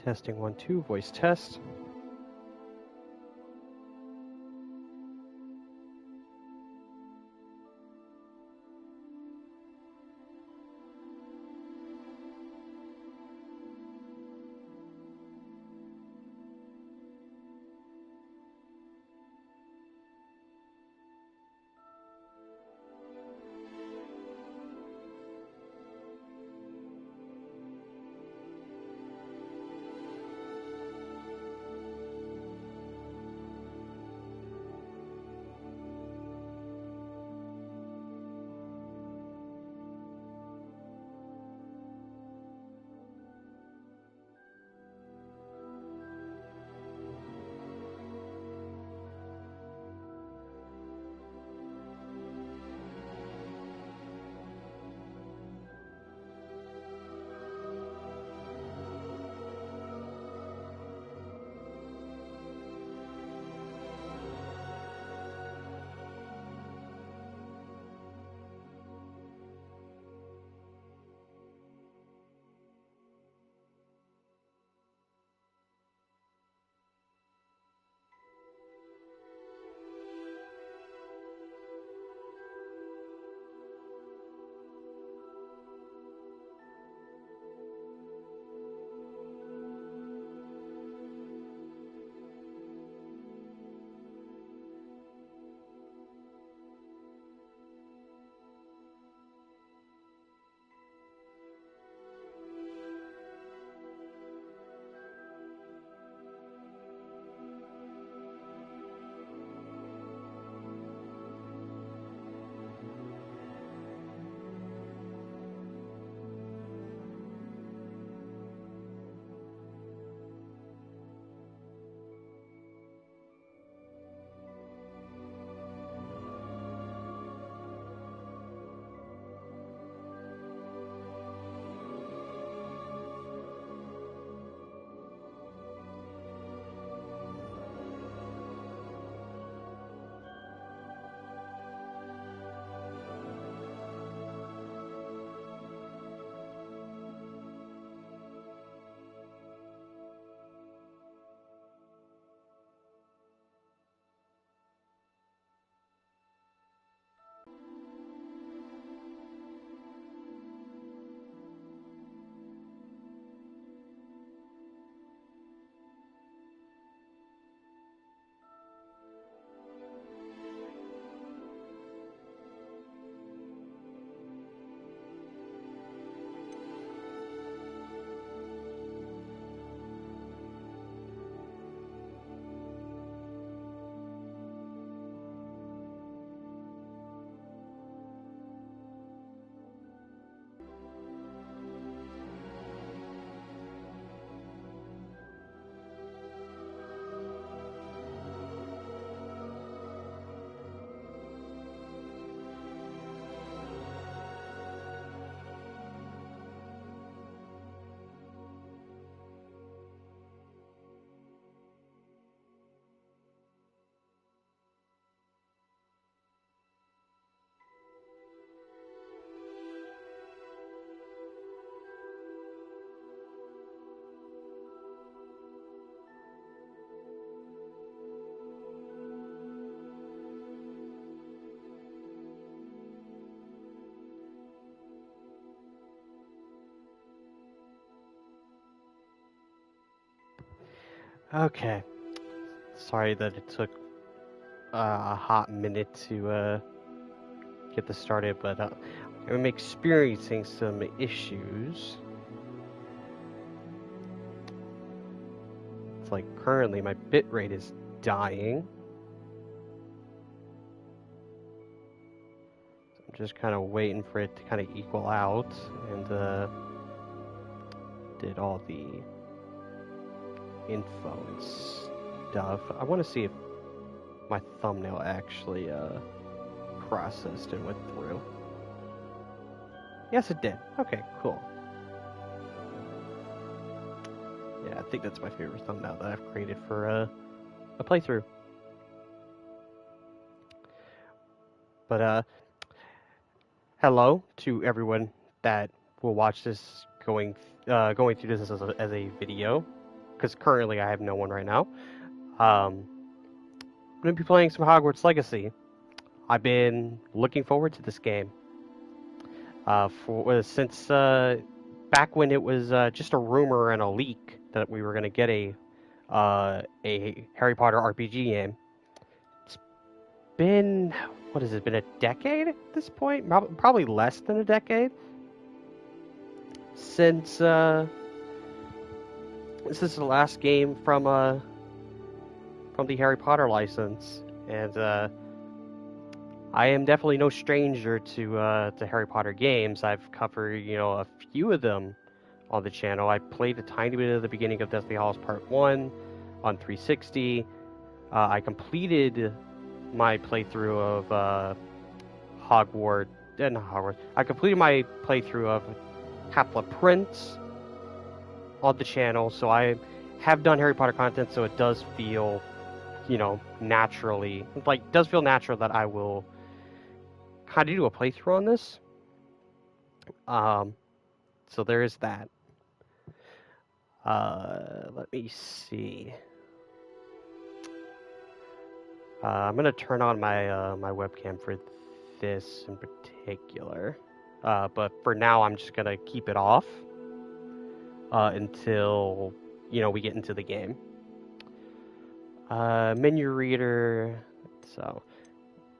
Testing 1, 2, voice test. Okay. Sorry that it took a hot minute to get this started, but I'm experiencing some issues. It's like currently my bitrate is dying. I'm just kind of waiting for it to kind of equal out, and did all the info and stuff. I want to see if my thumbnail actually processed and went through. Yes, it did. Okay, cool. Yeah, I think that's my favorite thumbnail that I've created for a playthrough. But hello to everyone that will watch this going through this as a video. because currently I have no one right now. I'm going to be playing some Hogwarts Legacy. I've been looking forward to this game since back when it was just a rumor and a leak that we were going to get a Harry Potter RPG game. It's been, what has it been, a decade at this point? Probably less than a decade since this is the last game from the Harry Potter license, and I am definitely no stranger to Harry Potter games. I've covered a few of them on the channel. I played a tiny bit of the beginning of Deathly Hallows Part 1 on 360. I completed my playthrough of Hogwarts. Not Hogwarts. I completed my playthrough of Half-Blood Prince on the channel, so I have done Harry Potter content, so it does feel, naturally, does feel natural that I will kind of do a playthrough on this. So there is that. Let me see. I'm gonna turn on my my webcam for this in particular, but for now I'm just gonna keep it off until we get into the game. Menu reader. So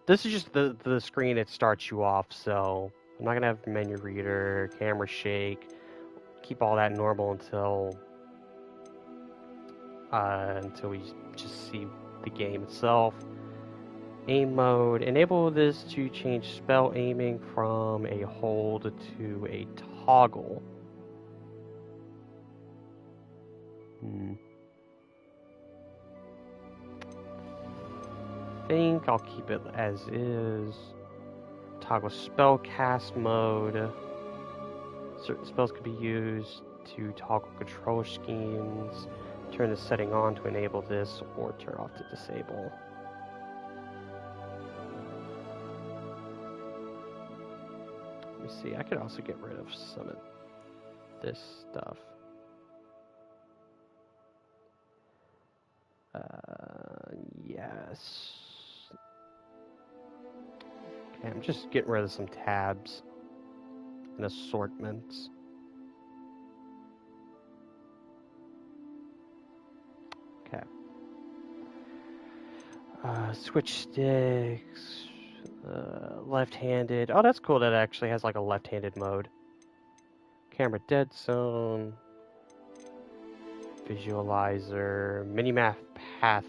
this is just the screen it starts you off. So I'm not gonna have menu reader, camera shake. Keep all that normal until we just see the game itself. Aim mode. Enable this to change spell aiming from a hold to a toggle. I think I'll keep it as is. Toggle spell cast mode. Certain spells could be used to toggle control schemes. Turn the setting on to enable this, or turn off to disable. Let me see, I could also get rid of some of this stuff. Yes. Okay, I'm just getting rid of some tabs and assortments. Okay. Switch sticks. Left-handed. Oh, that's cool that it actually has like a left-handed mode. Camera dead zone. Visualizer. Minimap path.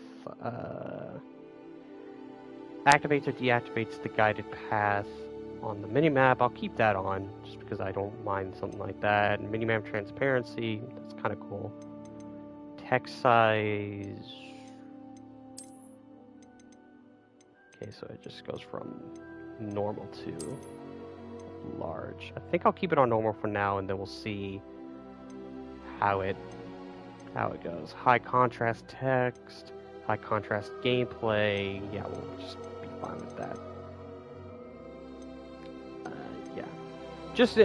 Activates or deactivates the guided path on the minimap. I'll keep that on just because I don't mind something like that. And minimap transparency. That's kind of cool. Text size. Okay, so it just goes from normal to large. I think I'll keep it on normal for now, and then we'll see how it goes. High contrast text, high contrast gameplay. Yeah, we'll just be fine with that. Yeah, just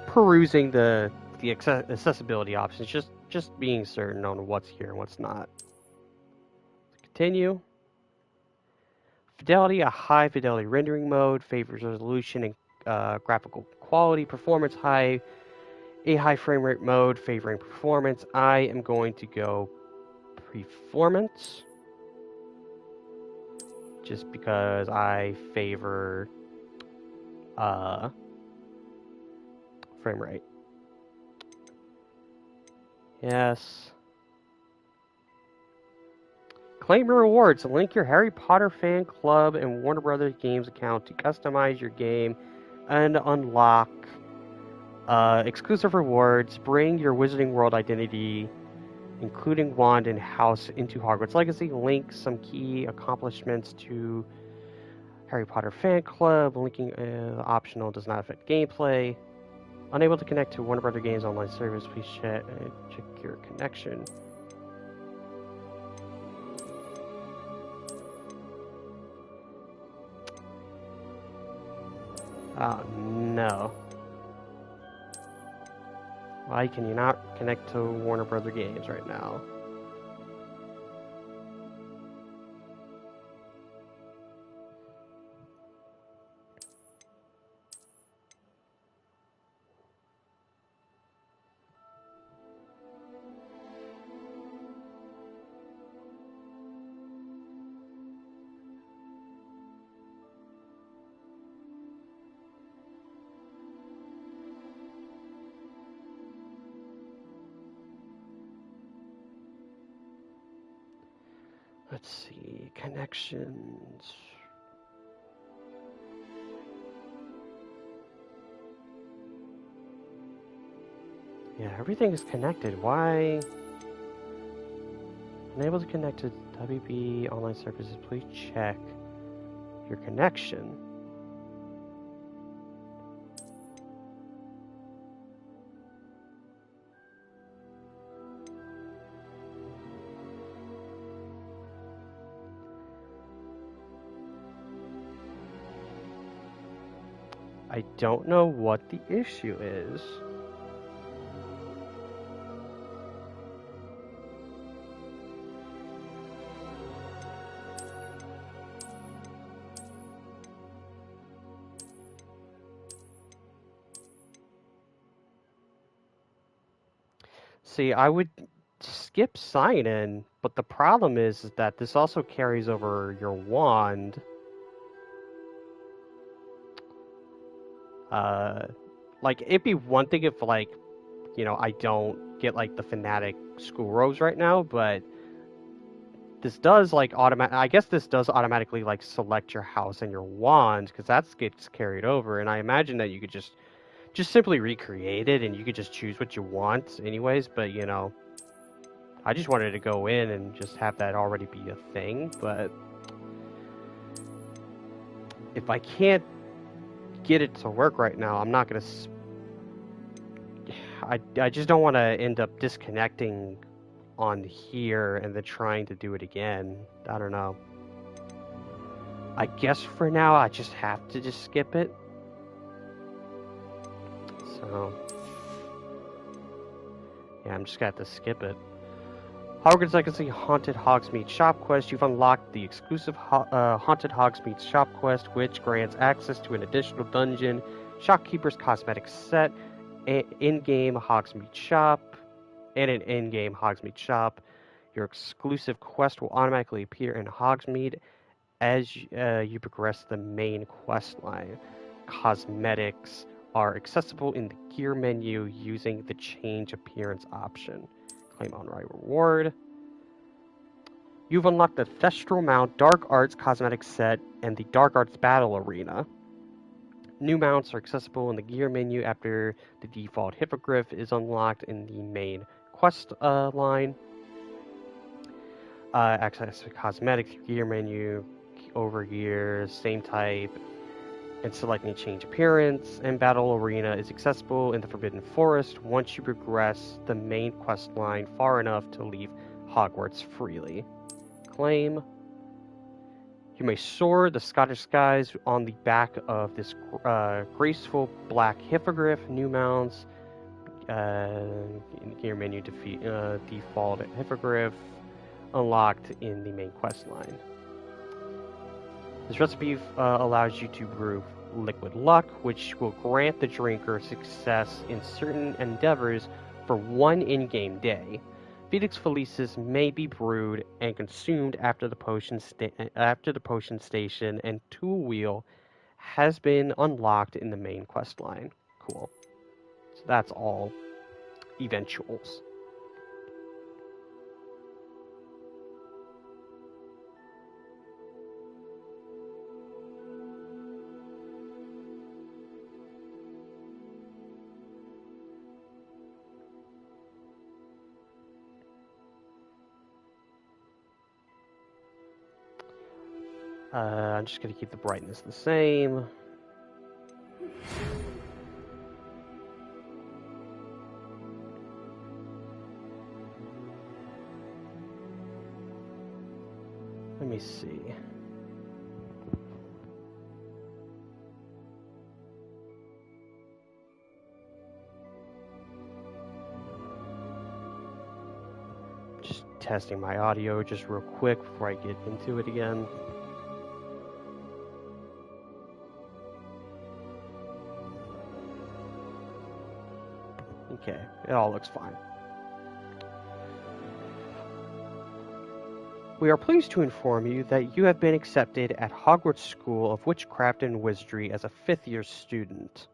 perusing the accessibility options, just being certain on what's here and what's not. Continue. Fidelity, a high fidelity rendering mode, favors resolution and graphical quality. Performance, a high frame rate mode, favoring performance. I am going to go performance, just because I favor frame rate. Yes. Claim your rewards. Link your Harry Potter fan club and Warner Brothers Games account to customize your game and unlock exclusive rewards. Bring your Wizarding World identity, including wand and house, into Hogwarts Legacy. Link some key accomplishments to Harry Potter fan club. Linking optional, does not affect gameplay. Unable to connect to Warner Brothers Games online service. Please check your connection. No. Why can you not connect to Warner Brother Games right now? Let's see, connections. Yeah, everything is connected. Why? Unable to connect to WB online services. Please check your connection. I don't know what the issue is. See, I would skip sign in, but the problem is that this also carries over your wand. Like, it'd be one thing if, like, you know, I don't get, like, the Fnatic school robes right now, but this does, like, I guess this does automatically, like, select your house and your wand, because that gets carried over, and I imagine that you could just simply recreate it, and you could just choose what you want anyways, but, you know, I just wanted to go in and just have that already be a thing, but if I can't get it to work right now, I'm not gonna. I just don't want to end up disconnecting on here and then trying to do it again. I don't know. I guess for now I just have to just skip it. So yeah, I'm just gonna have to skip it. Hogwarts Legacy Haunted Hogsmeade Shop Quest. You've unlocked the exclusive Haunted Hogsmeade Shop Quest, which grants access to an additional dungeon, Shopkeeper's Cosmetic Set, in-game Hogsmeade Shop, and an in-game Hogsmeade Shop. Your exclusive quest will automatically appear in Hogsmeade as you progress the main quest line. Cosmetics are accessible in the gear menu using the change appearance option. Claim on-right reward. You've unlocked the Thestral Mount Dark Arts Cosmetic Set and the Dark Arts Battle Arena. New mounts are accessible in the gear menu after the default hippogriff is unlocked in the main quest line. Access to cosmetics gear menu, over gear, same type, and selecting change appearance. And battle arena is accessible in the Forbidden Forest once you progress the main quest line far enough to leave Hogwarts freely. Claim. You may soar the Scottish skies on the back of this graceful black hippogriff. New mounts. In the gear menu, default hippogriff unlocked in the main quest line. This recipe allows you to brew liquid luck, which will grant the drinker success in certain endeavors for one in-game day. Felix Felicis may be brewed and consumed after the potion station, and Tool Wheel has been unlocked in the main quest line. Cool. So that's all eventuals. I'm just going to keep the brightness the same. Let me see. testing my audio just real quick before I get into it again. Okay, it all looks fine. We are pleased to inform you that you have been accepted at Hogwarts School of Witchcraft and Wizardry as a 5th-year student.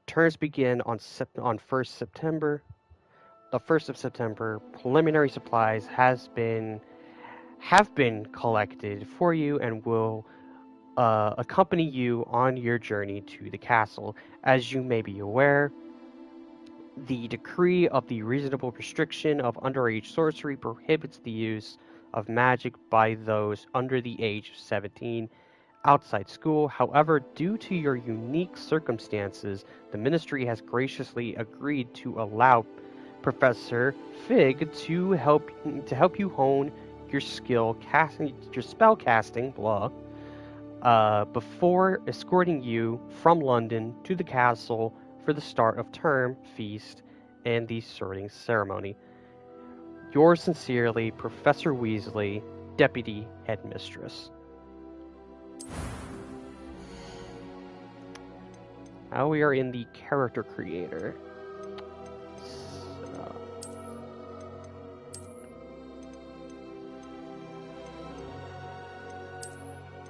Terms begin on 1st September. The 1st of September, preliminary supplies have been collected for you and will accompany you on your journey to the castle. As you may be aware, the decree of the reasonable restriction of underage sorcery prohibits the use of magic by those under the age of 17 outside school. However, due to your unique circumstances, the ministry has graciously agreed to allow Professor Fig to help you hone your skill casting, your spell casting, before escorting you from London to the castle for the start of term feast and the sorting ceremony. Yours sincerely, Professor Weasley, Deputy Headmistress. Now we are in the character creator.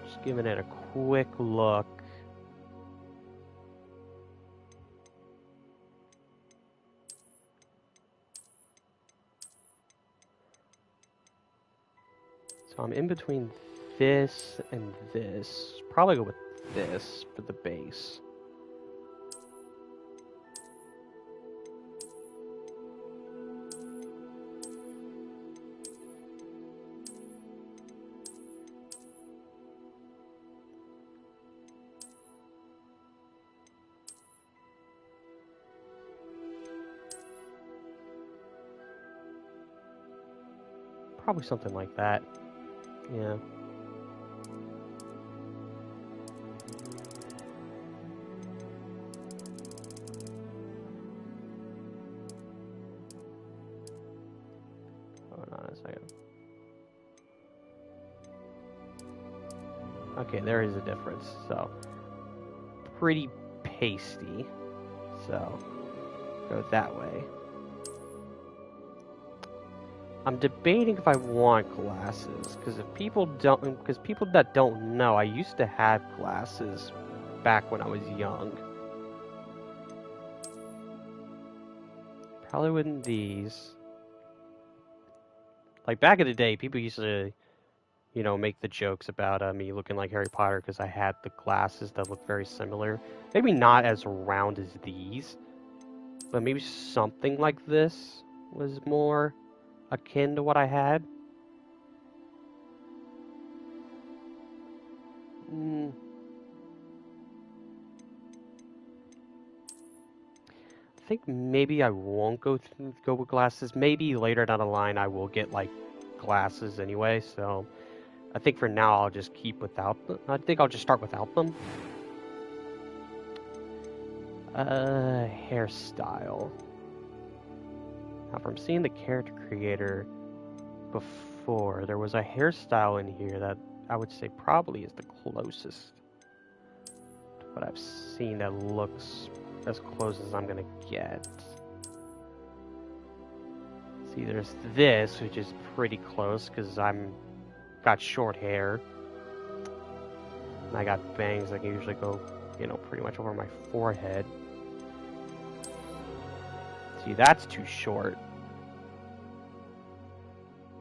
Just giving it a quick look. So I'm in between this and this. Probably go with this for the base. Probably something like that. Yeah. Hold on a second. Okay, there is a difference. So, pretty pasty. So, go that way. I'm debating if I want glasses, because people that don't know, I used to have glasses back when I was young. Probably wouldn't these. Like back in the day, people used to, you know, make the jokes about me looking like Harry Potter because I had the glasses that look very similar. Maybe not as round as these, but maybe something like this was more akin to what I had. I think maybe I won't go with glasses. Maybe later down the line I will get like glasses anyway. So I think for now I'll just keep without them. I think I'll just start without them. Hairstyle. Now, from seeing the character creator before, there was a hairstyle in here that I would say probably is the closest to what I've seen that looks as close as I'm gonna get. See, there's this, which is pretty close because I'm got short hair, and I got bangs that can usually go, you know, pretty much over my forehead. See, that's too short.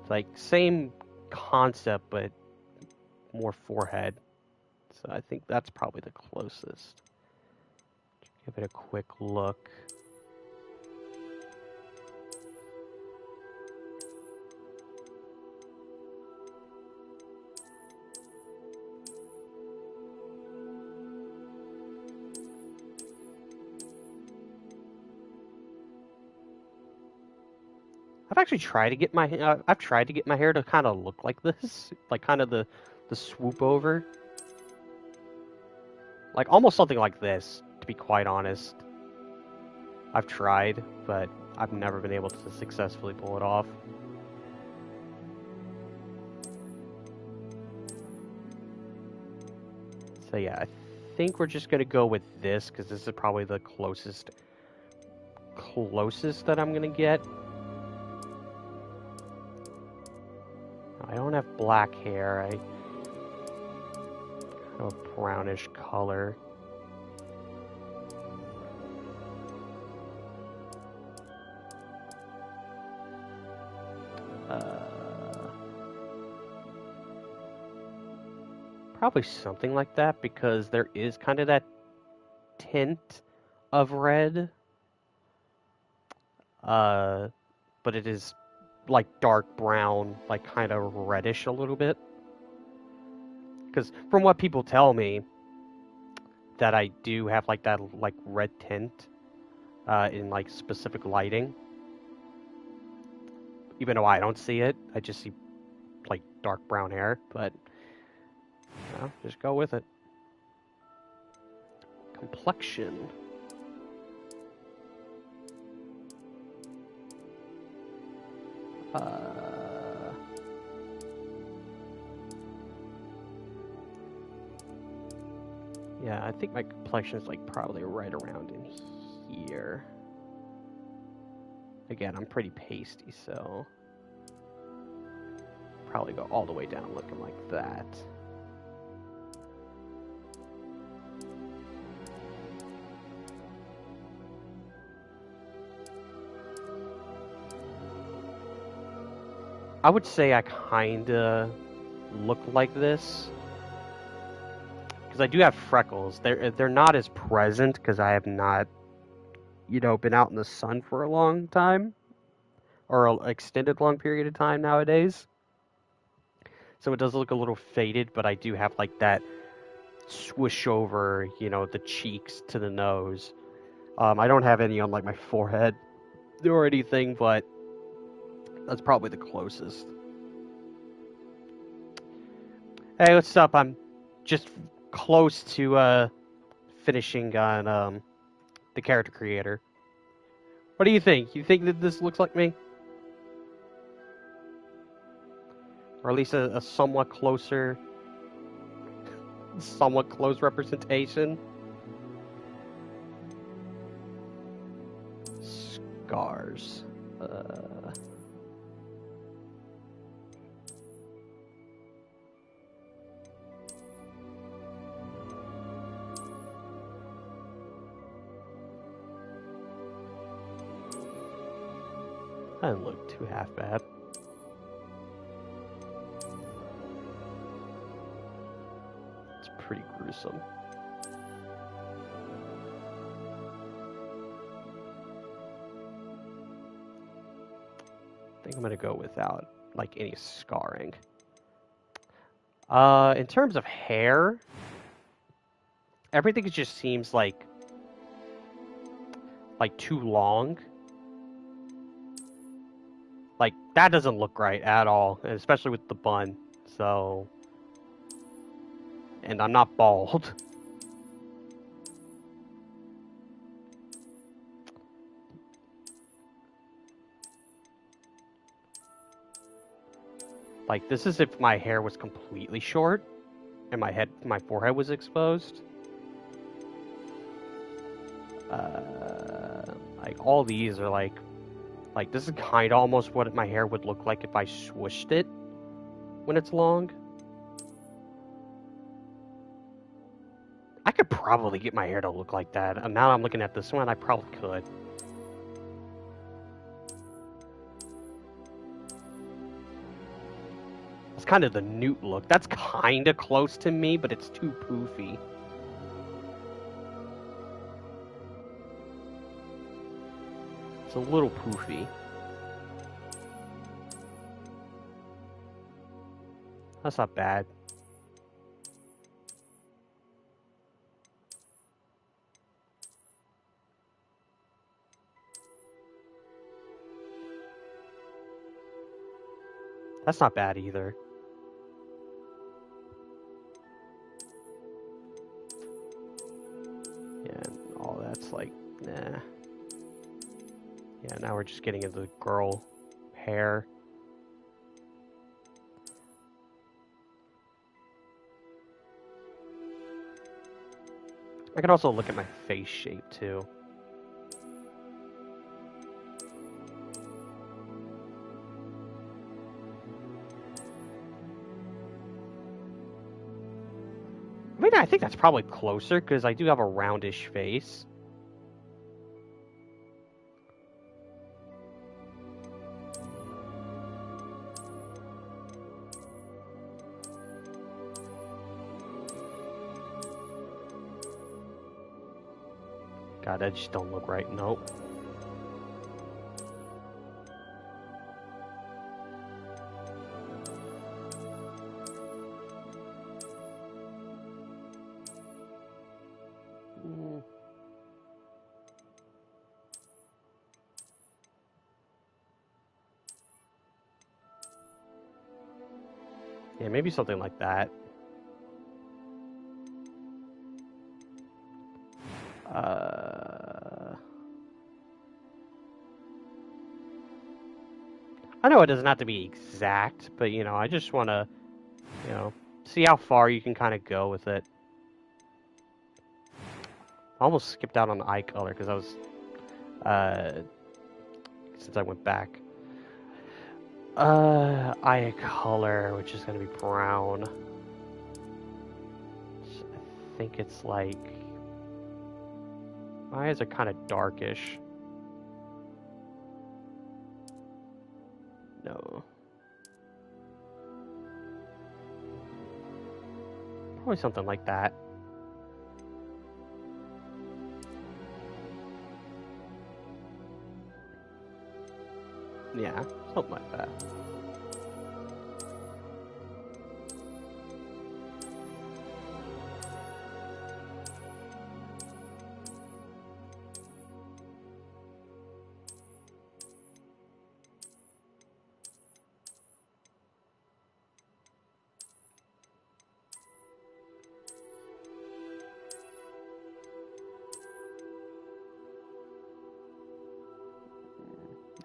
It's like same concept, but more forehead. So I think that's probably the closest. Give it a quick look. I've actually tried to get my hair to kind of look like this, like kind of the swoop over, like almost something like this. To be quite honest, I've tried, but I've never been able to successfully pull it off. So yeah, I think we're just gonna go with this because this is probably the closest that I'm gonna get. I don't have black hair. I have a brownish color. Probably something like that because there is kind of that tint of red. But it is like dark brown, like kind of reddish a little bit. Because from what people tell me, that I do have like that like red tint in like specific lighting. Even though I don't see it, I just see like dark brown hair. But just go with it. Complexion. Yeah, I think my complexion is like probably right around in here. Again, I'm pretty pasty, so probably go all the way down looking like that. I would say I kinda look like this. Because I do have freckles. They're not as present because I have not, been out in the sun for a long time. Or an extended long period of time nowadays. So it does look a little faded, but I do have like that swoosh over, the cheeks to the nose. I don't have any on like my forehead or anything, but that's probably the closest. Hey, what's up? I'm just close to finishing on the character creator. What do you think? You think that this looks like me? Or at least a somewhat close representation? Scars. That didn't look too half bad. It's pretty gruesome. I think I'm gonna go without like any scarring. In terms of hair, everything just seems like too long. Like that doesn't look right at all, and especially with the bun. So, and I'm not bald. Like this is if my hair was completely short and my forehead was exposed. Like all these are like this is kind of almost what my hair would look like if I swooshed it when it's long. I could probably get my hair to look like that. And now I'm looking at this one, I probably could. It's kind of the Newt look. That's kind of close to me, but it's too poofy. It's a little poofy. That's not bad. That's not bad either. Yeah, all that's like, nah. Yeah, now we're just getting into the girl hair. I can also look at my face shape too. I mean, I think that's probably closer because I do have a roundish face. God, I just don't look right. Nope. Yeah, maybe something like that. I know it doesn't have to be exact, but you know, I just want to, you know, see how far you can kind of go with it. I almost skipped out on the eye color because I was, since I went back. Eye color, which is gonna be brown. I think it's like my eyes are kind of darkish. No. Probably something like that. Yeah, something like that.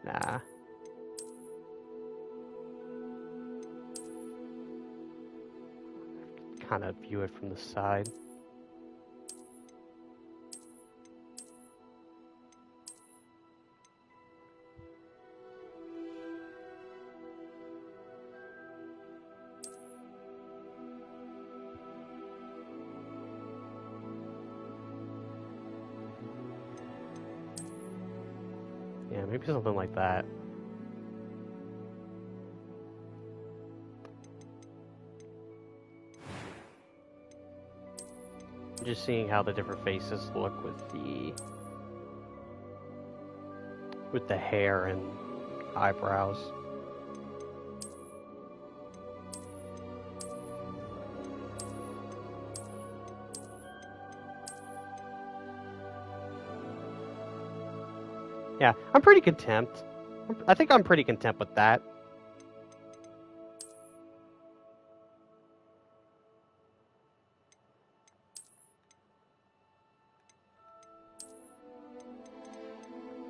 Nah. Kind of view it from the side. Yeah, maybe something like that. Just seeing how the different faces look with the hair and eyebrows. Yeah, I'm pretty content. I think I'm pretty content with that.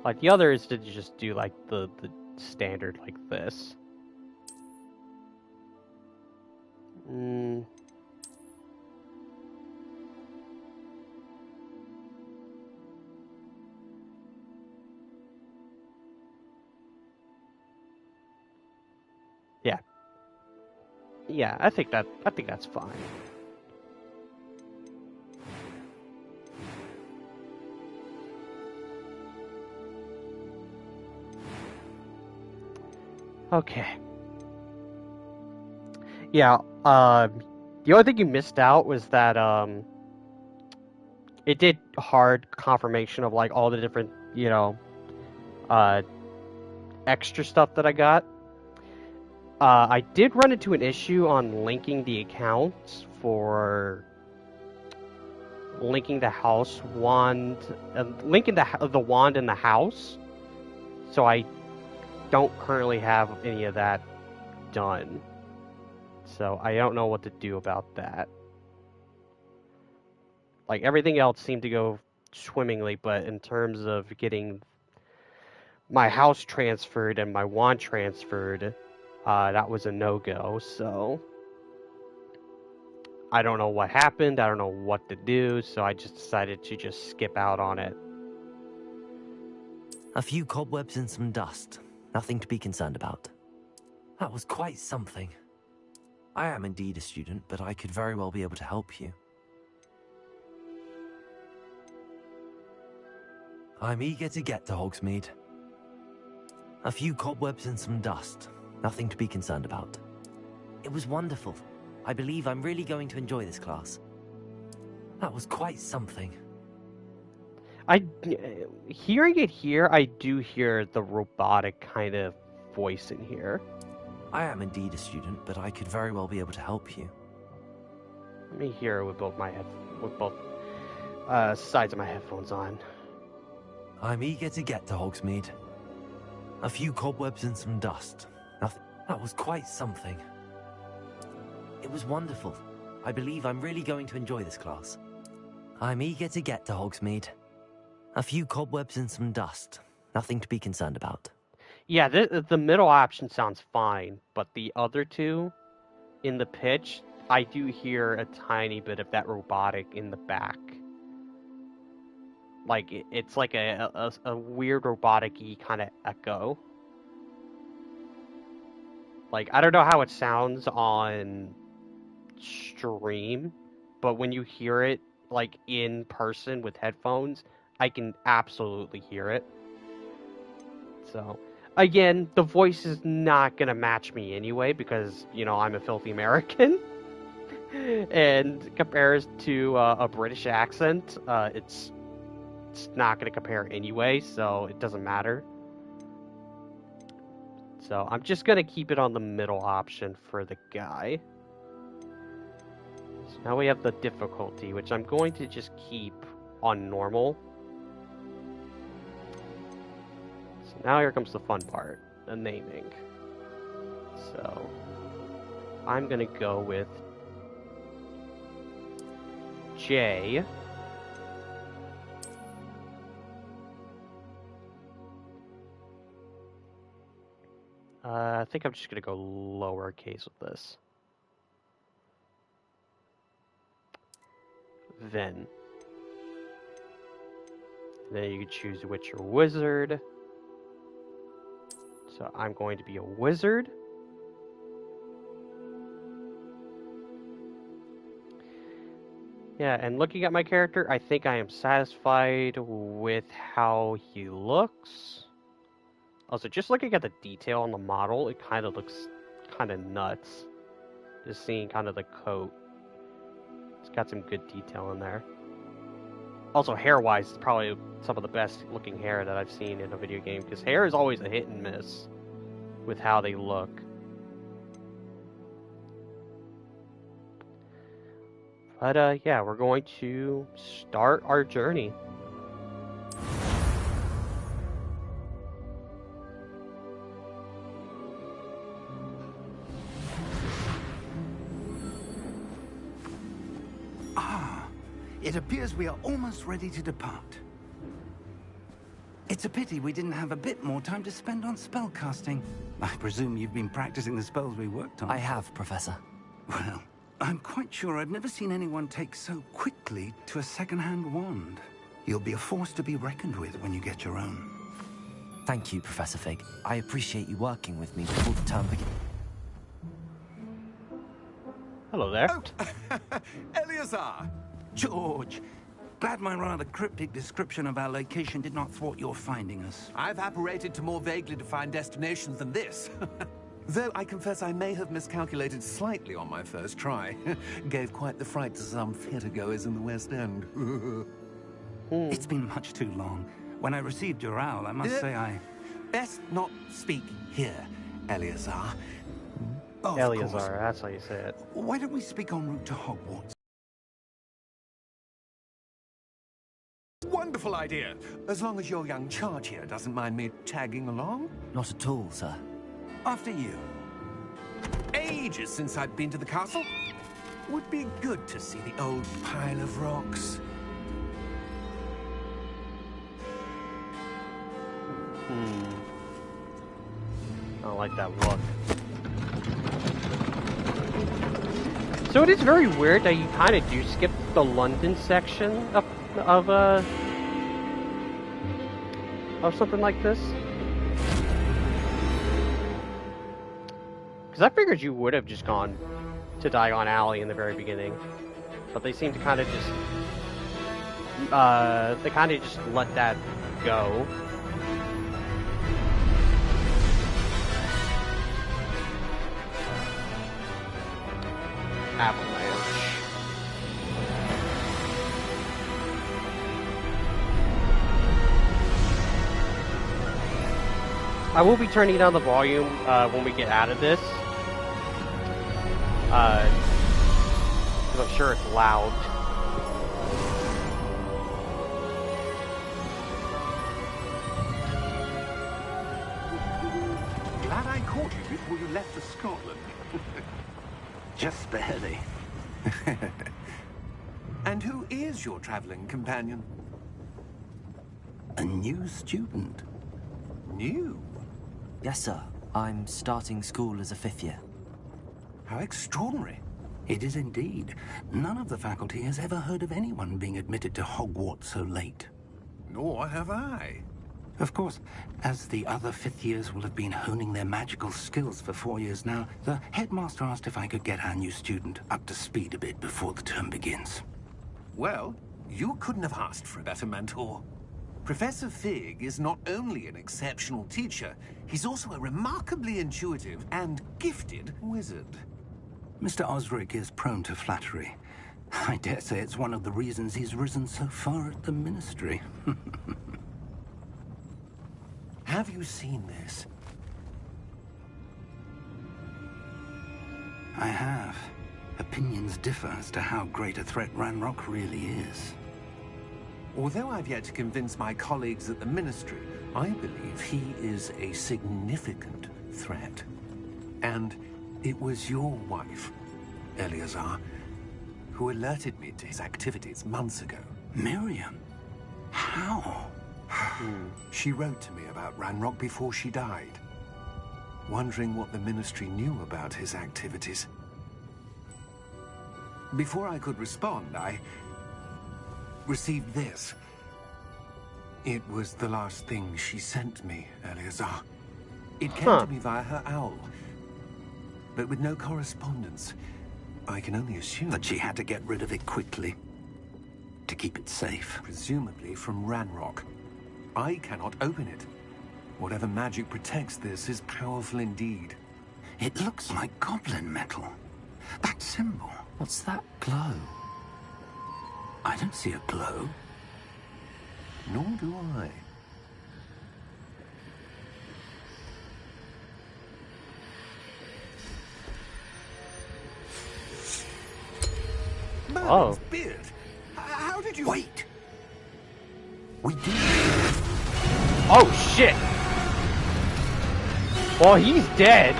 Like the other is to just do like the standard like this. Yeah. Yeah, I think that's fine. Okay. Yeah, the only thing you missed out was that it did hard confirmation of like all the different, you know, uh extra stuff that I got. I did run into an issue on linking the accounts for linking the house wand, linking the wand in the house. So I don't currently have any of that done. So I don't know what to do about that. Like everything else seemed to go swimmingly, but in terms of getting my house transferred and my wand transferred, that was a no-go. So I don't know what happened, I don't know what to do, so I just decided to just skip out on it. A few cobwebs and some dust. Nothing to be concerned about. That was quite something. I am indeed a student, but I could very well be able to help you. I'm eager to get to Hogsmeade. A few cobwebs and some dust. Nothing to be concerned about. It was wonderful. I believe I'm really going to enjoy this class. That was quite something. Hearing it here, I do hear the robotic kind of voice in here. I am indeed a student, but I could very well be able to help you. Let me hear it with both sides of my headphones on. I'm eager to get to Hogsmeade. A few cobwebs and some dust. Nothing. That was quite something. It was wonderful. I believe I'm really going to enjoy this class. I'm eager to get to Hogsmeade. A few cobwebs and some dust. Nothing to be concerned about. Yeah, the middle option sounds fine, but the other two, in the pitch, I do hear a tiny bit of that robotic in the back. Like, it's like a weird robotic-y kind of echo. Like, I don't know how it sounds on stream, but when you hear it, like, in person with headphones, I can absolutely hear it. So, again, the voice is not going to match me anyway, because, you know, I'm a filthy American. And compares to a British accent, it's not going to compare anyway, so it doesn't matter. So I'm just going to keep it on the middle option for the guy. So now we have the difficulty, which I'm going to just keep on normal. So now here comes the fun part, the naming. So I'm going to go with J. I think I'm just going to go lowercase with this. Then you can choose Witcher Wizard. So I'm going to be a wizard. Yeah, and looking at my character, I think I am satisfied with how he looks. Also, just looking at the detail on the model, it kind of looks kind of nuts. Just seeing kind of the coat. It's got some good detail in there. Also, hair-wise, it's probably some of the best looking hair that I've seen in a video game, because hair is always a hit and miss with how they look. But, yeah, we're going to start our journey. It appears we are almost ready to depart. It's a pity we didn't have a bit more time to spend on spellcasting. I presume you've been practicing the spells we worked on. I have, Professor. Well, I'm quite sure I've never seen anyone take so quickly to a second-hand wand. You'll be a force to be reckoned with when you get your own. Thank you, Professor Fig. I appreciate you working with me before the term begins. Hello there. Oh, Eleazar! George, glad my rather cryptic description of our location did not thwart your finding us. I've apparated to more vaguely defined destinations than this. Though I confess I may have miscalculated slightly on my first try. Gave quite the fright to some theatre-goers in the West End. It's been much too long. When I received your owl, I must say I... Best not speak here, Eleazar. Oh, Eleazar, that's how you say it. Why don't we speak en route to Hogwarts? Wonderful idea. As long as your young charge here doesn't mind me tagging along. Not at all, sir. After you. Ages since I've been to the castle. Would be good to see the old pile of rocks. I don't like that look. So it is very weird that you kind of do skip the London section of something like this. Because I figured you would have just gone to Diagon Alley in the very beginning, but they seem to kind of just let that go. Avalanche. I will be turning down the volume when we get out of this, because I'm sure it's loud. Glad I caught you before you left for Scotland. Just barely. And who is your traveling companion? A new student. New? Yes, sir. I'm starting school as a 5th year. How extraordinary. It is indeed. None of the faculty has ever heard of anyone being admitted to Hogwarts so late. Nor have I. Of course, as the other 5th years will have been honing their magical skills for 4 years now, the headmaster asked if I could get our new student up to speed a bit before the term begins. Well, you couldn't have asked for a better mentor. Professor Fig is not only an exceptional teacher, he's also a remarkably intuitive and gifted wizard. Mr. Osric is prone to flattery. I dare say it's one of the reasons he's risen so far at the Ministry. Have you seen this? I have. Opinions differ as to how great a threat Ranrock really is. Although I've yet to convince my colleagues at the Ministry, I believe he is a significant threat. And it was your wife, Eleazar, who alerted me to his activities months ago. Miriam? How? She wrote to me about Ranrock before she died, wondering what the Ministry knew about his activities. Before I could respond, I received this. It was the last thing she sent me, Eleazar. It came to me via her owl, but with no correspondence. I can only assume That she had to get rid of it quickly, to keep it safe. presumably from Ranrock. I cannot open it. Whatever magic protects this is powerful indeed. It looks like goblin metal. That symbol. What's that glow? I don't see a glow. Nor do I. Merlin's beard. How did you... Wait! We did. Oh shit! Well, he's dead.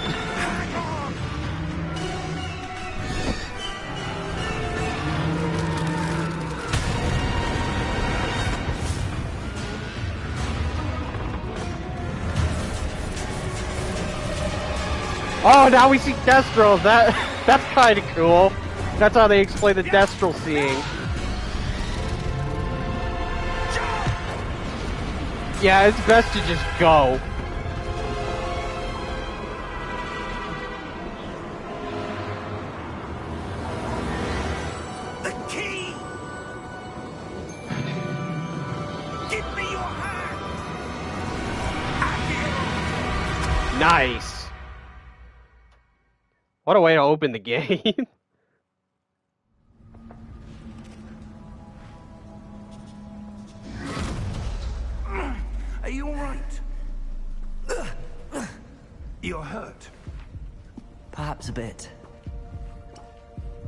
Oh, now we see Destrals. That's kind of cool. That's how they explain the Destral seeing. Yeah, it's best to just go. The key! Give me your hand! Nice. What a way to open the game. Are you alright? You're hurt. Perhaps a bit.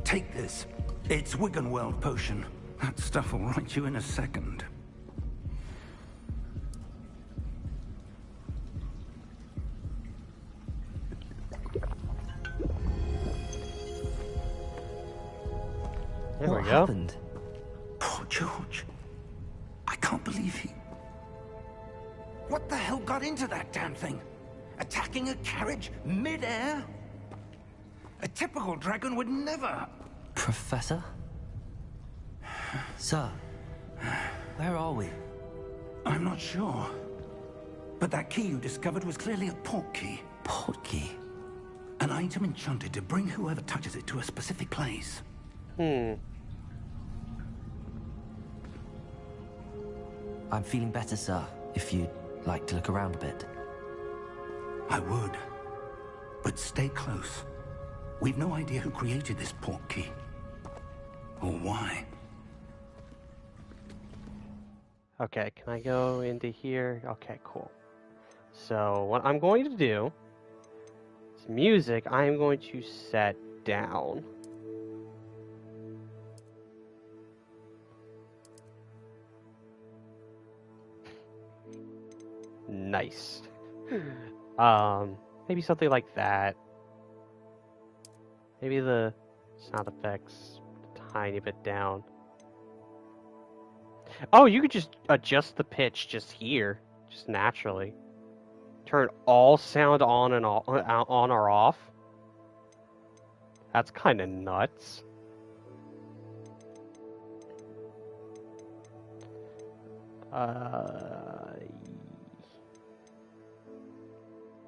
Take this. It's Wiggenweld potion. That stuff will right you in a second. There What we go. happened? Poor George. I can't believe he... What the hell got into that damn thing? Attacking a carriage mid-air? A typical dragon would never... Professor? Sir, where are we? I'm not sure. But that key you discovered was clearly a port key. Port key? An item enchanted to bring whoever touches it to a specific place. I'm feeling better, sir, if you'd like to look around a bit. I would. But stay close. We've no idea who created this port key. Or why. Okay, can I go into here? Okay, cool. So what I'm going to do is music I'm going to set down. Nice. Maybe something like that. Maybe the sound effects a tiny bit down. Oh, you could just adjust the pitch just here, just naturally. Turn all sound on and on or off. That's kind of nuts.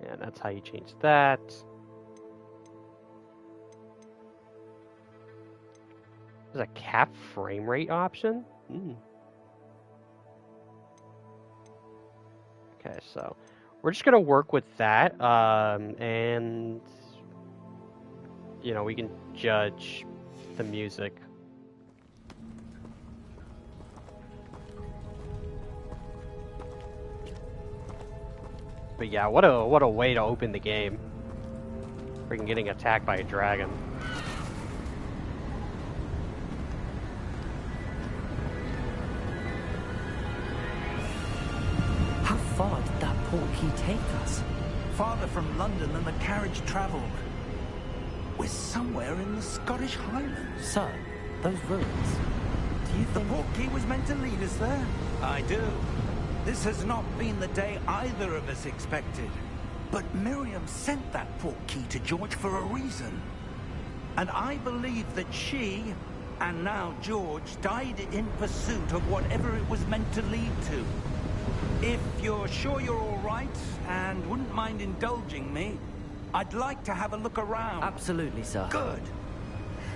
Yeah, that's how you change that. There's a cap frame rate option? Okay, so we're just gonna work with that, and you know, we can judge the music. But yeah, what a way to open the game. Freaking getting attacked by a dragon. How far did that port key take us? Farther from London than the carriage travelled. We're somewhere in the Scottish Highlands. Sir, those ruins. Do you The think... port key was meant to lead us there? I do. This has not been the day either of us expected. But Miriam sent that port key to George for a reason. And I believe that she, and now George, died in pursuit of whatever it was meant to lead to. If you're sure you're all right, and wouldn't mind indulging me, I'd like to have a look around. Absolutely, sir. Good.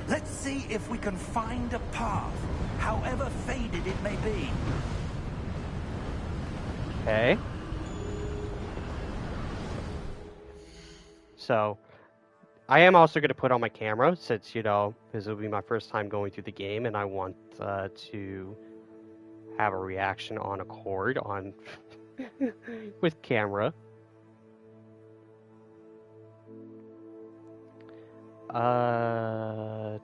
Let's see if we can find a path, however faded it may be. Okay. So, I am also going to put on my camera, since, you know, this will be my first time going through the game, and I want to have a reaction on Accord on with camera. Here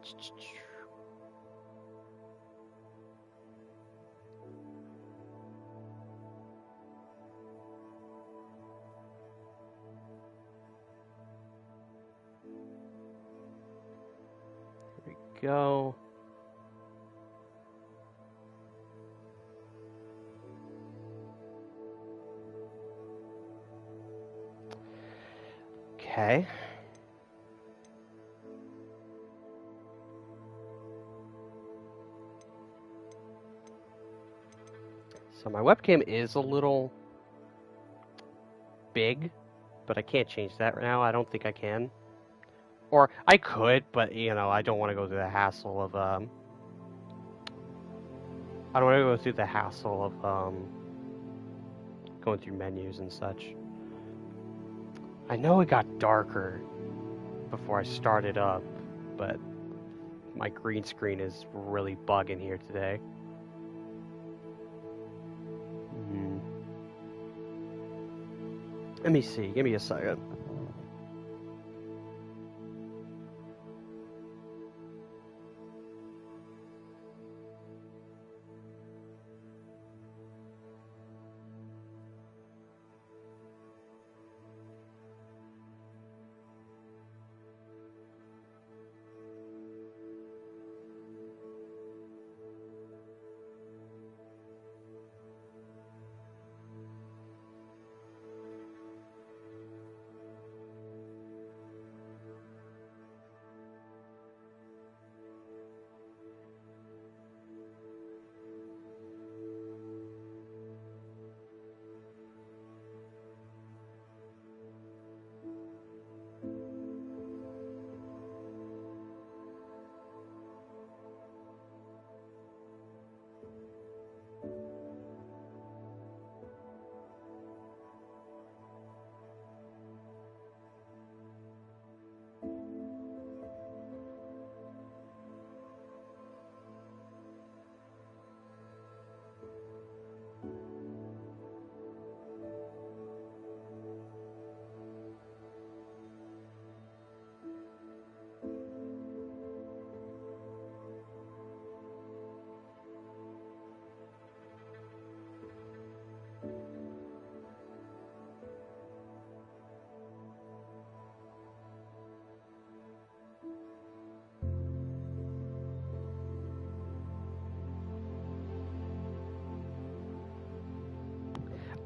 we go. Okay. So my webcam is a little big, but I can't change that right now. I don't think I can. Or I could, but you know, I don't want to go through the hassle of I don't want to go through the hassle of going through menus and such. I know it got darker before I started up, but my green screen is really bugging here today. Let me see. Give me a second.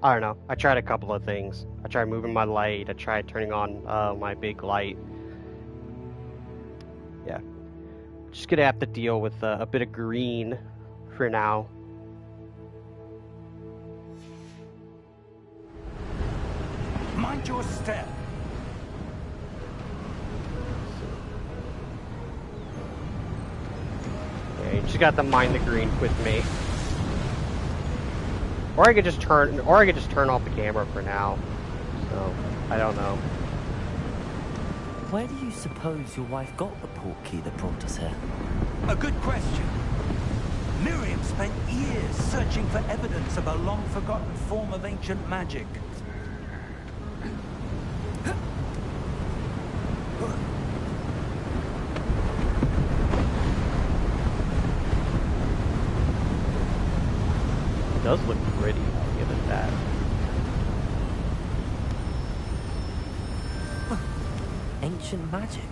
I don't know. I tried a couple of things. I tried moving my light. I tried turning on my big light. Yeah. Just gonna have to deal with a bit of green for now. Mind your step. Yeah, you just got to mind the green with me. Or I could just turn off the camera for now. So, I don't know. Where do you suppose your wife got the portkey that brought us here? A good question. Miriam spent years searching for evidence of a long-forgotten form of ancient magic. It does look pretty, I'll give it that. Ancient magic?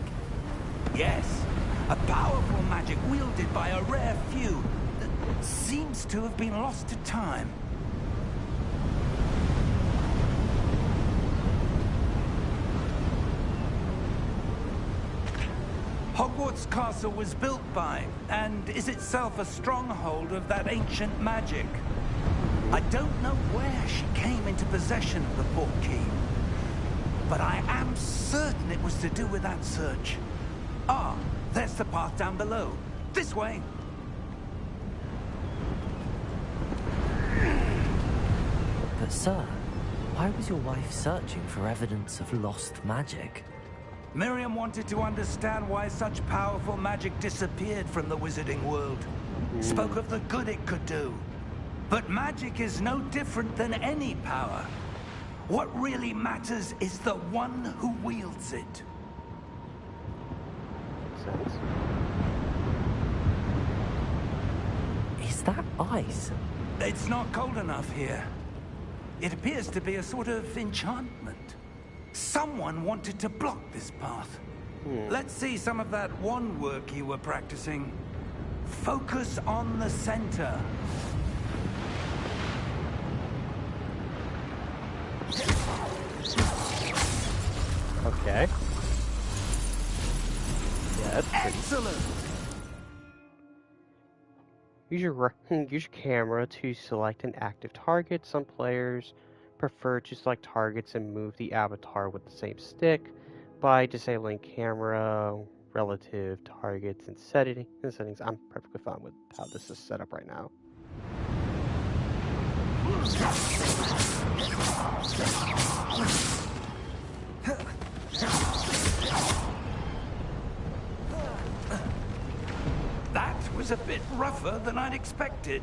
Yes, a powerful magic wielded by a rare few that seems to have been lost to time. Hogwarts Castle was built by, and is itself a stronghold of that ancient magic. I don't know where she came into possession of the portkey, but I am certain it was to do with that search. Ah, there's the path down below. This way. But sir, why was your wife searching for evidence of lost magic? Miriam wanted to understand why such powerful magic disappeared from the wizarding world. Spoke of the good it could do. But magic is no different than any power. What really matters is the one who wields it. Makes sense. Is that ice? It's not cold enough here. It appears to be a sort of enchantment. Someone wanted to block this path. Let's see some of that wand work you were practicing. Focus on the center. Okay. Yeah, that's pretty. Excellent! Use your camera to select an active target. Some players prefer to select targets and move the avatar with the same stick by disabling camera relative targets and settings. I'm perfectly fine with how this is set up right now. That was a bit rougher than I'd expected.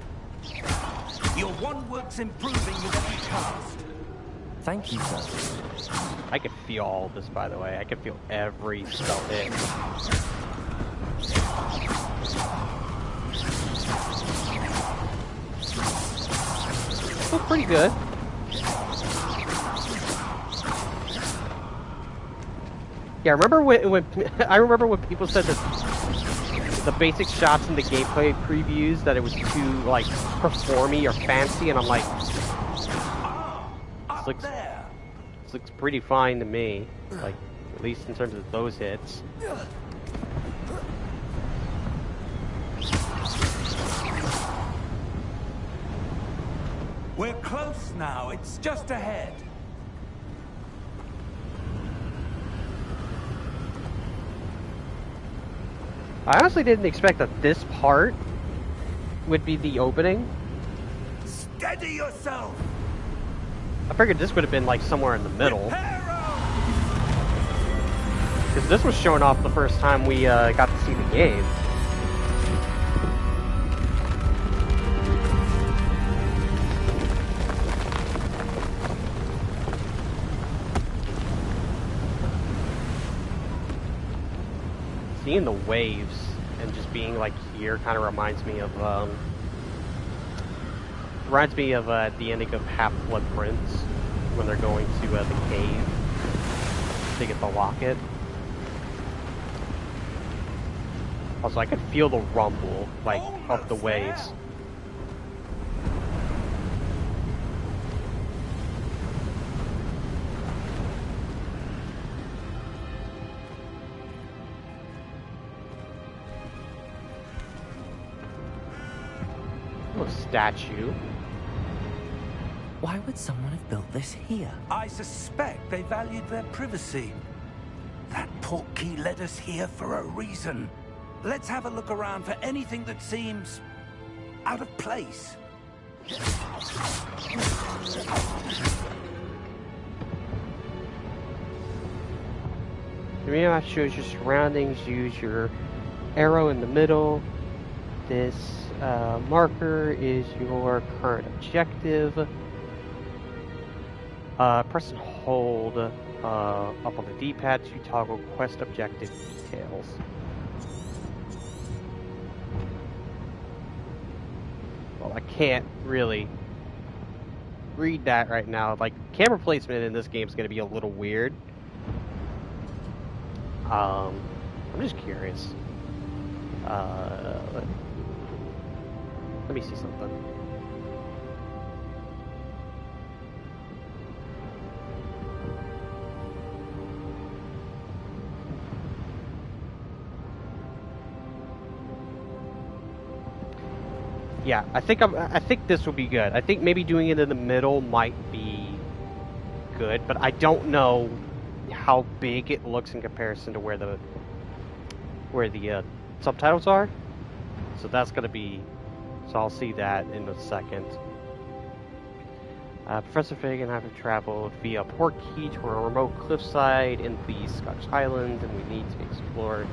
Your wand work's improving with every cast. Thank you, sir. I can feel all this, by the way. I can feel every spell hit. Looks pretty good. Yeah, I remember when people said that the basic shots in the gameplay previews that it was too like performy or fancy, and I'm like, this looks pretty fine to me. Like, at least in terms of those hits. We're close now. It's just ahead. I honestly didn't expect that this part would be the opening. Steady yourself. I figured this would have been like somewhere in the middle. Because this was shown off the first time we got to see the game. Seeing the waves and just being like here kind of reminds me of the ending of Half-Blood Prince when they're going to the cave to get the locket. Also, I could feel the rumble like of the waves. Little statue. Why would someone have built this here? I suspect they valued their privacy. That portkey led us here for a reason. Let's have a look around for anything that seems out of place. The map shows your surroundings. Use your arrow in the middle. This marker is your current objective. Press and hold up on the D-pad to toggle quest objective details. Well, I can't really read that right now. Like, camera placement in this game is going to be a little weird. I'm just curious. Let me see something. Yeah, I think this will be good. I think maybe doing it in the middle might be good, but I don't know how big it looks in comparison to where the subtitles are. So that's gonna be. So I'll see that in a second. Professor Fig and I have traveled via portkey to a remote cliffside in the Scottish Highlands, and we need to explore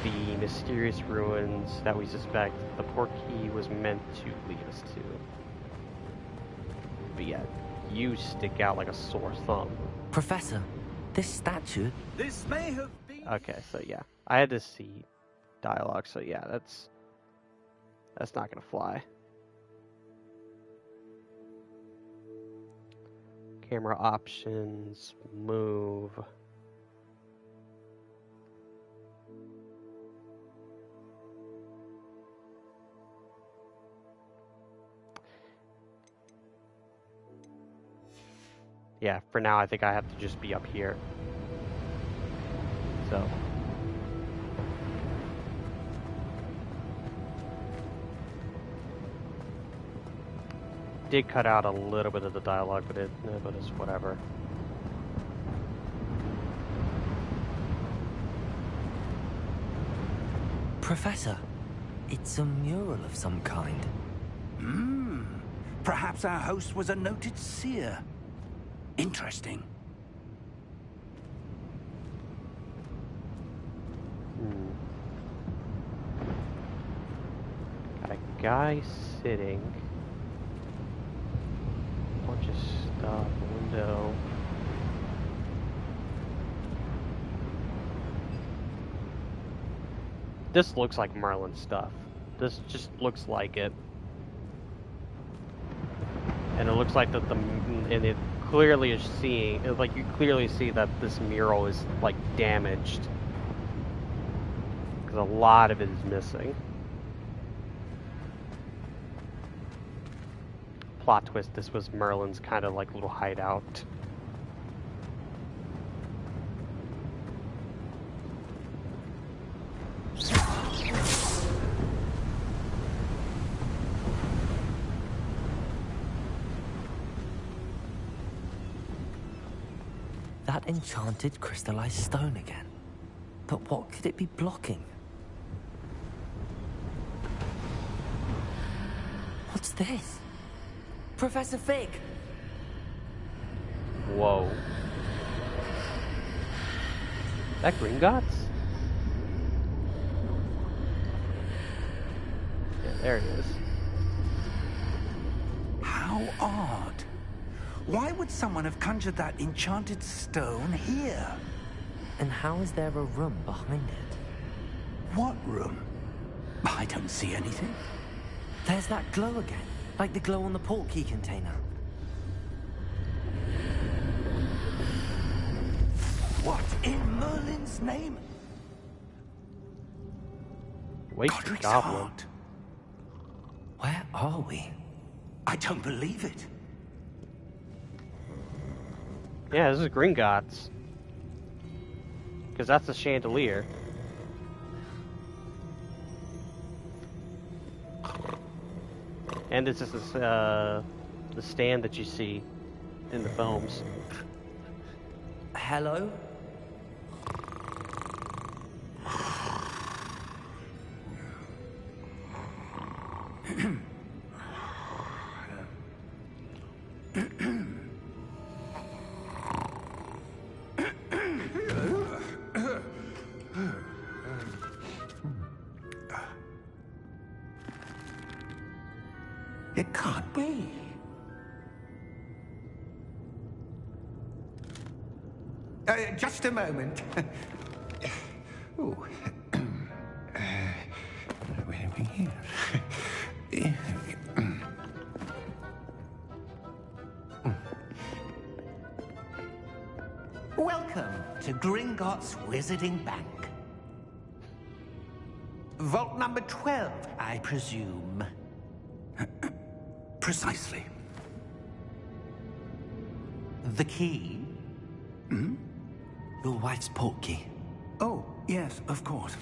the mysterious ruins that we suspect the portkey was meant to lead us to. But yeah, you stick out like a sore thumb. Professor, this statue... This may have been... Okay, so yeah, I had to see dialogue, so yeah, that's not gonna fly. Camera options, move. Yeah, for now I think I have to just be up here. So. Did cut out a little bit of the dialogue, but it's whatever. Professor, it's a mural of some kind. Perhaps our host was a noted seer. Interesting. Got a guy sitting. Bunch of stuff. Window. This looks like Merlin stuff. This just looks like it. And it looks like that and it clearly is seeing, like you clearly see that this mural is like damaged. Because a lot of it is missing. Plot twist, this was Merlin's kind of like little hideout. That enchanted crystallized stone again. But what could it be blocking? What's this? Professor Fig! Whoa. That Gringotts? Yeah, there it is. How odd. Why would someone have conjured that enchanted stone here? And how is there a room behind it? What room? I don't see anything. There's that glow again, like the glow on the portkey container. What in Merlin's name? Wait, Godric's goblin. heart. Where are we? I don't believe it. Yeah, this is Gringotts. Because that's the chandelier. And this is the stand that you see in the films. Hello? It can't be. Just a moment. Ooh. Where are we here? Welcome to Gringotts Wizarding Bank. Vault number 12, I presume. Precisely. The key? Hmm? Your wife's portkey. Oh, yes, of course.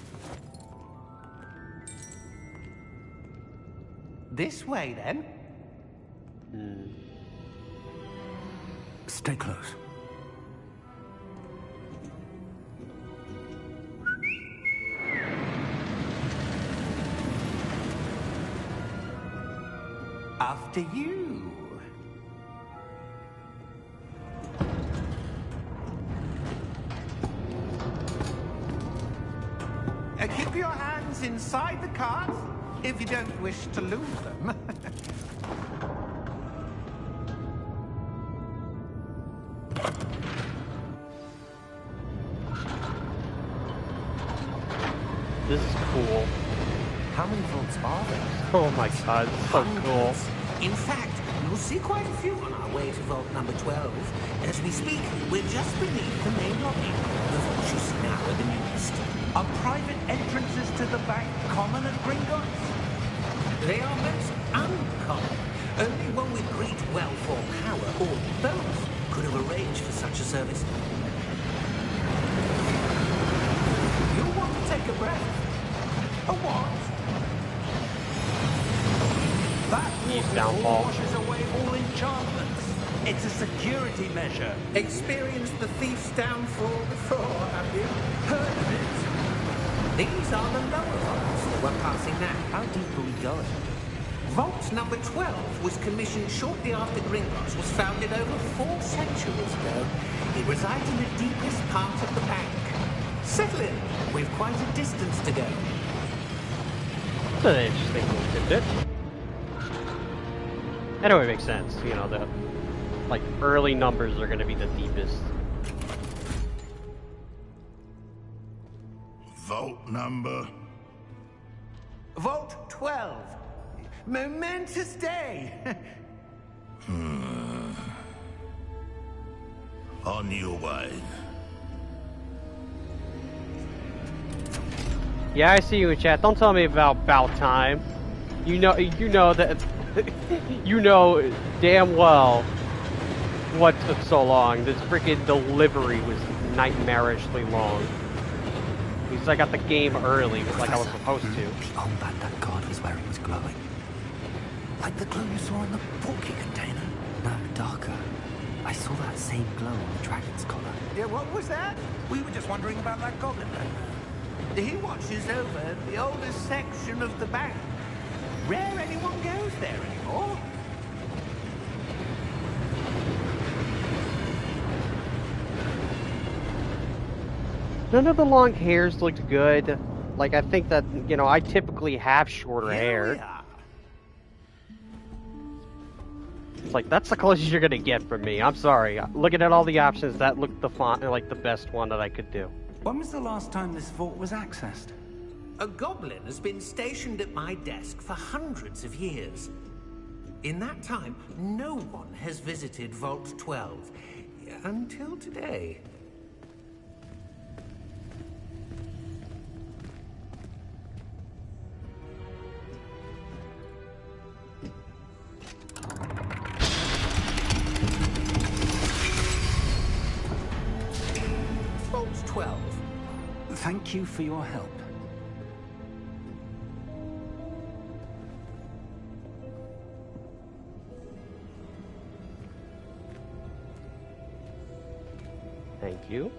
This way, then. Stay close. After you. Keep your hands inside the cart if you don't wish to lose them. This is cool. How many vaults are there? Oh my god, it's so cool. In fact, you'll see quite a few on our way to vault number 12. As we speak, we're just beneath the main lobby. The vaults you see now are the newest. Are private entrances to the bank common at Gringotts? They are most uncommon. Only one with great wealth or power, or both, could have arranged for such a service. You'll want to take a breath. A what? That He's downfall. washes away all enchantments. It's a security measure. Experienced the thief's downfall before, have you? Heard of it? These are the lower vaults that we're passing now. How deep are we going? Vault number 12 was commissioned shortly after Gringotts was founded over 4 centuries ago. It resides in the deepest part of the bank. Settle in. We've quite a distance to go. That's an interesting little tidbit. That would make sense. You know, the like early numbers are going to be the deepest. Vault number. Vault 12. Momentous day. On your way. Yeah, I see you in chat. Don't tell me about time. You know that. You know damn well what took so long. This freaking delivery was nightmarishly long. At least I got the game early, like I was supposed to. The armband that guard was wearing was glowing. Like the glow you saw in the portkey container. No, darker. I saw that same glow on the dragon's collar. Yeah, what was that? We were just wondering about that goblin back there. He watches over the oldest section of the bank. Rare anyone goes there anymore. None of the long hairs looked good. Like, I think that, you know, I typically have shorter Here hair. we are. It's like, that's the closest you're gonna get from me. I'm sorry. Looking at all the options, that looked the like the best one that I could do. When was the last time this vault was accessed? A goblin has been stationed at my desk for hundreds of years. In that time, no one has visited Vault 12. Until today. Vault 12. Thank you for your help. Thank you.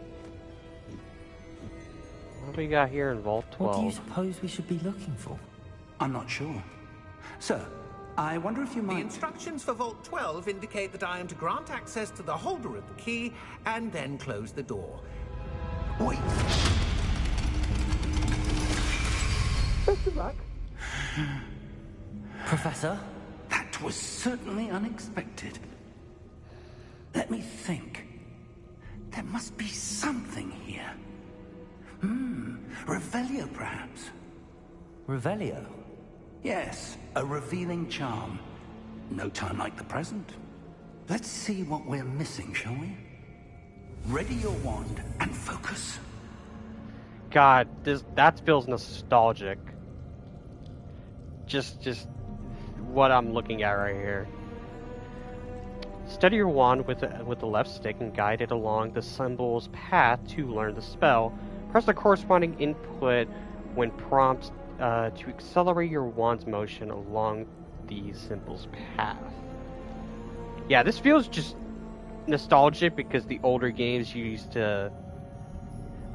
What do we got here in Vault 12? What do you suppose we should be looking for? I'm not sure. Sir, I wonder if you might... The instructions for Vault 12 indicate that I am to grant access to the holder of the key and then close the door. Wait. Professor? That was certainly unexpected. Let me think. There must be something here. Revelio, perhaps. Revelio? Yes, a revealing charm. No time like the present. Let's see what we're missing, shall we? Ready your wand and focus. God, that feels nostalgic. Just what I'm looking at right here. Steady your wand with the left stick and guide it along the symbol's path to learn the spell. Press the corresponding input when prompted to accelerate your wand's motion along the symbol's path. Yeah, this feels just nostalgic because the older games used to,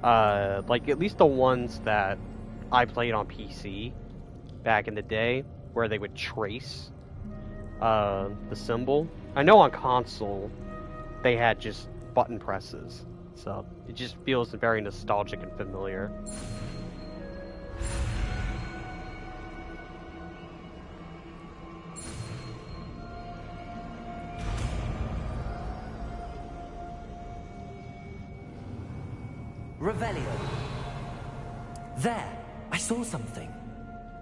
like at least the ones that I played on PC back in the day, where they would trace the symbol. I know on console they had just button presses, so it just feels very nostalgic and familiar. Revelio. There! I saw something.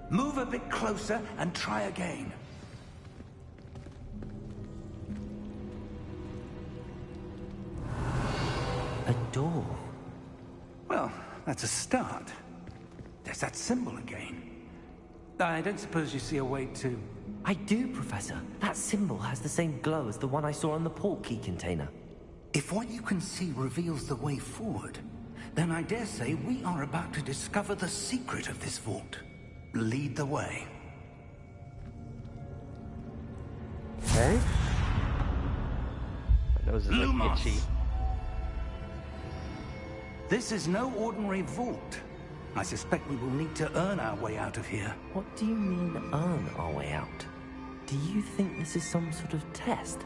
Move a bit closer and try again. A door. Well, that's a start. There's that symbol again. I don't suppose you see a way to... I do, Professor. That symbol has the same glow as the one I saw on the port key container. If what you can see reveals the way forward, then I dare say we are about to discover the secret of this vault. Lead the way. Okay. My nose is like Lumos. itchy. This is no ordinary vault. I suspect we will need to earn our way out of here. What do you mean, earn our way out? Do you think this is some sort of test?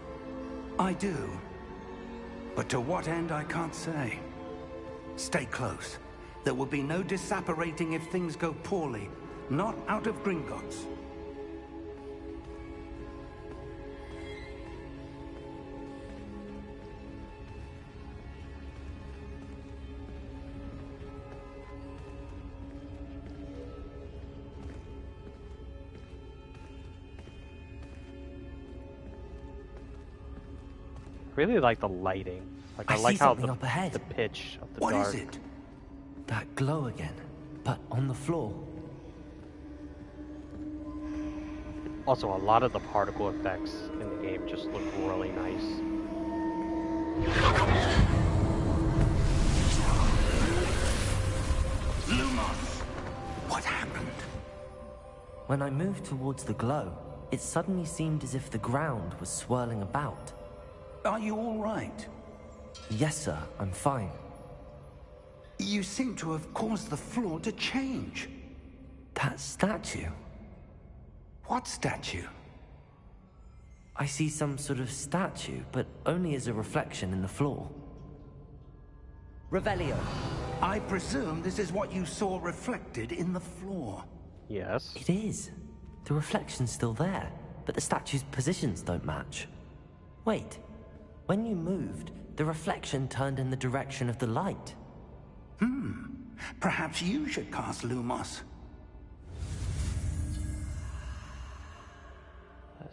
I do. But to what end, I can't say. Stay close. There will be no disapparating if things go poorly. Not out of Gringotts. Really like the lighting. Like I I like see how something up ahead. the pitch of the What dark. is it? That glow again, but on the floor. Also, a lot of the particle effects in the game just look really nice. Lumos! What happened? When I moved towards the glow, it suddenly seemed as if the ground was swirling about. Are you all right? Yes, sir, I'm fine. You seem to have caused the floor to change. That statue. What statue? I see some sort of statue, but only as a reflection in the floor. Revelio. I presume this is what you saw reflected in the floor. Yes. It is. The reflection's still there, but the statue's positions don't match. Wait. When you moved, the reflection turned in the direction of the light. Perhaps you should cast Lumos.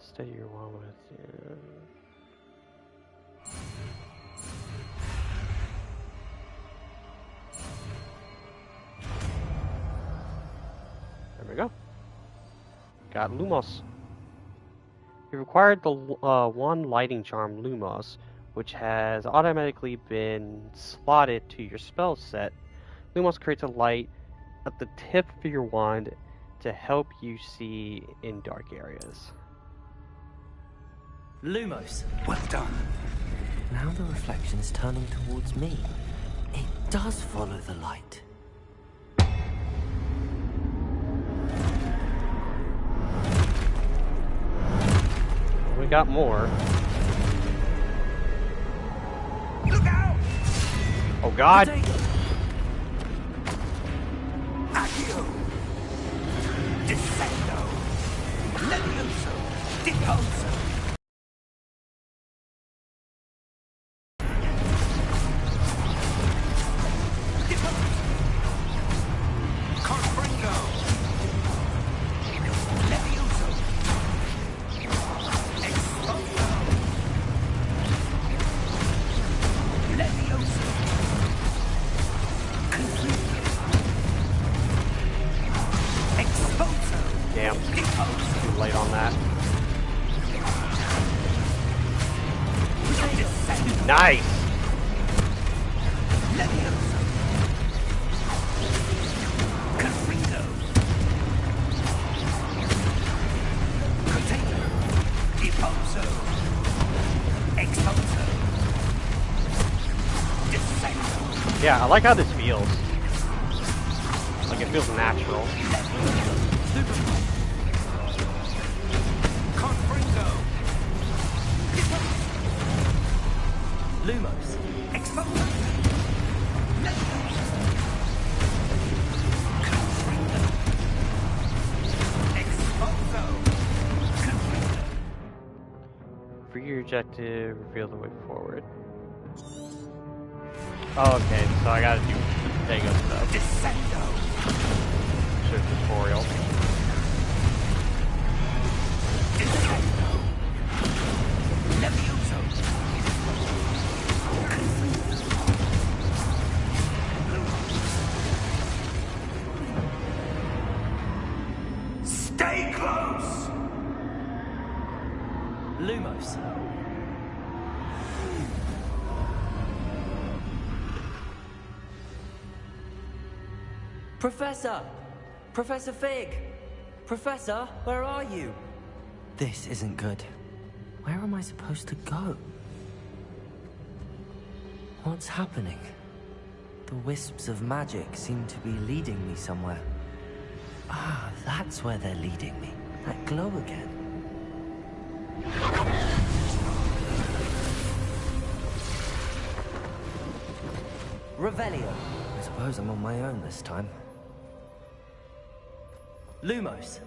Steady your wand with you. There we go. Got Lumos. You required the wand lighting charm Lumos, which has automatically been slotted to your spell set. Lumos creates a light at the tip of your wand to help you see in dark areas. Lumos. Well done. Now the reflection is turning towards me. It does follow the light. We got more. Look out! Oh God! Accio! Descendo! Levioso! Deposo! Confringo! Levioso! Exposo! Levioso! Confringo! Exposo! Damn. Too late on that. Nice! Levioso! Confringo! Potato! Deposo! Exposo! Descendo! Yeah, I like how this feels. Like it feels natural. Confringo! Lumos. Exposo! Levioso! Confringo! Exposo! Confringo! For your objective, reveal the way forward. Oh, okay, so I gotta do Protego stuff. Descendo! Should tutorial. Descendo! Levioso! Stay close! Lumos. Professor! Professor Fig! Professor, where are you? This isn't good. Where am I supposed to go? What's happening? The wisps of magic seem to be leading me somewhere. Ah, that's where they're leading me. That glow again. Revelio. I suppose I'm on my own this time. Lumos.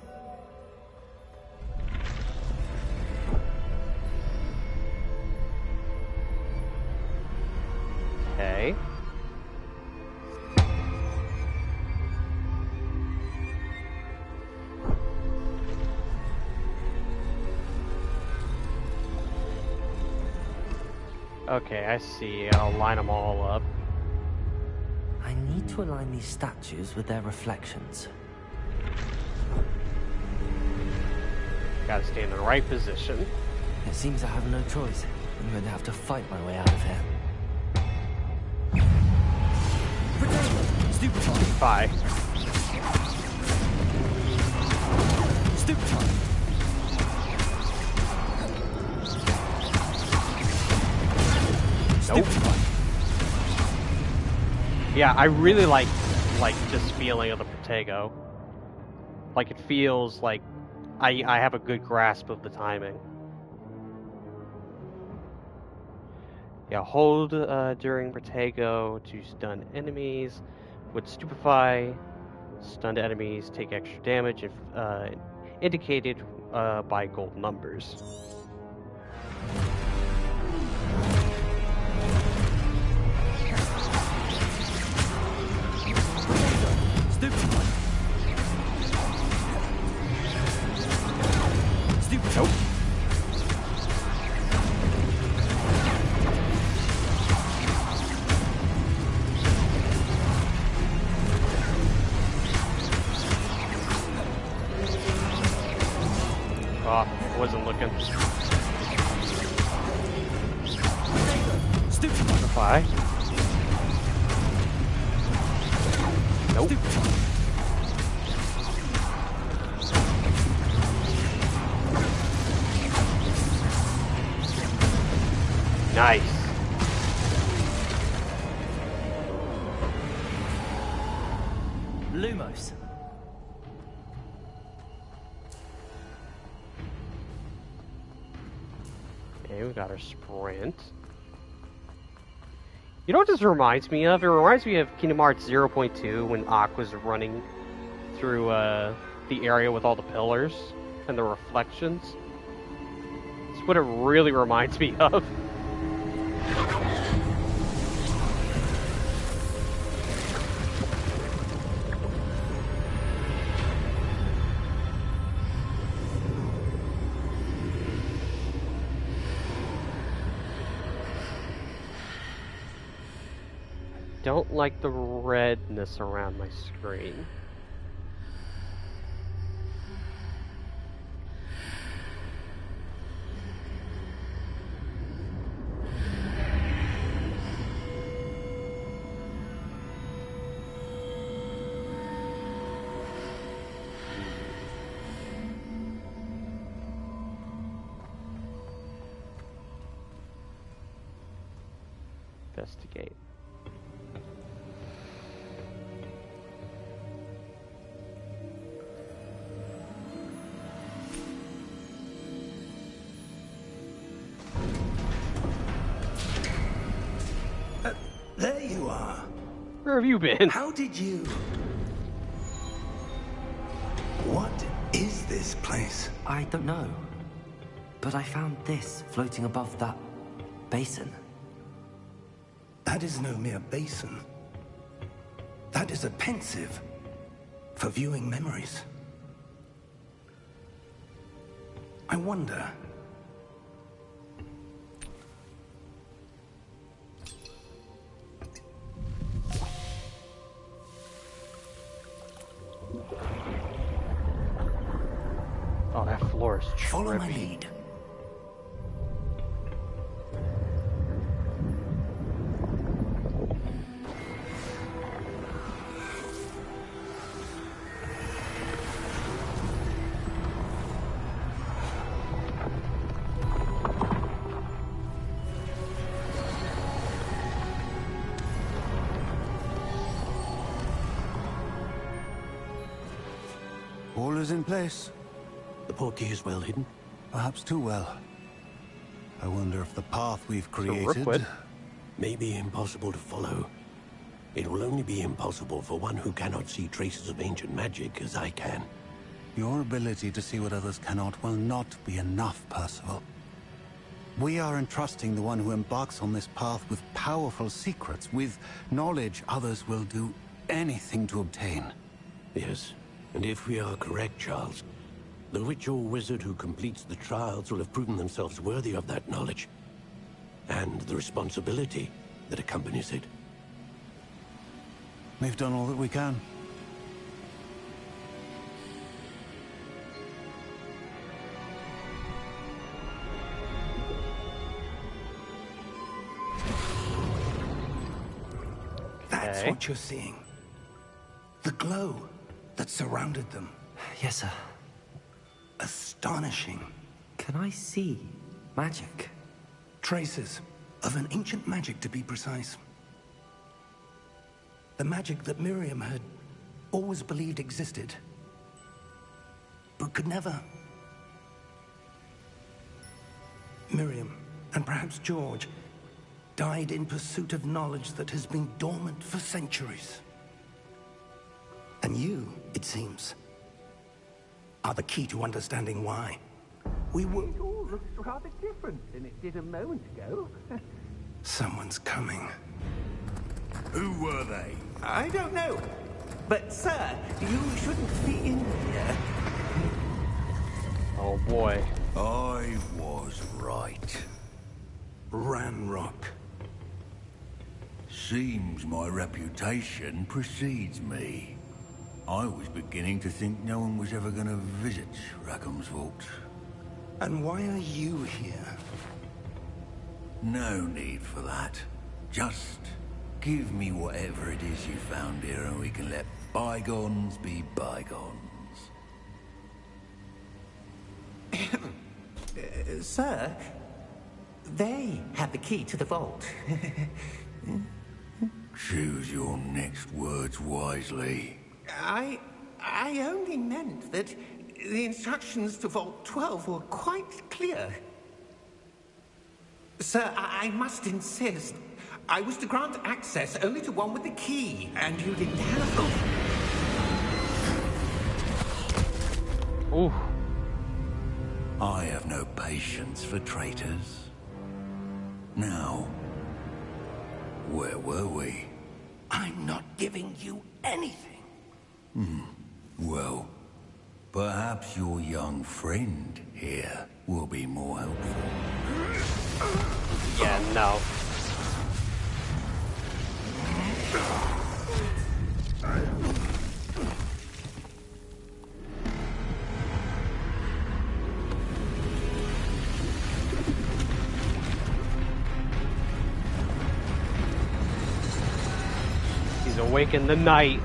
Okay. Okay, I see. I'll line them all up. I need to align these statues with their reflections. Gotta stay in the right position. It seems I have no choice. I'm going to have to fight my way out of here. Bye. Nope. Yeah, I really like this feeling of the Protego. Like it feels like I have a good grasp of the timing. Yeah, hold during Protego to stun enemies. With Stupefy, stunned enemies take extra damage if indicated by gold numbers. Nope. Oh, wasn't looking. Stupefy. Nope. Nice. Lumos. Okay, we got our sprint. You know what this reminds me of? It reminds me of Kingdom Hearts 0.2 when Aqua's running through the area with all the pillars and the reflections. It's what it really reminds me of. Don't like the redness around my screen. Investigate. There you are. Where have you been? How did you... What is this place? I don't know. But I found this floating above that basin. That is no mere basin. That is a pensive for viewing memories. I wonder... Oh, that floor is trippy. Follow my lead. All is in place. The portkey is well hidden. Perhaps too well. I wonder if the path we've created... Rookwood. May be impossible to follow. It will only be impossible for one who cannot see traces of ancient magic as I can. Your ability to see what others cannot will not be enough, Percival. We are entrusting the one who embarks on this path with powerful secrets, with knowledge others will do anything to obtain. Yes, and if we are correct, Charles, the witch or wizard who completes the trials will have proven themselves worthy of that knowledge, and the responsibility that accompanies it. We've done all that we can. That's Okay. what you're seeing. The glow that surrounded them. Yes, sir. Astonishing. Can I see magic? Traces of an ancient magic, to be precise. The magic that Miriam had always believed existed, but could never. Miriam, and perhaps George, died in pursuit of knowledge that has been dormant for centuries. And you, it seems, are the key to understanding why. We were... It all looks rather different than it did a moment ago. Someone's coming. Who were they? I don't know. But, sir, you shouldn't be in here. Oh boy. I was right. Ranrock. Seems my reputation precedes me. I was beginning to think no one was ever going to visit Rackham's vault. And why are you here? No need for that. Just give me whatever it is you found here and we can let bygones be bygones. Sir, they have the key to the vault. Choose your next words wisely. I only meant that the instructions to Vault 12 were quite clear. Sir, I must insist. I was to grant access only to one with the key, and you didn't have them. Ooh. I have no patience for traitors. Now, where were we? I'm not giving you anything. Well, perhaps your young friend here will be more helpful. Yeah, no. He's awake in the night.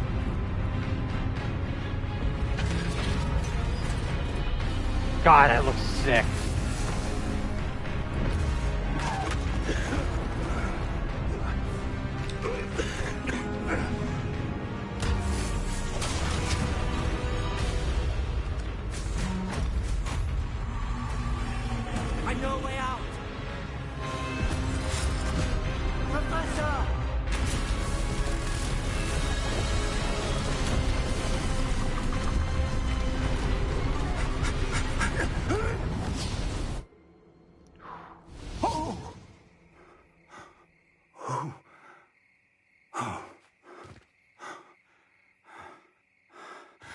God, that looks sick. I know a way out! Professor!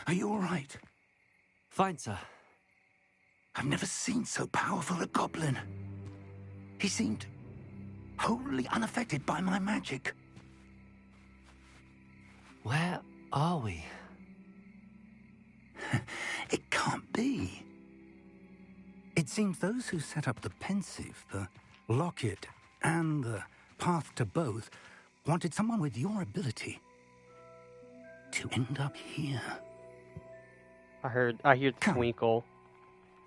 Are you all right? Fine, sir. I've never seen so powerful a goblin. He seemed wholly unaffected by my magic. Where are we? It can't be. It seems those who set up the pensive, the locket, and the path to both wanted someone with your ability to end up here. I hear the Come. twinkle.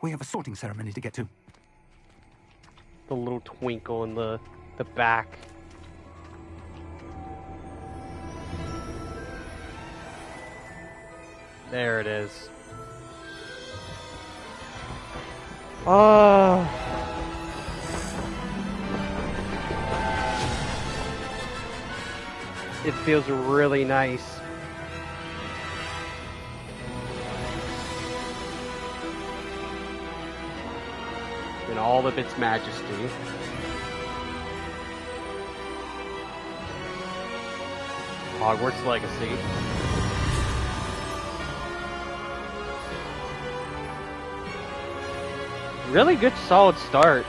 We have a sorting ceremony to get to. The little twinkle in the back. There it is. Oh. It feels really nice. In all of its majesty. Hogwarts Legacy. Really good, solid start.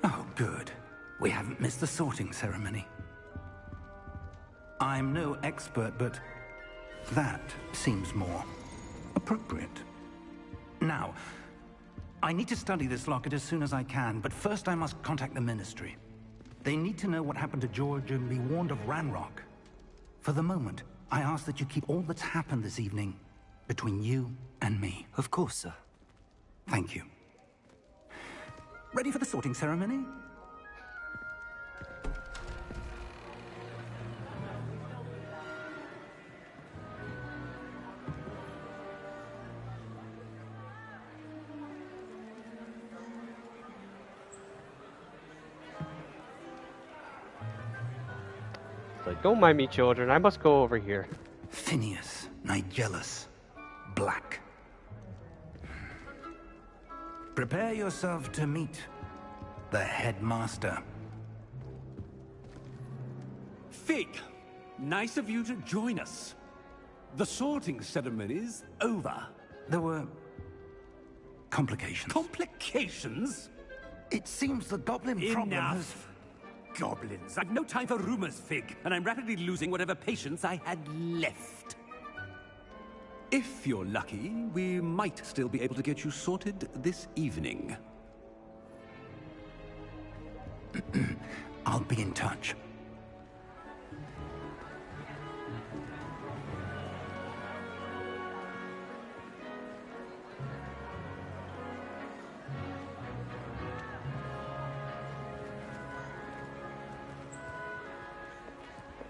Oh, good. We haven't missed the sorting ceremony. I'm no expert, but that seems more appropriate. Now, I need to study this locket as soon as I can, but first I must contact the Ministry. They need to know what happened to George and be warned of Ranrock. For the moment, I ask that you keep all that's happened this evening between you and me. Of course, sir. Thank you. Ready for the sorting ceremony? Like, don't mind me, children. I must go over here. Phineas, Nigellus, Black. Prepare yourself to meet the headmaster. Fig, nice of you to join us. The sorting ceremony's over. There were complications. Complications? It seems the goblin problem has... Enough. Goblins. I've no time for rumors, Fig, and I'm rapidly losing whatever patience I had left. If you're lucky, we might still be able to get you sorted this evening. I'll be in touch.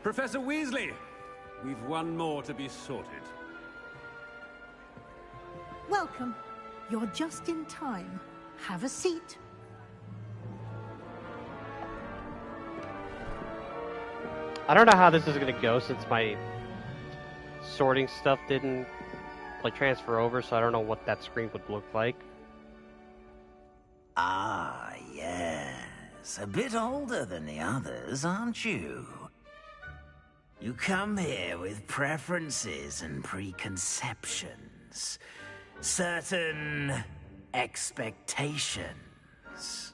Professor Weasley, we've one more to be sorted. Welcome. You're just in time. Have a seat. I don't know how this is gonna go since my sorting stuff didn't like transfer over, so I don't know what that screen would look like. Ah, yes. A bit older than the others, aren't you? You come here with preferences and preconceptions. Certain expectations.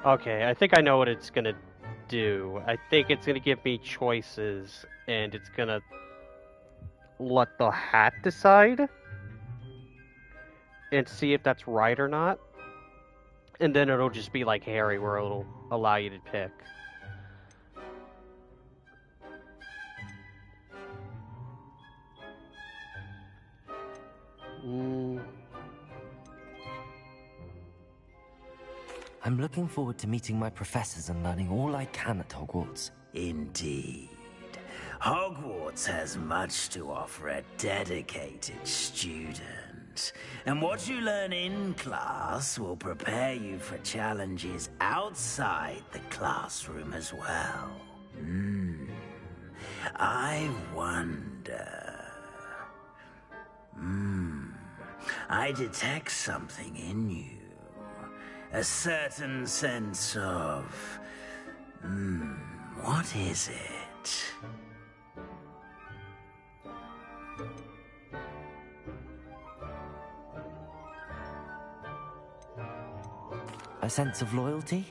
Okay, I think I know what it's gonna do. I think it's gonna give me choices, and it's gonna let the hat decide and see if that's right or not. And then it'll just be like Harry, where it'll allow you to pick. I'm looking forward to meeting my professors and learning all I can at Hogwarts. Indeed. Hogwarts has much to offer a dedicated student. And what you learn in class will prepare you for challenges outside the classroom as well. I wonder... I detect something in you. A certain sense of... what is it? A sense of loyalty?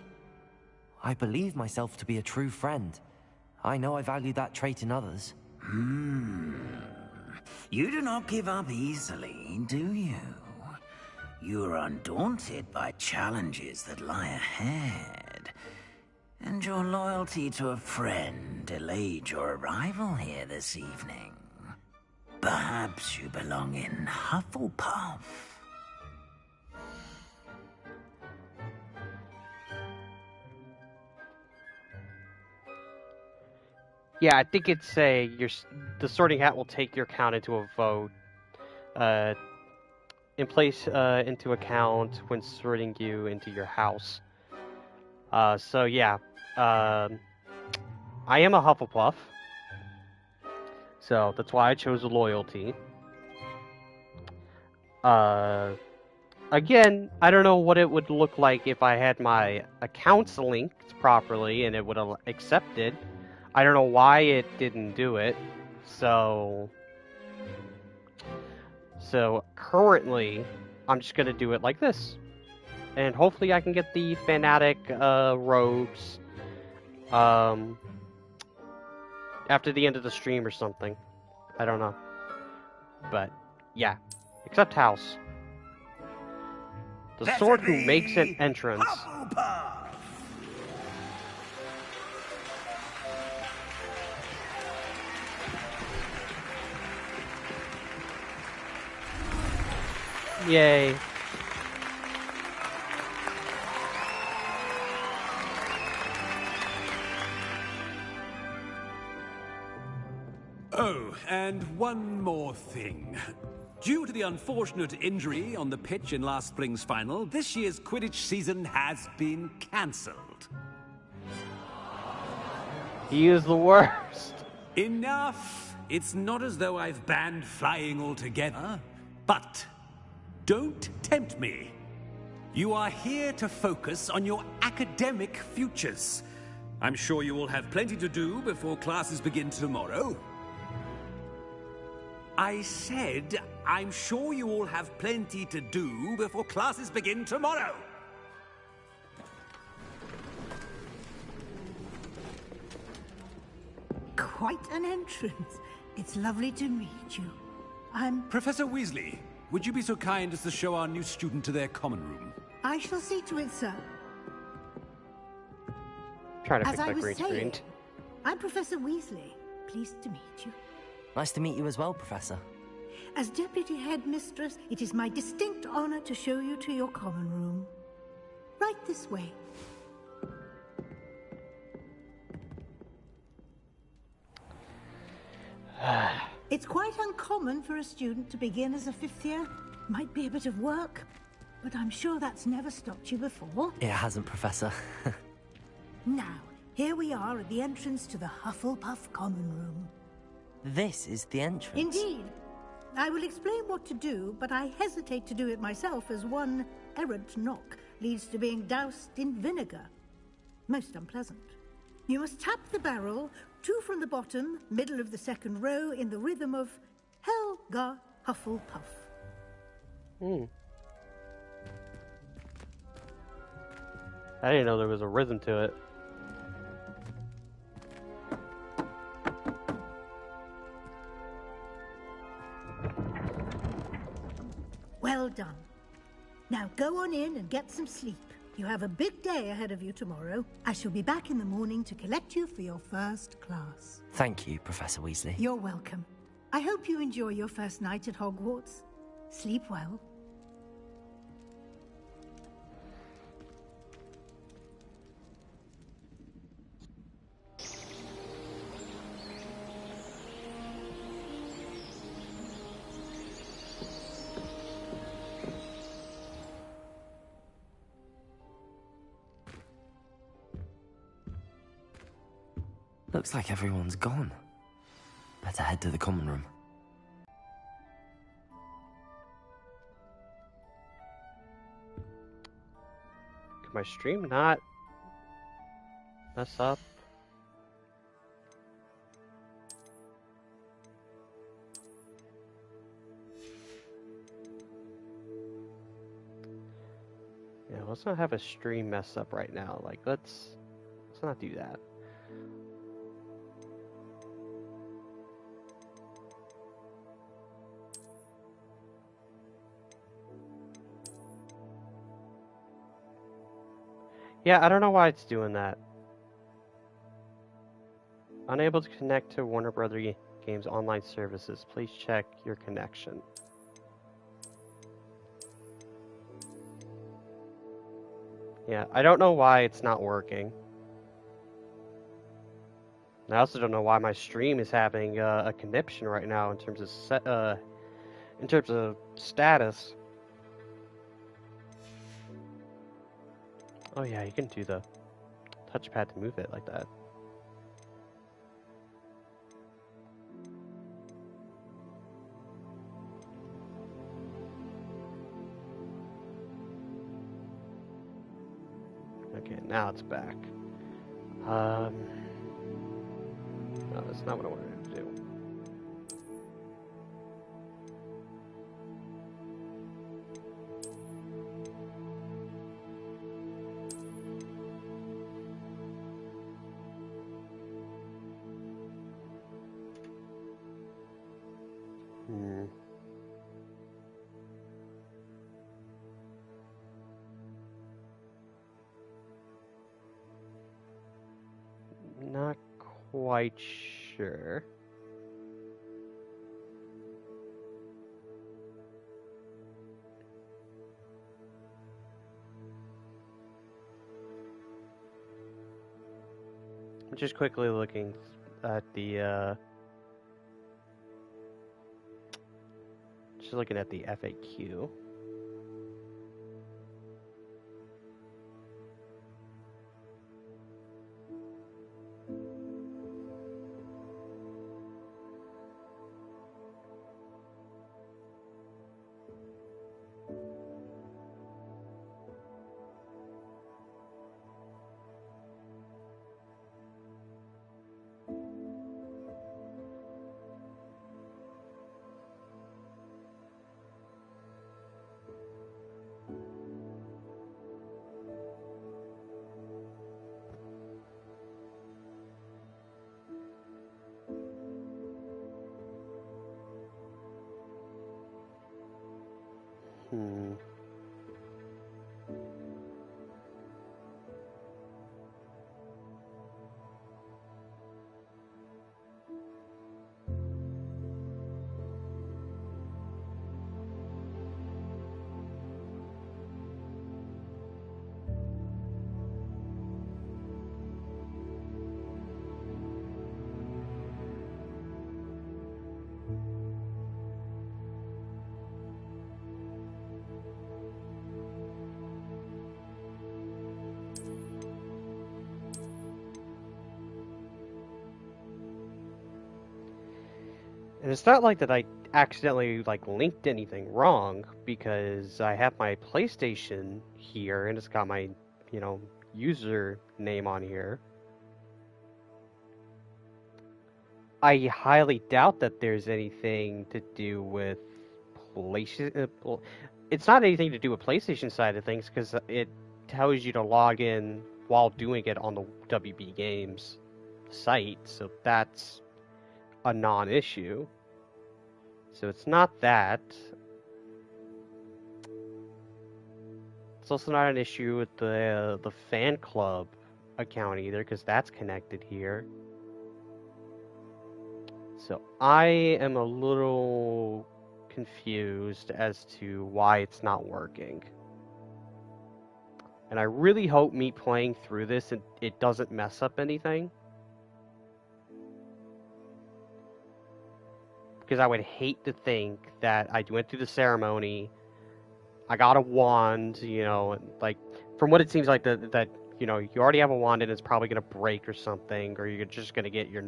I believe myself to be a true friend. I know I value that trait in others. You do not give up easily, do you? You are undaunted by challenges that lie ahead. And your loyalty to a friend delayed your arrival here this evening. Perhaps you belong in Hufflepuff. Yeah, I think it's the Sorting Hat will take your count into a vote, and place into account when sorting you into your house. So yeah, I am a Hufflepuff, so that's why I chose loyalty. Again, I don't know what it would look like if I had my accounts linked properly and it would have accepted. I don't know why it didn't do it. So currently, I'm just gonna do it like this, and hopefully I can get the fanatic robes after the end of the stream or something. I don't know, but yeah, accept house. The sword who makes an entrance. Yay. Oh, and one more thing. Due to the unfortunate injury on the pitch in last spring's final, this year's Quidditch season has been cancelled. He is the worst. Enough! It's not as though I've banned flying altogether, but don't tempt me. You are here to focus on your academic futures. I'm sure you will have plenty to do before classes begin tomorrow. I said, I'm sure you all have plenty to do before classes begin tomorrow. quite an entrance. It's lovely to meet you. I'm... Professor Weasley, would you be so kind as to show our new student to their common room? I shall see to it, sir. Trying to As fix I my was green saying, screen. I'm Professor Weasley. Pleased to meet you. Nice to meet you as well, Professor. As Deputy Headmistress, it is my distinct honor to show you to your common room. Right this way. It's quite uncommon for a student to begin as a fifth year. Might be a bit of work, but I'm sure that's never stopped you before. It hasn't, Professor. Now, here we are at the entrance to the Hufflepuff Common Room. This is the entrance. Indeed. I will explain what to do, but I hesitate to do it myself as one errant knock leads to being doused in vinegar. Most unpleasant. You must tap the barrel, 2 from the bottom, middle of the second row, in the rhythm of Helga Hufflepuff. I didn't know there was a rhythm to it. Well done. Now go on in and get some sleep. You have a big day ahead of you tomorrow. I shall be back in the morning to collect you for your first class. Thank you, Professor Weasley. You're welcome. I hope you enjoy your first night at Hogwarts. Sleep well. Looks like everyone's gone. Better head to the common room. Can my stream not mess up? Yeah, let's not have a stream mess up right now. Like, let's not do that. Yeah, I don't know why it's doing that. Unable to connect to Warner Brother Games online services. Please check your connection. Yeah, I don't know why it's not working. I also don't know why my stream is having a conniption right now in terms of status. Oh yeah, you can do the touchpad to move it like that. Okay, now it's back. No, that's not what I wanted to do. Not quite sure. I'm just quickly looking at the just looking at the FAQ. Hmm. And it's not like that I accidentally like linked anything wrong, because I have my PlayStation here and it's got my, you know, user name on here. I highly doubt that there's anything to do with PlayStation. It's not anything to do with PlayStation side of things, because it tells you to log in while doing it on the WB Games site, so that's a non-issue. So it's not that. It's also not an issue with the fan club account either, because that's connected here. So I am a little confused as to why it's not working. And I really hope me playing through this, it doesn't mess up anything. Because I would hate to think that I went through the ceremony, I got a wand, you know, and like, from what it seems like that, you know, you already have a wand and it's probably going to break or something, or you're just going to get your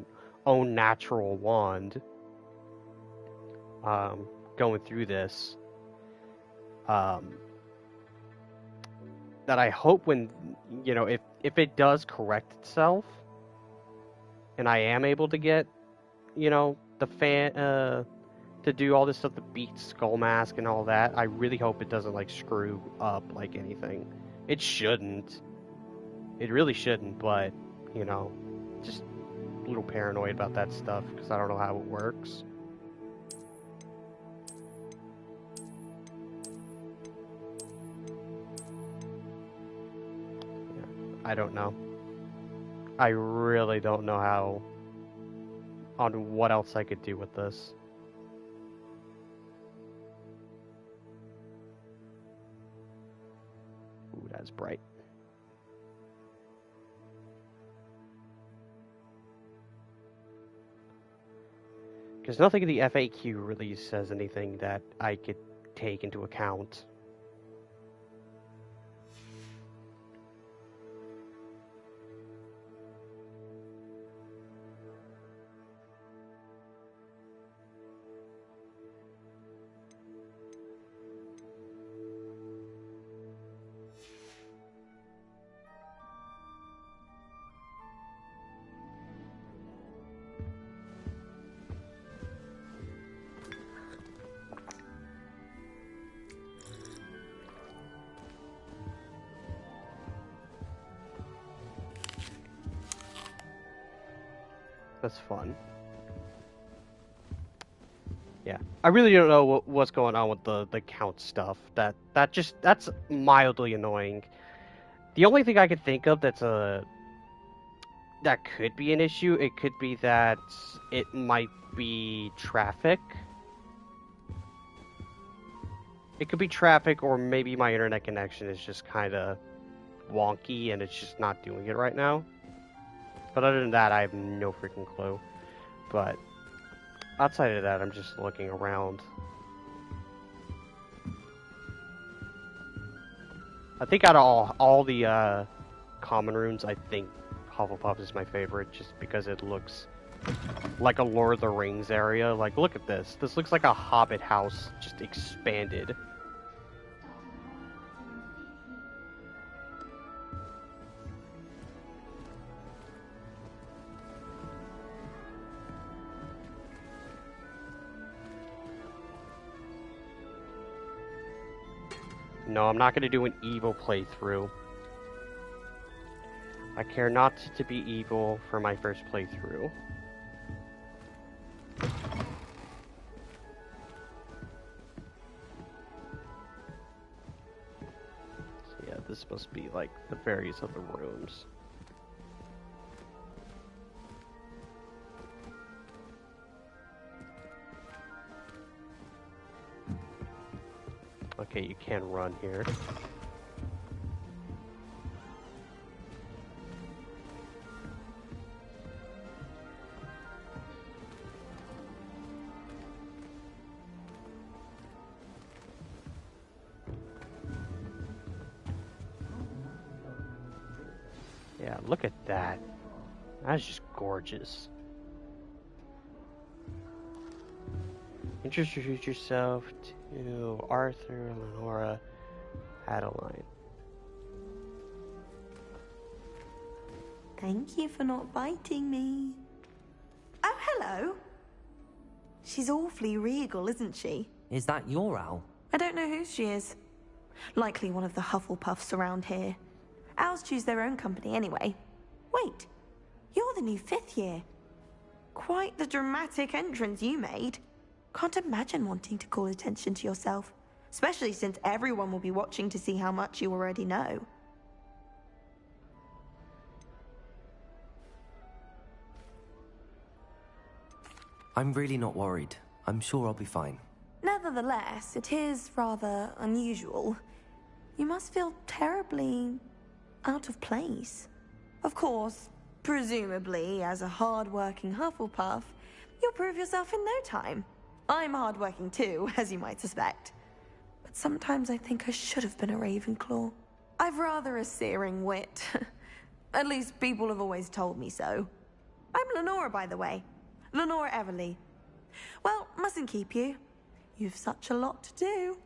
own natural wand going through this. That I hope when, you know, if it does correct itself, and I am able to get, you know, the fan, to do all this stuff, the beat skull mask and all that, I really hope it doesn't, like, screw up, like, anything. It shouldn't. It really shouldn't, but, you know, just a little paranoid about that stuff, because I don't know how it works. Yeah, I don't know. I really don't know how, on what else I could do with this. Ooh, that's bright. Because nothing in the FAQ really says anything that I could take into account. That's fun. Yeah, I really don't know what's going on with the count stuff. That's mildly annoying. The only thing I could think of that could be an issue, it could be that it might be traffic. It could be traffic, or maybe my internet connection is just kind of wonky and it's just not doing it right now. But other than that, I have no freaking clue. But outside of that, I'm just looking around. I think out of all the common rooms, I think Hufflepuff is my favorite, just because it looks like a Lord of the Rings area. Like, look at this. This looks like a Hobbit house, just expanded. No, I'm not going to do an evil playthrough. I care not to be evil for my first playthrough. this must be like the various other rooms. Okay, you can run here. Yeah, look at that. That's just gorgeous. Introduce yourself to Arthur, Lenora, Adeline. Thank you for not biting me. Oh, hello. She's awfully regal, isn't she? Is that your owl? I don't know who she is. Likely one of the Hufflepuffs around here. Owls choose their own company anyway. Wait, you're the new 5th year. Quite the dramatic entrance you made. Can't imagine wanting to call attention to yourself, especially since everyone will be watching to see how much you already know. I'm really not worried. I'm sure I'll be fine. Nevertheless, it is rather unusual. You must feel terribly out of place. Of course, presumably, as a hard-working Hufflepuff, you'll prove yourself in no time. I'm hard-working too, as you might suspect. But sometimes I think I should have been a Ravenclaw. I've rather a searing wit. At least people have always told me so. I'm Lenora, by the way. Lenora Everly. Well, mustn't keep you. You've such a lot to do.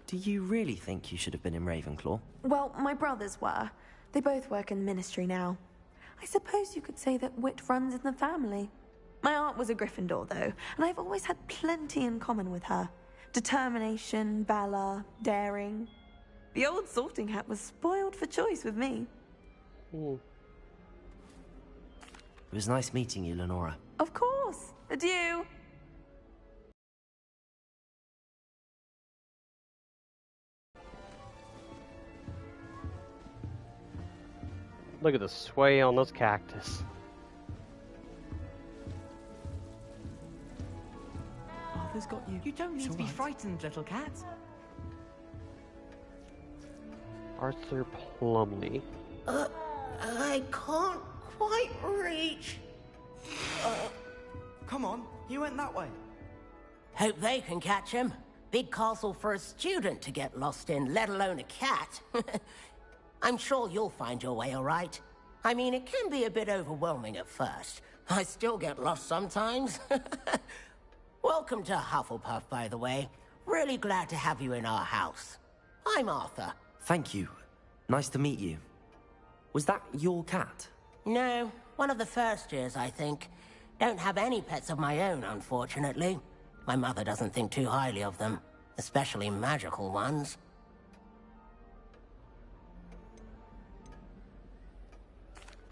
Do you really think you should have been in Ravenclaw? Well, my brothers were. They both work in the ministry now. I suppose you could say that wit runs in the family. My aunt was a Gryffindor, though, and I've always had plenty in common with her. Determination, valor, daring. The old sorting hat was spoiled for choice with me. It was nice meeting you, Lenora. Of course. Adieu. Look at the sway on those cactus. Arthur's got you. You don't need to be frightened, little cat. Arthur Plumley. I can't quite reach. Come on, he went that way. Hope they can catch him. Big castle for a student to get lost in, let alone a cat. I'm sure you'll find your way all right. I mean, it can be a bit overwhelming at first. I still get lost sometimes. Welcome to Hufflepuff, by the way. Really glad to have you in our house. I'm Arthur. Thank you. Nice to meet you. Was that your cat? No, one of the first years, I think. Don't have any pets of my own, unfortunately. My mother doesn't think too highly of them, especially magical ones.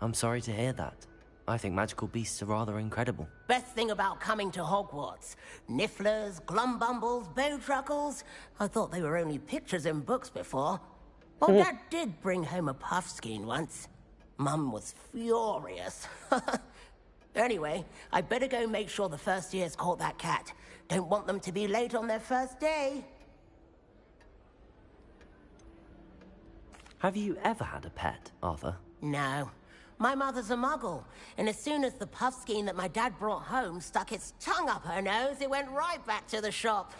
I'm sorry to hear that. I think magical beasts are rather incredible. Best thing about coming to Hogwarts. Nifflers, glumbumbles, bowtruckles. I thought they were only pictures in books before. Well, Dad did bring home a puffskein once. Mum was furious. Anyway, I better go make sure the first years caught that cat. Don't want them to be late on their first day. Have you ever had a pet, Arthur? No. My mother's a muggle, and as soon as the puffskein that my dad brought home stuck its tongue up her nose, it went right back to the shop.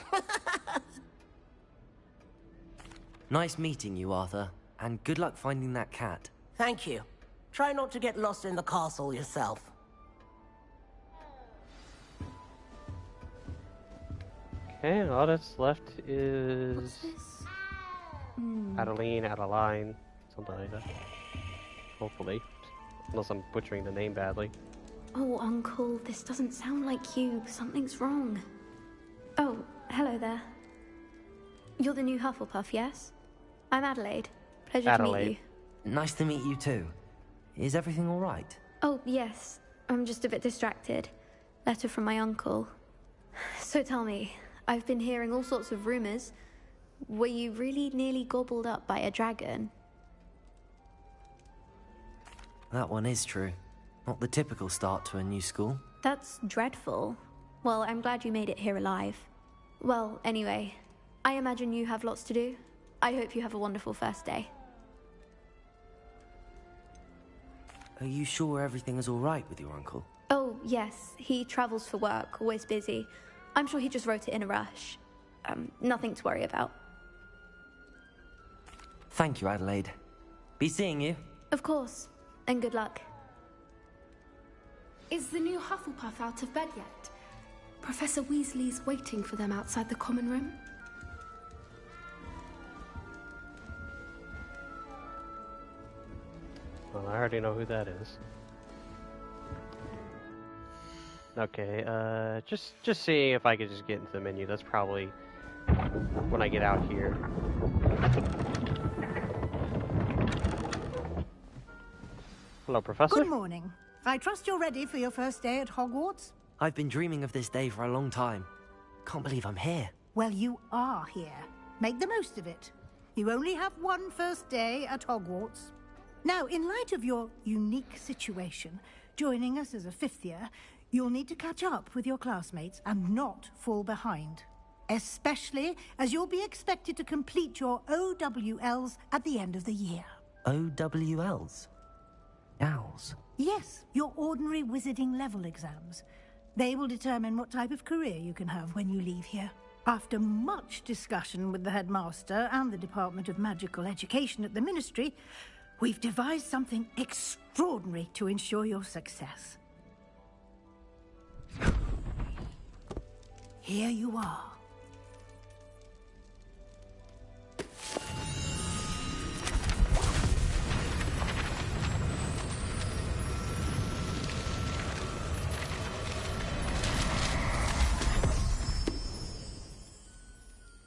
Nice meeting you, Arthur, and good luck finding that cat. Thank you. Try not to get lost in the castle yourself. Okay, all that's left is Adeline, something like that. Hopefully. Unless I'm butchering the name badly. Oh, Uncle, this doesn't sound like you. Something's wrong. Oh, hello there. You're the new Hufflepuff, yes? I'm Adelaide. Pleasure to meet you. Nice to meet you too. Is everything all right? Oh, yes. I'm just a bit distracted. Letter from my uncle. So tell me, I've been hearing all sorts of rumors. Were you really nearly gobbled up by a dragon? That one is true. Not the typical start to a new school. That's dreadful. Well, I'm glad you made it here alive. Well, anyway, I imagine you have lots to do. I hope you have a wonderful first day. Are you sure everything is all right with your uncle? Oh, yes. He travels for work, always busy. I'm sure he just wrote it in a rush. Nothing to worry about. Thank you, Adelaide. Be seeing you. Of course. And good luck. Is the new Hufflepuff out of bed yet? Professor Weasley's waiting for them outside the common room. Well, I already know who that is. Okay, just seeing if I could just get into the menu. That's probably when I get out here. Hello, Professor. Good morning. I trust you're ready for your first day at Hogwarts? I've been dreaming of this day for a long time. Can't believe I'm here. Well, you are here. Make the most of it. You only have one first day at Hogwarts. Now, in light of your unique situation, joining us as a fifth year, you'll need to catch up with your classmates and not fall behind. Especially as you'll be expected to complete your OWLs at the end of the year. OWLs? Owls? Yes, your ordinary wizarding level exams. They will determine what type of career you can have when you leave here. After much discussion with the headmaster and the Department of Magical Education at the Ministry, we've devised something extraordinary to ensure your success. Here you are.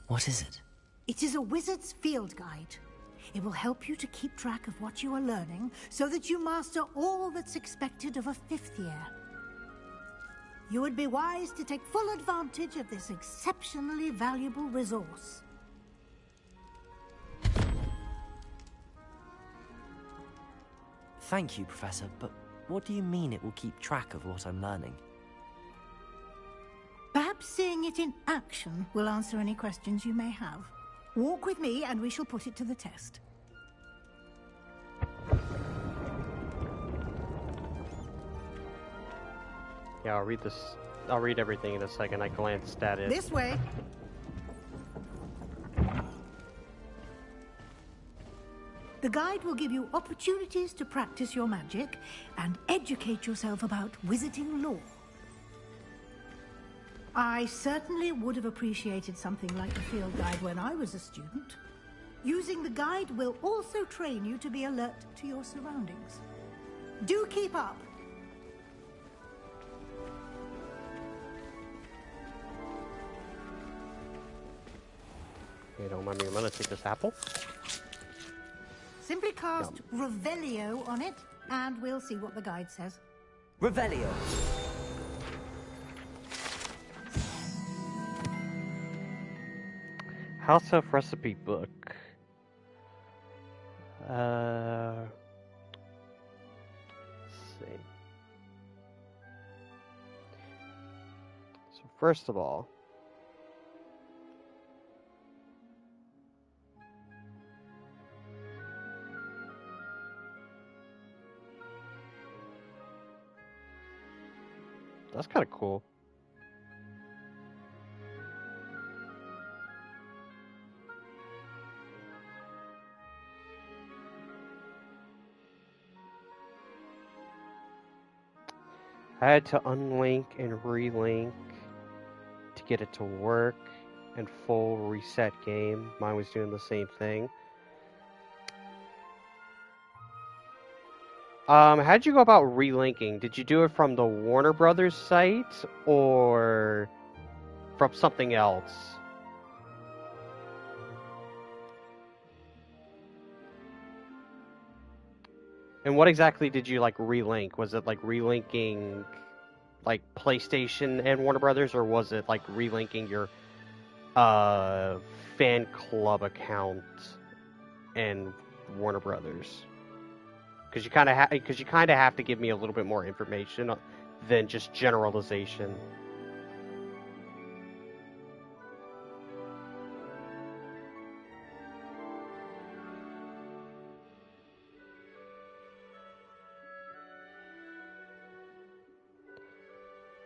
What is it? It is a wizard's field guide. It will help you to keep track of what you are learning so that you master all that's expected of a fifth year. You would be wise to take full advantage of this exceptionally valuable resource. Thank you, Professor, but what do you mean it will keep track of what I'm learning? Perhaps seeing it in action will answer any questions you may have. Walk with me and we shall put it to the test. Yeah, I'll read this. I'll read everything in a second. I glanced at it. This way. The guide will give you opportunities to practice your magic and educate yourself about wizarding lore. I certainly would have appreciated something like a field guide when I was a student. Using the guide will also train you to be alert to your surroundings. Do keep up. Okay, don't mind me. I'm gonna take this apple. Simply cast Revelio on it, and we'll see what the guide says. Revelio. House of Recipe Book. Let's see. So first of all, that's kind of cool. I had to unlink and relink to get it to work and full reset game. Mine was doing the same thing. How'd you go about relinking? Did you do it from the Warner Brothers site or from something else? And what exactly did you like relink? Was it like relinking like PlayStation and Warner Brothers, or was it like relinking your a fan club account in Warner Brothers. Because you kind of have to give me a little bit more information than just generalization.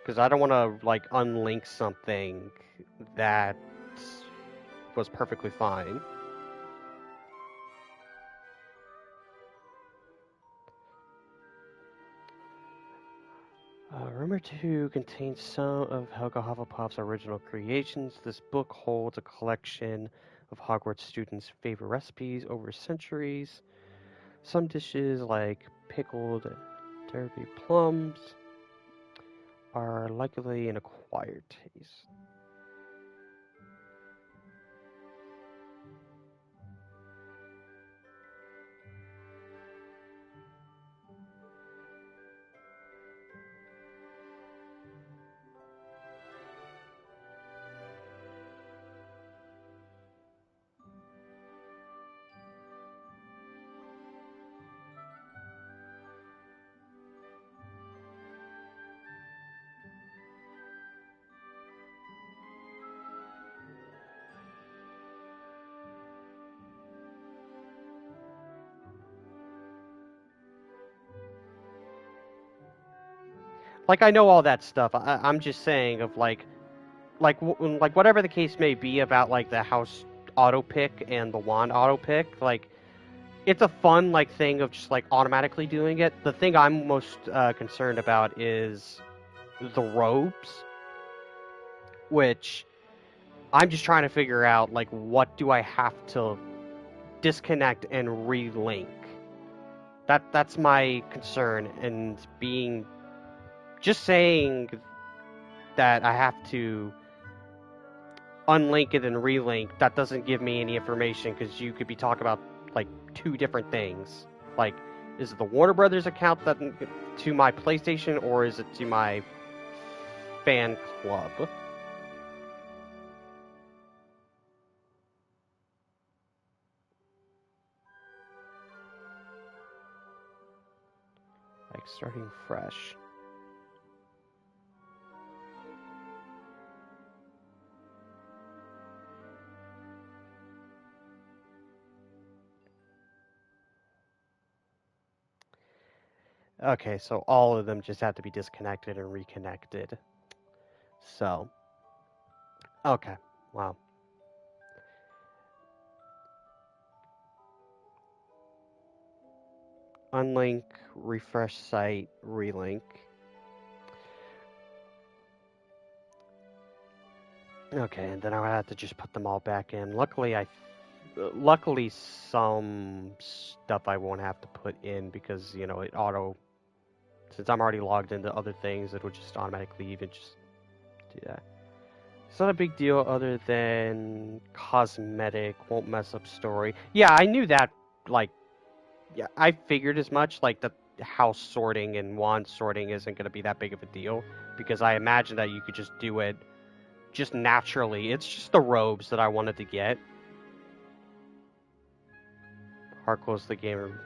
Because I don't want to like unlink something that was perfectly fine. Rumored to contain some of Helga Hufflepuff's original creations, this book holds a collection of Hogwarts students' favorite recipes over centuries. Some dishes, like pickled derby plums, are likely an acquired taste. Like, I know all that stuff. I'm just saying of like whatever the case may be about like the house auto pick and the wand auto pick. Like, it's a fun like thing of just like automatically doing it. The thing I'm most concerned about is the robes, which I'm just trying to figure out like what do I have to disconnect and relink. That's my concern, and just saying that I have to unlink it and relink, that doesn't give me any information, because you could be talking about like two different things. Like, is it the Warner Brothers account that to my PlayStation, or is it to my fan club? Like, starting fresh. Okay, so all of them just have to be disconnected and reconnected. So, okay, wow. Unlink, refresh site, relink. Okay, and then I would have to just put them all back in. Luckily some stuff I won't have to put in because, you know, since I'm already logged into other things, it will just automatically even just do that. It's not a big deal other than cosmetic, won't mess up story. Yeah, I knew that, like, yeah, I figured as much, like, the house sorting and wand sorting isn't going to be that big of a deal, because I imagine that you could just do it just naturally. It's just the robes that I wanted to get. Hard close the game.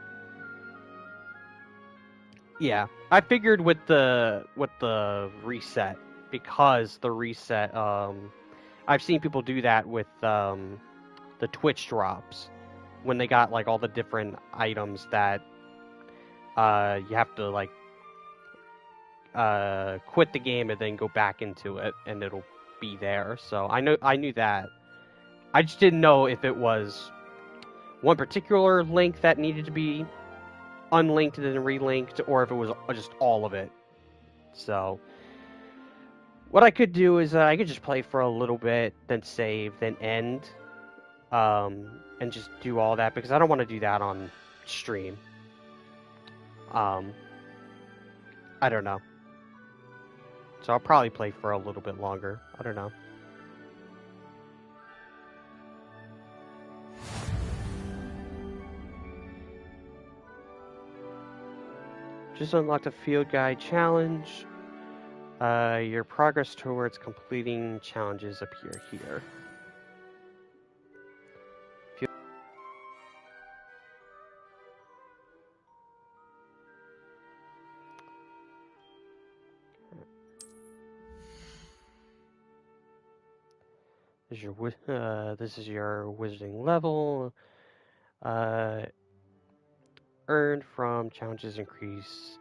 Yeah, I figured with the reset, because the reset, I've seen people do that with the Twitch drops when they got like all the different items that you have to like quit the game and then go back into it, and it'll be there. So I knew that. I just didn't know if it was one particular link that needed to be unlinked and then relinked, or if it was just all of it. So what I could do is I could just play for a little bit, then save, then end, and just do all that, because I don't want to do that on stream. I don't know. So I'll probably play for a little bit longer. I don't know. Just unlocked a field guide challenge. Your progress towards completing challenges appear here. This is your wizarding level. Earned from challenges increase.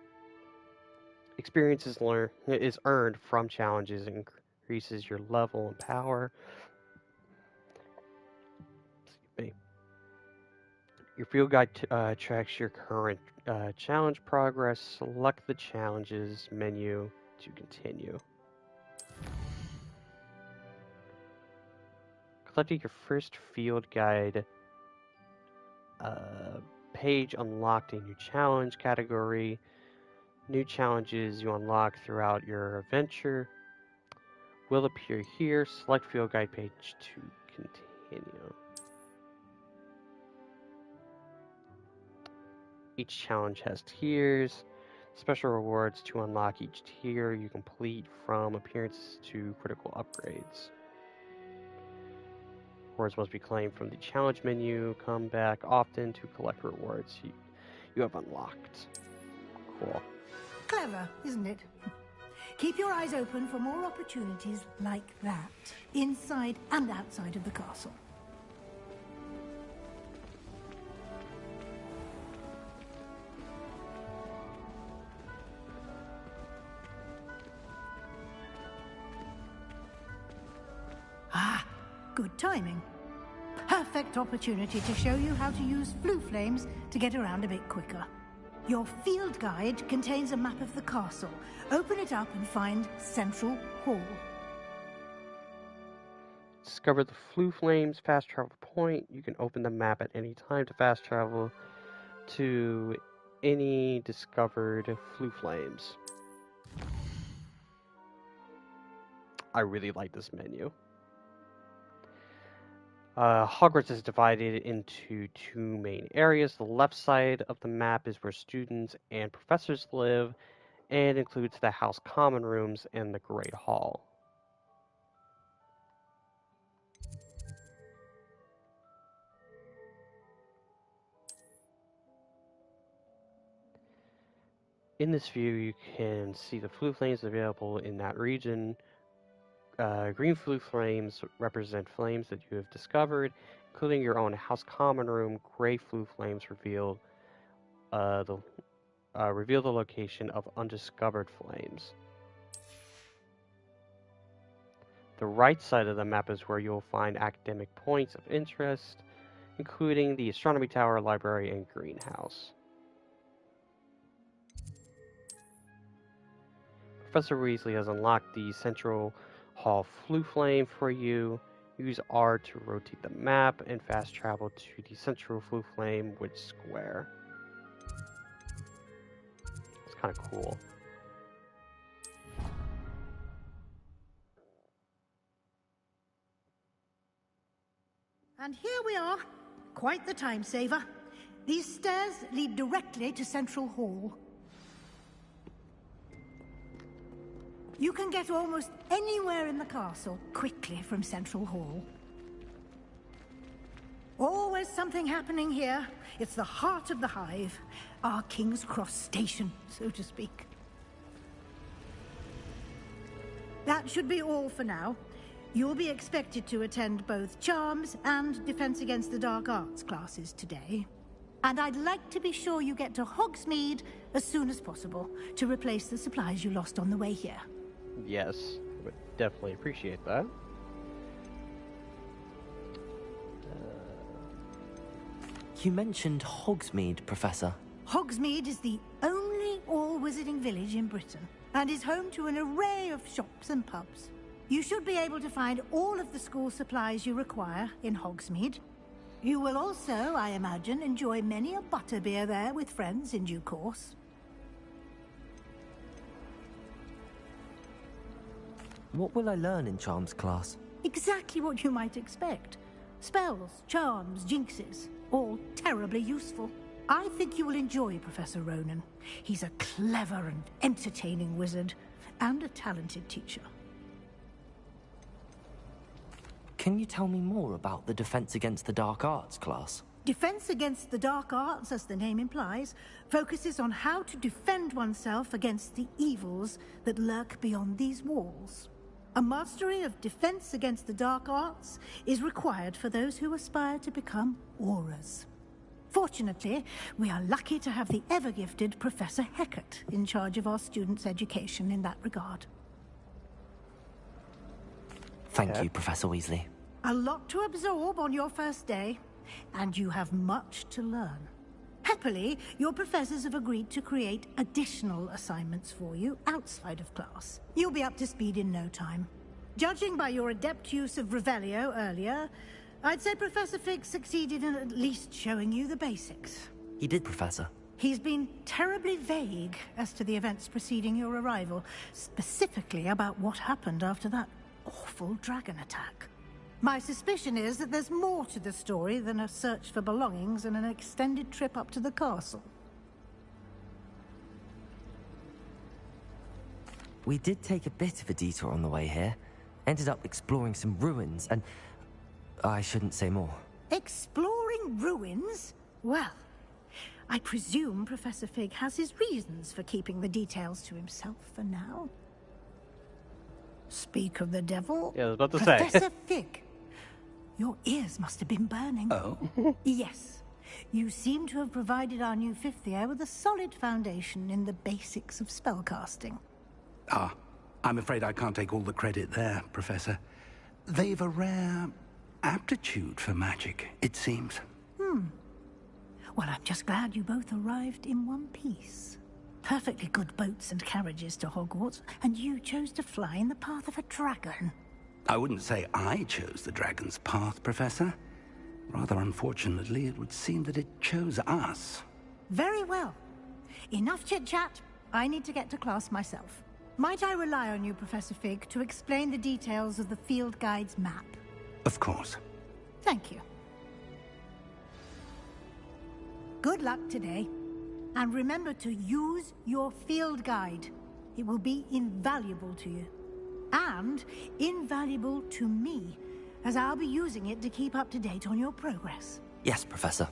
Experiences is earned from challenges increases your level and power. Your field guide tracks your current challenge progress. Select the challenges menu to continue. Collecting your first field guide page unlocked a new challenge category. New challenges you unlock throughout your adventure will appear here. Select field guide page to continue. Each challenge has tiers. Special rewards to unlock each tier you complete, from appearances to critical upgrades. Rewards must be claimed from the challenge menu. Come back often to collect rewards you have unlocked. Cool. Clever, isn't it? Keep your eyes open for more opportunities like that, inside and outside of the castle. Ah, good timing. Perfect opportunity to show you how to use flue flames to get around a bit quicker. Your field guide contains a map of the castle. Open it up and find Central Hall. Discover the Flue Flames fast travel point. You can open the map at any time to fast travel to any discovered Flue Flames. I really like this menu. Hogwarts is divided into two main areas. The left side of the map is where students and professors live, and includes the House Common Rooms and the Great Hall. In this view, you can see the flue flames available in that region. Green flue flames represent flames that you have discovered, including your own House Common Room. Gray flue flames reveal the location of undiscovered flames. The right side of the map is where you'll find academic points of interest, including the Astronomy Tower, Library, and Greenhouse. Professor Weasley has unlocked the Central Hall Flue Flame for you. Use R to rotate the map and fast travel to the Central Flue Flame Wood Square. It's kind of cool. And here we are. Quite the time saver. These stairs lead directly to Central Hall. You can get almost anywhere in the castle quickly from Central Hall. Always something happening here. It's the heart of the Hive, our King's Cross station, so to speak. That should be all for now. You'll be expected to attend both Charms and Defense Against the Dark Arts classes today. And I'd like to be sure you get to Hogsmeade as soon as possible to replace the supplies you lost on the way here. Yes, I would definitely appreciate that. You mentioned Hogsmeade, Professor. Hogsmeade is the only all-wizarding village in Britain, and is home to an array of shops and pubs. You should be able to find all of the school supplies you require in Hogsmeade. You will also, I imagine, enjoy many a butterbeer there with friends in due course. What will I learn in Charms class? Exactly what you might expect. Spells, charms, jinxes, all terribly useful. I think you will enjoy Professor Ronan. He's a clever and entertaining wizard, and a talented teacher. Can you tell me more about the Defense Against the Dark Arts class? Defense Against the Dark Arts, as the name implies, focuses on how to defend oneself against the evils that lurk beyond these walls. A mastery of defense against the dark arts is required for those who aspire to become Aurors. Fortunately, we are lucky to have the ever-gifted Professor Hecat in charge of our students' education in that regard. Thank you, Professor Weasley. A lot to absorb on your first day, and you have much to learn. Happily, your professors have agreed to create additional assignments for you outside of class. You'll be up to speed in no time. Judging by your adept use of Revelio earlier, I'd say Professor Fig succeeded in at least showing you the basics. He did, Professor. He's been terribly vague as to the events preceding your arrival, specifically about what happened after that awful dragon attack. My suspicion is that there's more to the story than a search for belongings and an extended trip up to the castle. We did take a bit of a detour on the way here. Ended up exploring some ruins, and I shouldn't say more. Exploring ruins? Well, I presume Professor Fig has his reasons for keeping the details to himself for now. Speak of the devil. Yeah, I was about to say. Professor Fig, your ears must have been burning. Oh? Yes. You seem to have provided our new fifth year with a solid foundation in the basics of spellcasting. Ah, I'm afraid I can't take all the credit there, Professor. They've a rare aptitude for magic, it seems. Well, I'm just glad you both arrived in one piece. Perfectly good boats and carriages to Hogwarts, and you chose to fly in the path of a dragon. I wouldn't say I chose the dragon's path, Professor. Rather unfortunately, it would seem that it chose us. Very well. Enough chit-chat. I need to get to class myself. Might I rely on you, Professor Fig, to explain the details of the field guide's map? Of course. Thank you. Good luck today. And remember to use your field guide. It will be invaluable to you. And invaluable to me, as I'll be using it to keep up to date on your progress. Yes, Professor.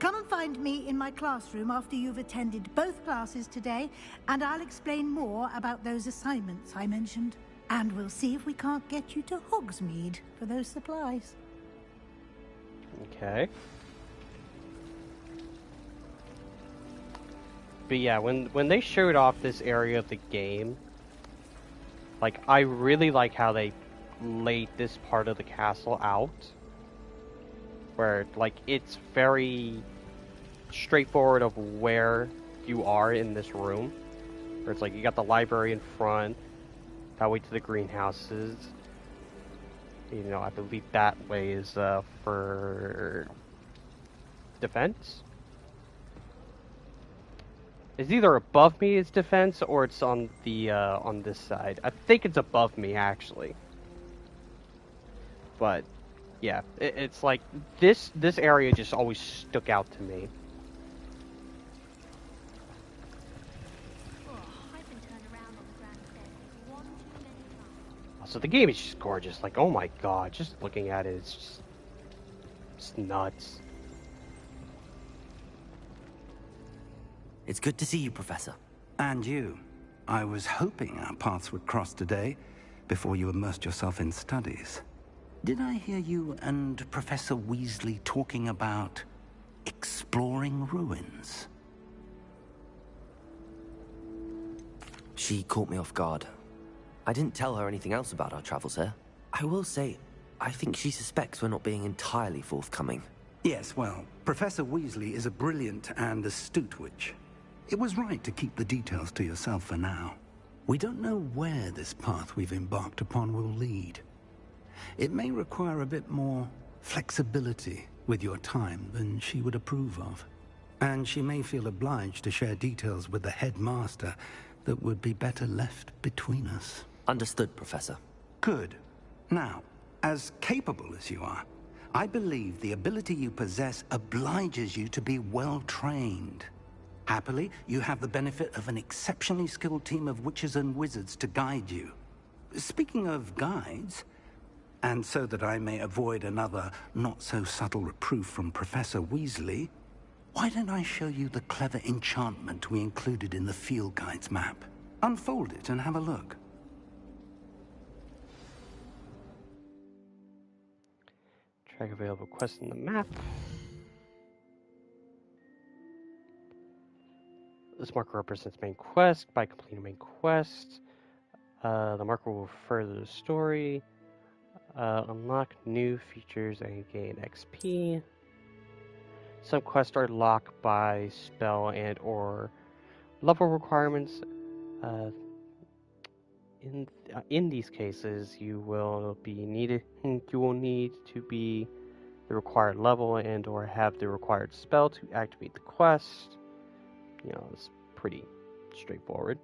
Come and find me in my classroom after you've attended both classes today, and I'll explain more about those assignments I mentioned. And we'll see if we can't get you to Hogsmeade for those supplies. Okay. But yeah, when they showed off this area of the game, like, I really like how they laid this part of the castle out. Where, like, it's very straightforward of where you are in this room. Where it's like, you got the library in front, that way to the greenhouses. You know, I believe that way is for defense. It's either above me is defense, or it's on the on this side. I think it's above me, actually. But yeah, it's like this area just always stuck out to me. So the game is just gorgeous. Like, oh my god, just looking at it, it's nuts. It's good to see you, Professor. And you. I was hoping our paths would cross today, before you immersed yourself in studies. Did I hear you and Professor Weasley talking about exploring ruins? She caught me off guard. I didn't tell her anything else about our travels here. I will say, I think she suspects we're not being entirely forthcoming. Yes, well, Professor Weasley is a brilliant and astute witch. It was right to keep the details to yourself for now. We don't know where this path we've embarked upon will lead. It may require a bit more flexibility with your time than she would approve of. And she may feel obliged to share details with the headmaster that would be better left between us. Understood, Professor. Good. Now, as capable as you are, I believe the ability you possess obliges you to be well-trained. Happily, you have the benefit of an exceptionally skilled team of witches and wizards to guide you. Speaking of guides, and so that I may avoid another not-so-subtle reproof from Professor Weasley, why don't I show you the clever enchantment we included in the field guide's map? Unfold it and have a look. Track available quests in the map. This marker represents main quest. By completing main quest, the marker will further the story, unlock new features, and gain XP. Some quests are locked by spell and or level requirements. In these cases, you will need to be the required level and or have the required spell to activate the quest. You know, it's pretty straightforward.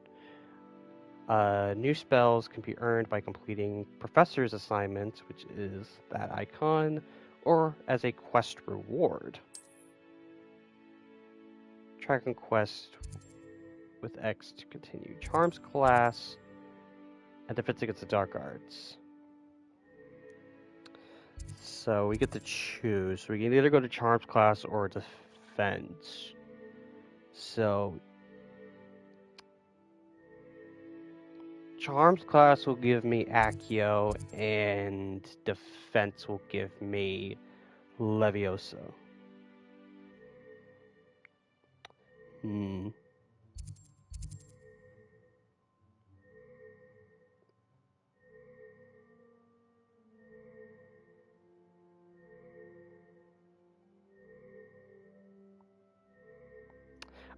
New spells can be earned by completing Professor's assignments, which is that icon, or as a quest reward. Track and quest with X to continue Charms class and defense against the Dark Arts. So we get to choose. We can either go to Charms class or defense. So Charms class will give me Accio, and defense will give me Levioso.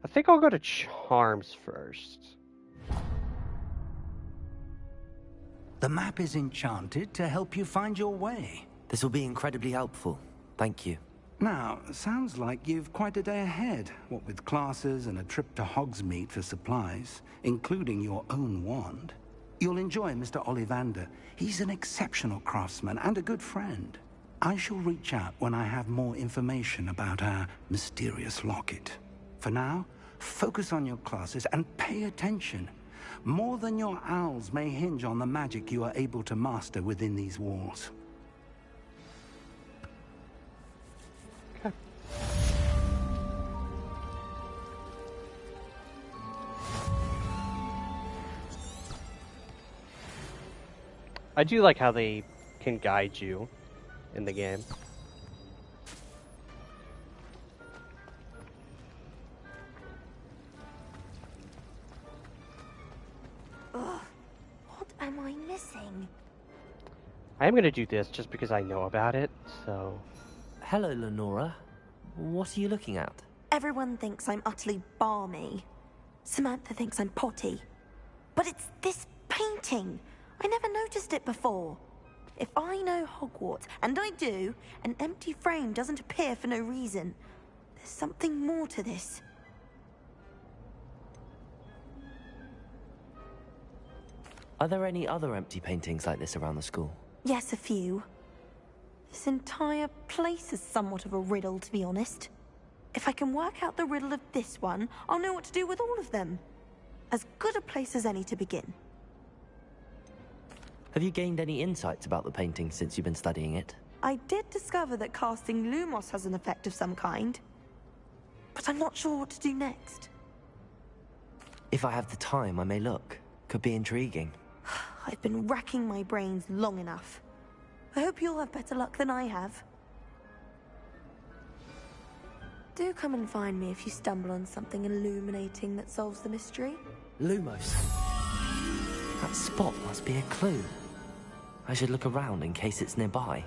I think I'll go to Charms first. The map is enchanted to help you find your way. This will be incredibly helpful. Thank you. Now, sounds like you've quite a day ahead, what with classes and a trip to Hogsmeade for supplies, including your own wand. You'll enjoy Mr. Ollivander. He's an exceptional craftsman and a good friend. I shall reach out when I have more information about our mysterious locket. For now, focus on your classes and pay attention. More than your owls may hinge on the magic you are able to master within these walls. Okay. I do like how they can guide you in the game. Am I missing? I am going to do this just because I know about it, so... Hello, Lenora. What are you looking at? Everyone thinks I'm utterly balmy. Samantha thinks I'm potty. But it's this painting. I never noticed it before. If I know Hogwarts, and I do, an empty frame doesn't appear for no reason. There's something more to this. Are there any other empty paintings like this around the school? Yes, a few. This entire place is somewhat of a riddle, to be honest. If I can work out the riddle of this one, I'll know what to do with all of them. As good a place as any to begin. Have you gained any insights about the painting since you've been studying it? I did discover that casting Lumos has an effect of some kind. But I'm not sure what to do next. If I have the time, I may look. Could be intriguing. I've been racking my brains long enough. I hope you'll have better luck than I have. Do come and find me if you stumble on something illuminating that solves the mystery. Lumos. That spot must be a clue. I should look around in case it's nearby.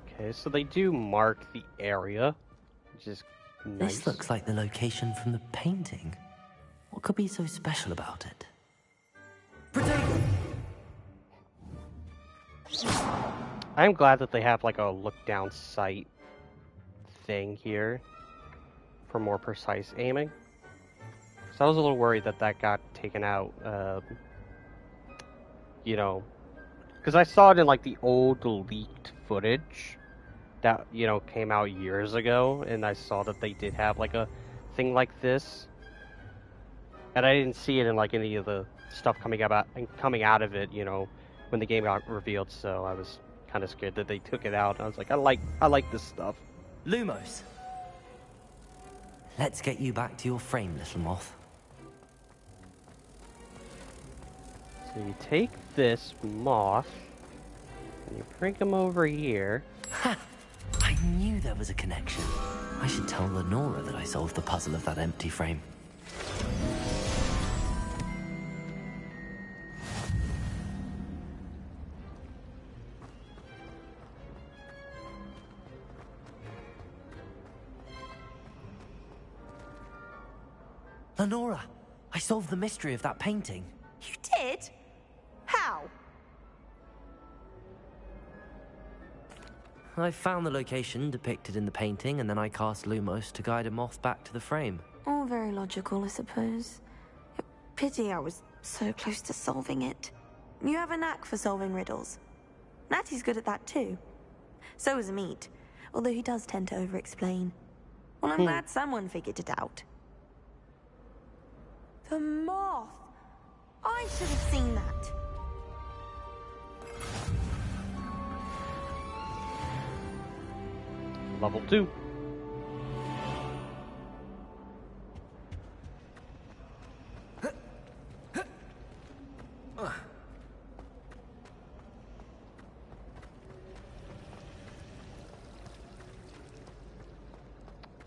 Okay, so they do mark the area, which is nice. This looks like the location from the painting. What could be so special about it? I'm glad that they have like a look-down sight thing here for more precise aiming. So I was a little worried that that got taken out, you know, because I saw it in like the old leaked footage that, you know, came out years ago, and I saw that they did have like a thing like this, and I didn't see it in like any of the stuff coming out of it, you know, when the game got revealed. So I was kind of scared that they took it out. I was like, I like this stuff. Lumos. Let's get you back to your frame, little moth. So you take this moth, and you bring him over here. Ha! I knew there was a connection. I should tell Lenora that I solved the puzzle of that empty frame. Lenora, I solved the mystery of that painting. You did? How? I found the location depicted in the painting, and then I cast Lumos to guide a moth back to the frame. All very logical, I suppose. Pity I was so close to solving it. You have a knack for solving riddles. Natty's good at that too. So is Meat, although he does tend to over-explain. Well, I'm glad someone figured it out. The moth! I should have seen that. Level 2. I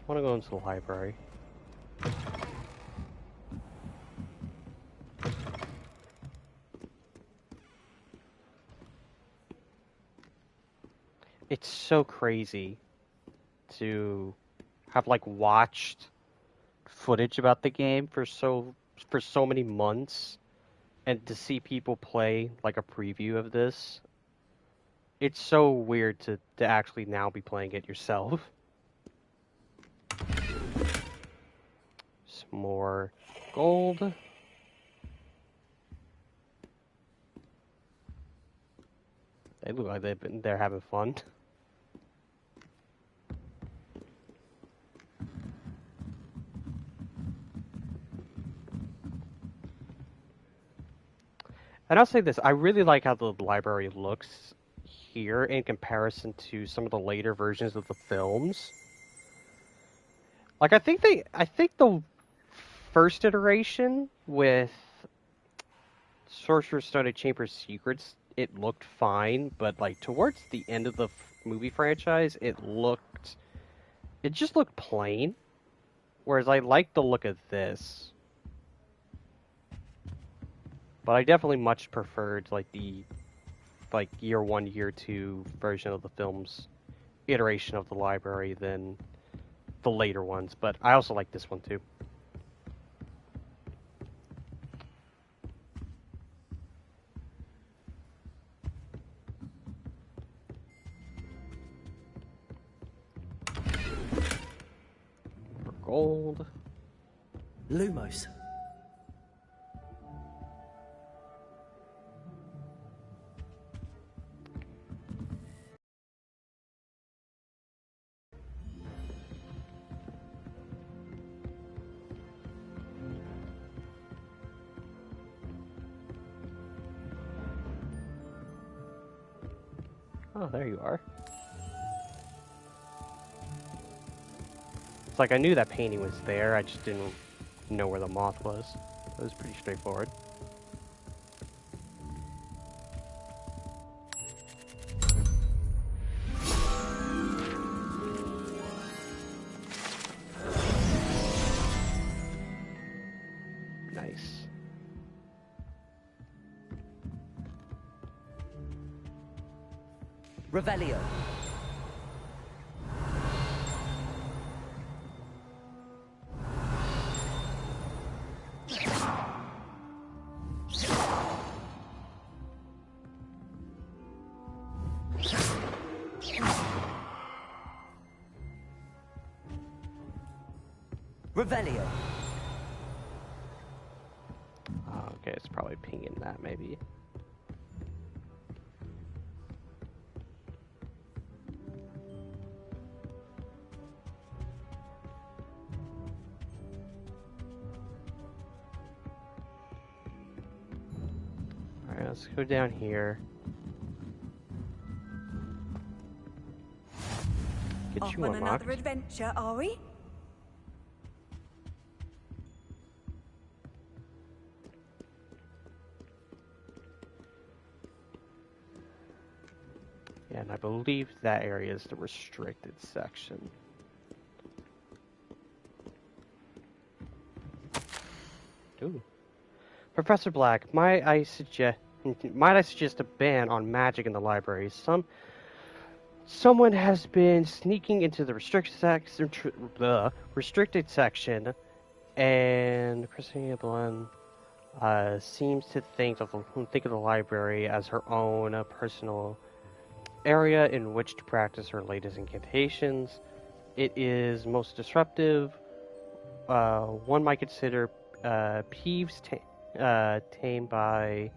want to go into the library. It's so crazy to have like watched footage about the game for so many months, and to see people play like a preview of this. It's so weird to actually now be playing it yourself. Some more gold. They look like they're having fun. And I'll say this, I really like how the library looks here in comparison to some of the later versions of the films. Like, I think the first iteration with Sorcerer's Stone and Chamber of Secrets, it looked fine, but like towards the end of the movie franchise, it just looked plain. Whereas I like the look of this. But I definitely much preferred like the year 1, year 2 version of the film's iteration of the library than the later ones, but I also like this one too. For gold. Lumos. Oh, there you are. It's like I knew that painting was there, I just didn't know where the moth was. It was pretty straightforward. Nice. Revelio. Revelio. Oh, okay, it's probably pinging that, maybe. Alright, let's go down here. Get Off you on unlocked. another adventure, are we? And I believe that area is the restricted section. Ooh. Professor Black, might I suggest a ban on magic in the library? Someone has been sneaking into the restricted section, and Christina Blunt seems to think of the library as her own personal area in which to practice her latest incantations. It is most disruptive. One might consider Peeves tamed by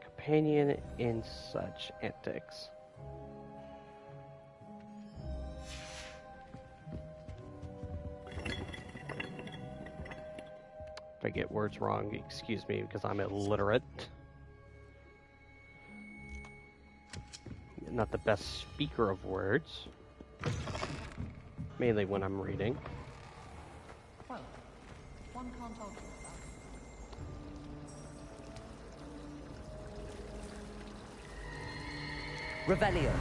companion in such antics. If I get words wrong, excuse me, because I'm illiterate. Not the best speaker of words. Mainly when I'm reading. Well, one can't argue with that. Revelio.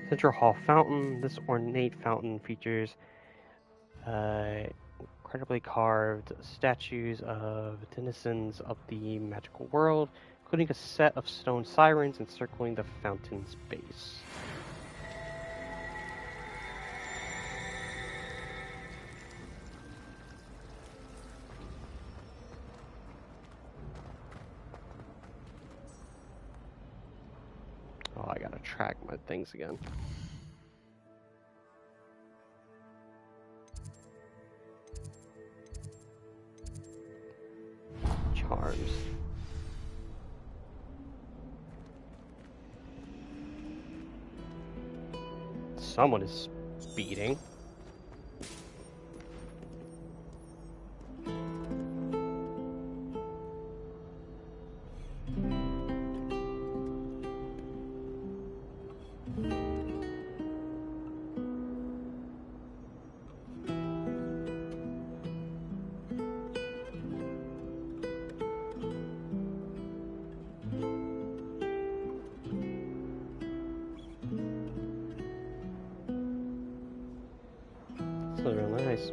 Central Hall Fountain. This ornate fountain features incredibly carved statues of denizens of the magical world, including a set of stone sirens encircling the fountain's base. Oh, I gotta track my things again. Charms. Someone is speeding. This is real nice.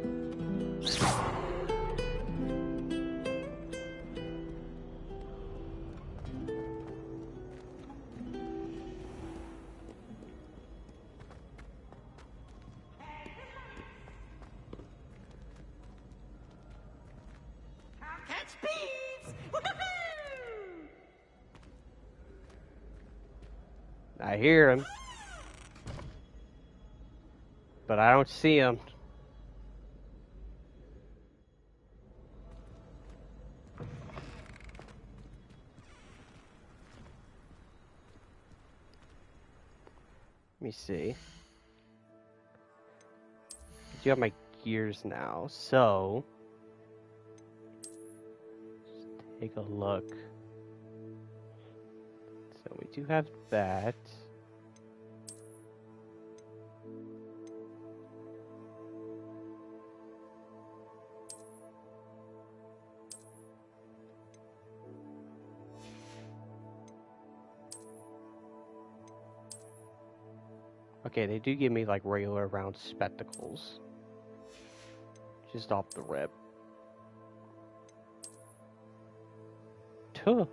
Catch bees! I hear him, but I don't see him. Let me see. I do have my gears now, so just take a look. So we do have that. Okay, they do give me like regular round spectacles. Just off the rip. Tuh.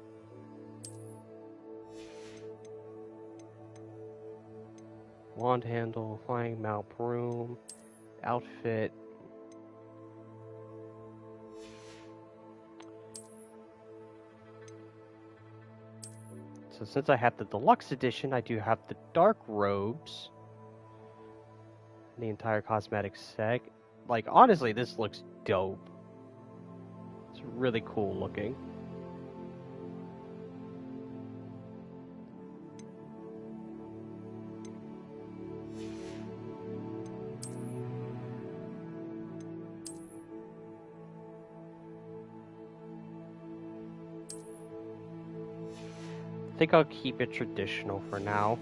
Wand handle, flying mount broom, outfit. So since I have the deluxe edition, I do have the dark robes. The entire cosmetic set. Like, honestly, this looks dope. It's really cool looking. I think I'll keep it traditional for now.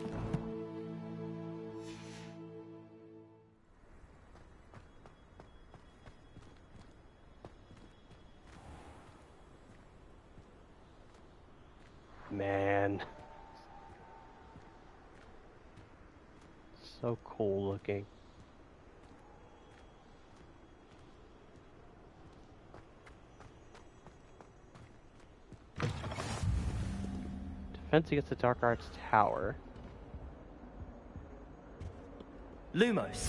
man. So cool looking. Defense against the Dark Arts Tower. Lumos.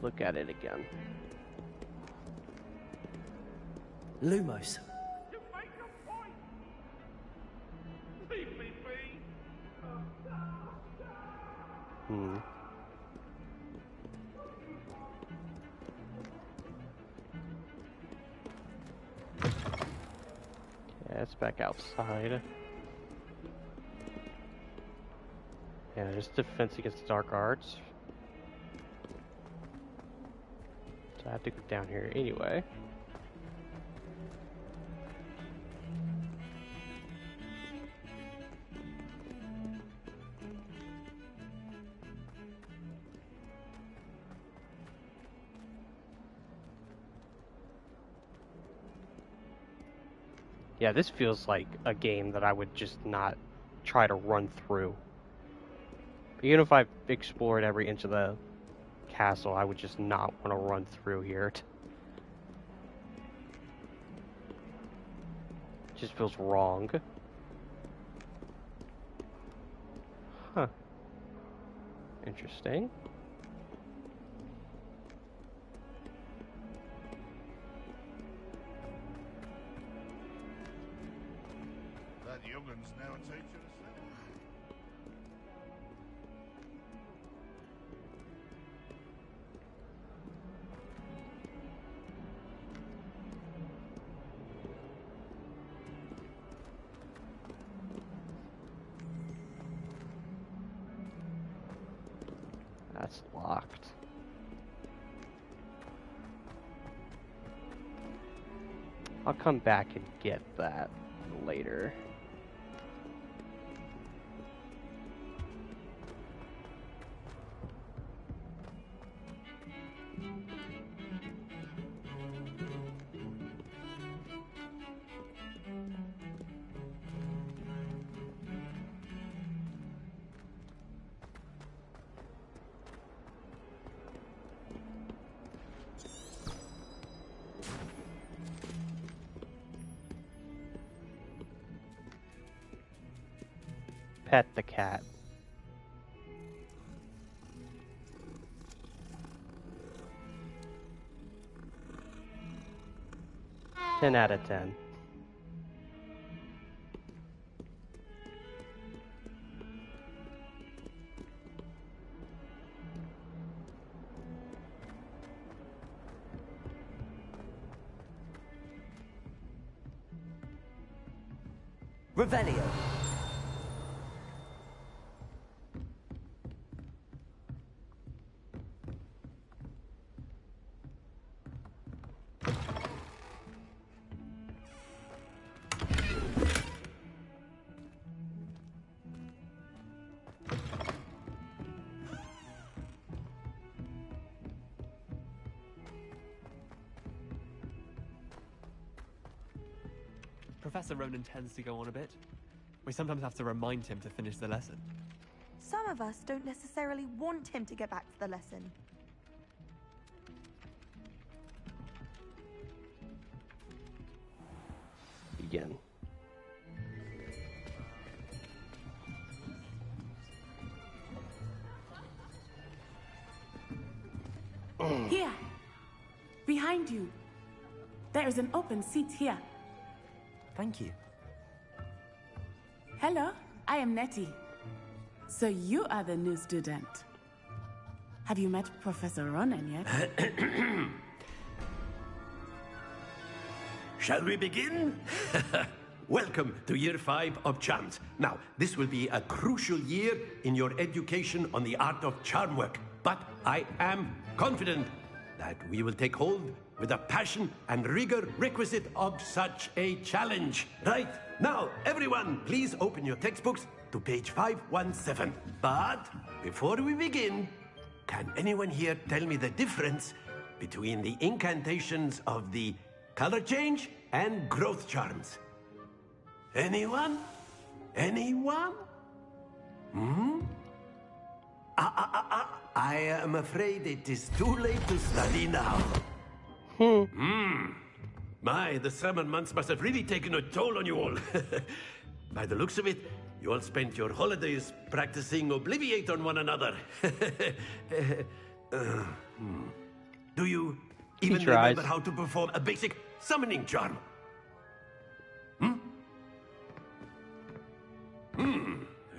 Look at it again. Lumos. Yeah, it's back outside. Yeah, just defense against the Dark Arts. So I have to go down here anyway. Yeah, this feels like a game that I would just not try to run through. Even if I've explored every inch of the castle, I would just not want to run through here. It just feels wrong. Huh. Interesting. That youngun's now a teacher herself. That's locked. I'll come back and get that later. Pet the cat. Ten out of 10. Revelio. Professor Ronan tends to go on a bit. We sometimes have to remind him to finish the lesson. Some of us don't necessarily want him to get back to the lesson. Begin. Here! Behind you! There is an open seat here. Thank you. Hello, I am Nettie. So you are the new student. Have you met Professor Ronan yet? Shall we begin? Welcome to Year 5 of Charms. Now, this will be a crucial year in your education on the art of charm work. But I am confident that we will take hold with the passion and rigor requisite of such a challenge. Right, now, everyone, please open your textbooks to page 517. But before we begin, can anyone here tell me the difference between the incantations of the color change and growth charms? Anyone? Anyone? I am afraid it is too late to study now. My, the summer months must have really taken a toll on you all. By the looks of it, you all spent your holidays practicing Obliviate on one another. Do you even remember how to perform a basic summoning charm?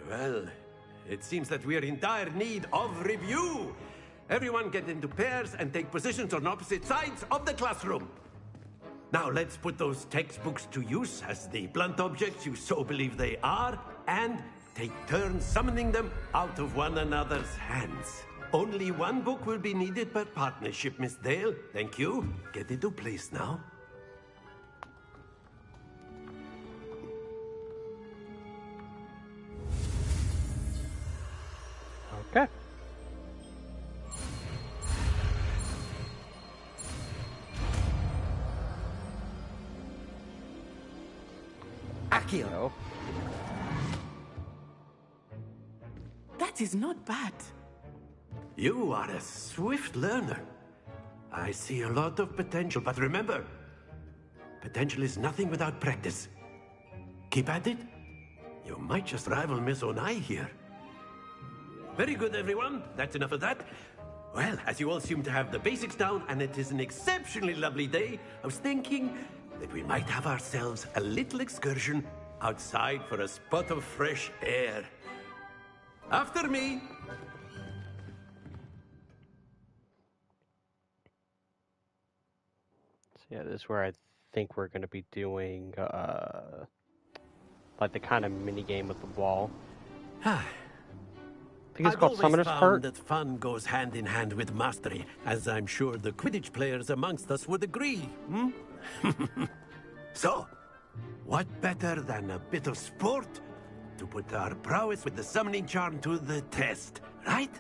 Well, it seems that we are in dire need of review. Everyone get into pairs and take positions on opposite sides of the classroom. Now let's put those textbooks to use as the blunt objects you so believe they are, and take turns summoning them out of one another's hands. Only one book will be needed per partnership, Miss Dale. Thank you. Get into place now. Okay. Accio. That is not bad. You are a swift learner. I see a lot of potential, but remember, potential is nothing without practice. Keep at it. You might just rival Miss Onai here. Very good, everyone. That's enough of that. Well, as you all seem to have the basics down, and it is an exceptionally lovely day, I was thinking that we might have ourselves a little excursion outside for a spot of fresh air. After me. So yeah, this is where I think we're going to be doing, like the kind of mini game with the ball. I think it's called Summoner's Cart. That fun goes hand in hand with mastery, as I'm sure the Quidditch players amongst us would agree. So, what better than a bit of sport to put our prowess with the summoning charm to the test, right?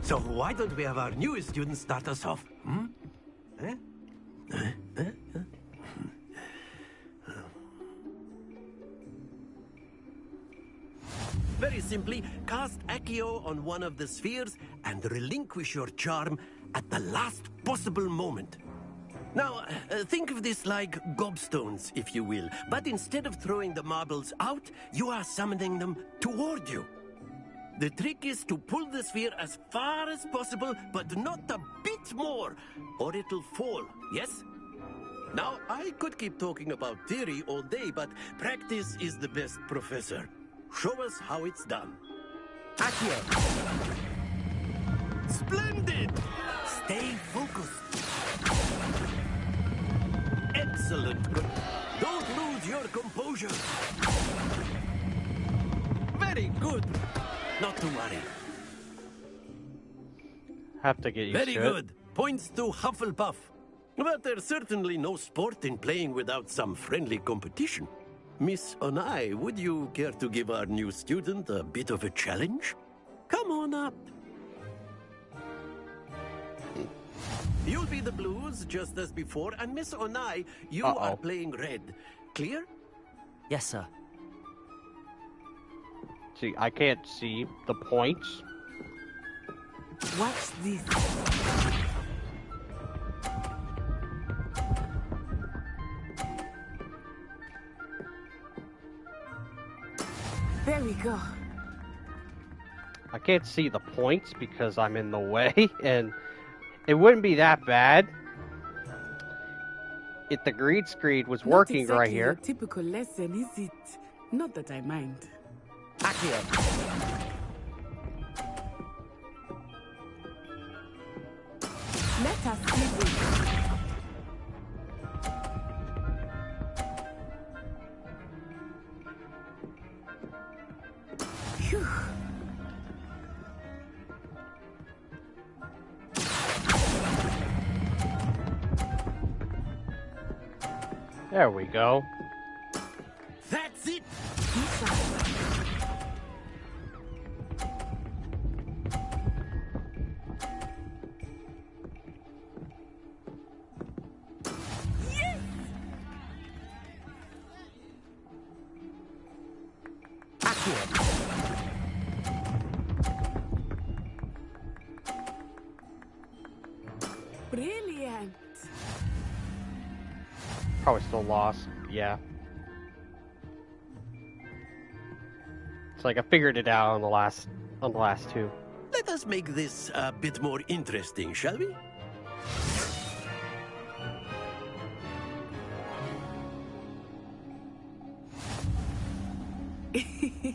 So why don't we have our newest student start us off? Very simply, cast Accio on one of the spheres and relinquish your charm at the last possible moment. Now, think of this like gobstones, if you will, but instead of throwing the marbles out, you are summoning them toward you. The trick is to pull the sphere as far as possible, but not a bit more, or it'll fall, yes? Now, I could keep talking about theory all day, but practice is the best professor. Show us how it's done. Accio. Splendid! Stay focused. Excellent. Don't lose your composure. Very good. Not to worry. Have to get used to it. Very good. Points to Hufflepuff. But there's certainly no sport in playing without some friendly competition. Miss Onai, would you care to give our new student a bit of a challenge? Come on up. You'll be the blues, just as before, and Miss Onai, you are playing red. Clear? Yes, sir. See, I can't see the points. What's this? There we go. I can't see the points because I'm in the way, and it wouldn't be that bad If the green screen was Not working exactly right your here. typical lesson, is it? Not that I mind. Accio. Let us see this. Phew. There we go. That's it! Brilliant. Probably still lost. Yeah. It's like I figured it out on the last two. Let us make this a bit more interesting, shall we?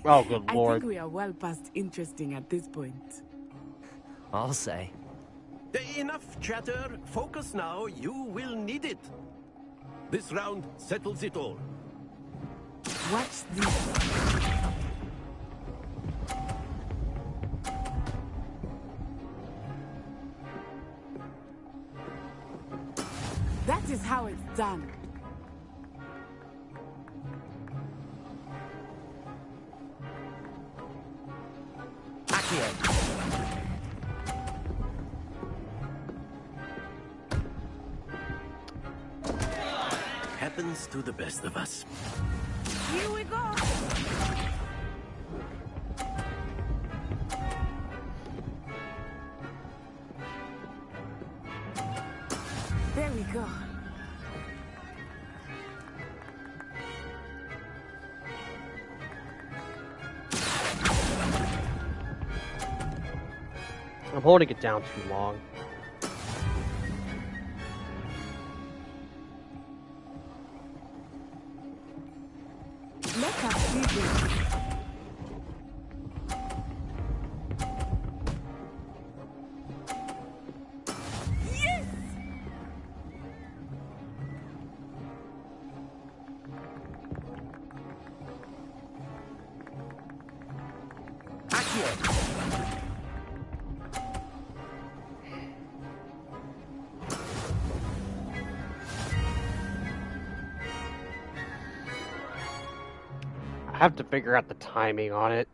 Oh, good I lord. think we are well past interesting at this point. I'll say. Enough chatter. Focus now. You will need it. This round settles it all. Watch this. That is how it's done. Happens to the best of us. Here we go. There we go. I'm holding it down too long. Let us see this. Yes! I have to figure out the timing on it.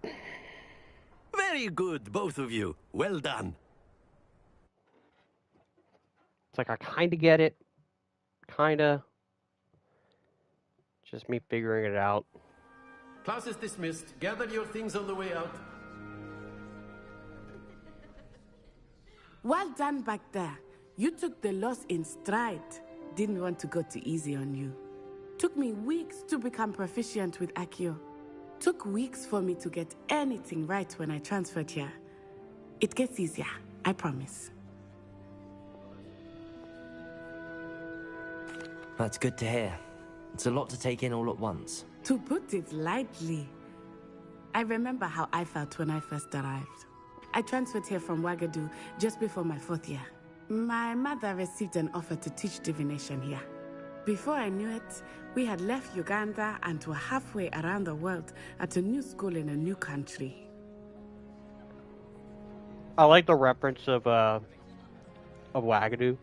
Very good, both of you. Well done. It's like I kind of get it. Kind of. Just me figuring it out. Class is dismissed. Gather your things on the way out. Well done back there. You took the loss in stride. Didn't want to go too easy on you. Took me weeks to become proficient with Accio. Took weeks for me to get anything right when I transferred here. It gets easier, I promise. That's good to hear. It's a lot to take in all at once. To put it lightly, I remember how I felt when I first arrived. I transferred here from Wagadu just before my 4th year. My mother received an offer to teach divination here. Before I knew it, we had left Uganda and were halfway around the world at a new school in a new country. I like the reference of Wagadu.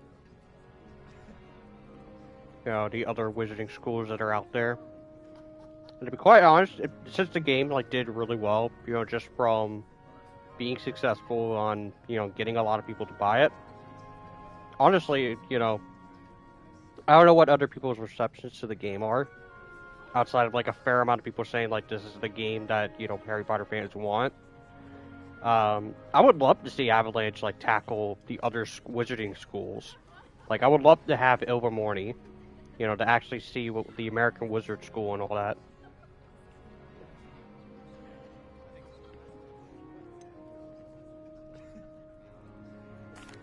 You know, the other wizarding schools that are out there. And to be quite honest, since the game did really well, you know, just from being successful on, you know, getting a lot of people to buy it. Honestly, you know, I don't know what other people's receptions to the game are, outside of a fair amount of people saying this is the game that, you know, Harry Potter fans want. I would love to see Avalanche tackle the other wizarding schools. I would love to have Ilvermorny, you know, to actually see what the American Wizard School and all that.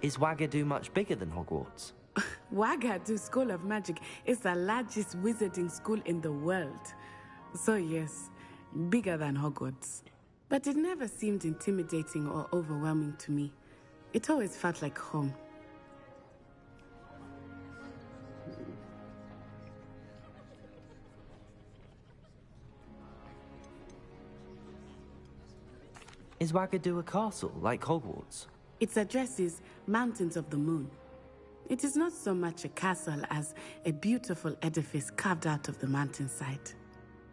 Is Wagadu much bigger than Hogwarts? Wagadu School of Magic is the largest wizarding school in the world. So yes, bigger than Hogwarts. But it never seemed intimidating or overwhelming to me. It always felt like home. Is Wagadu a castle, like Hogwarts? Its address is Mountains of the Moon. It is not so much a castle as a beautiful edifice carved out of the mountainside.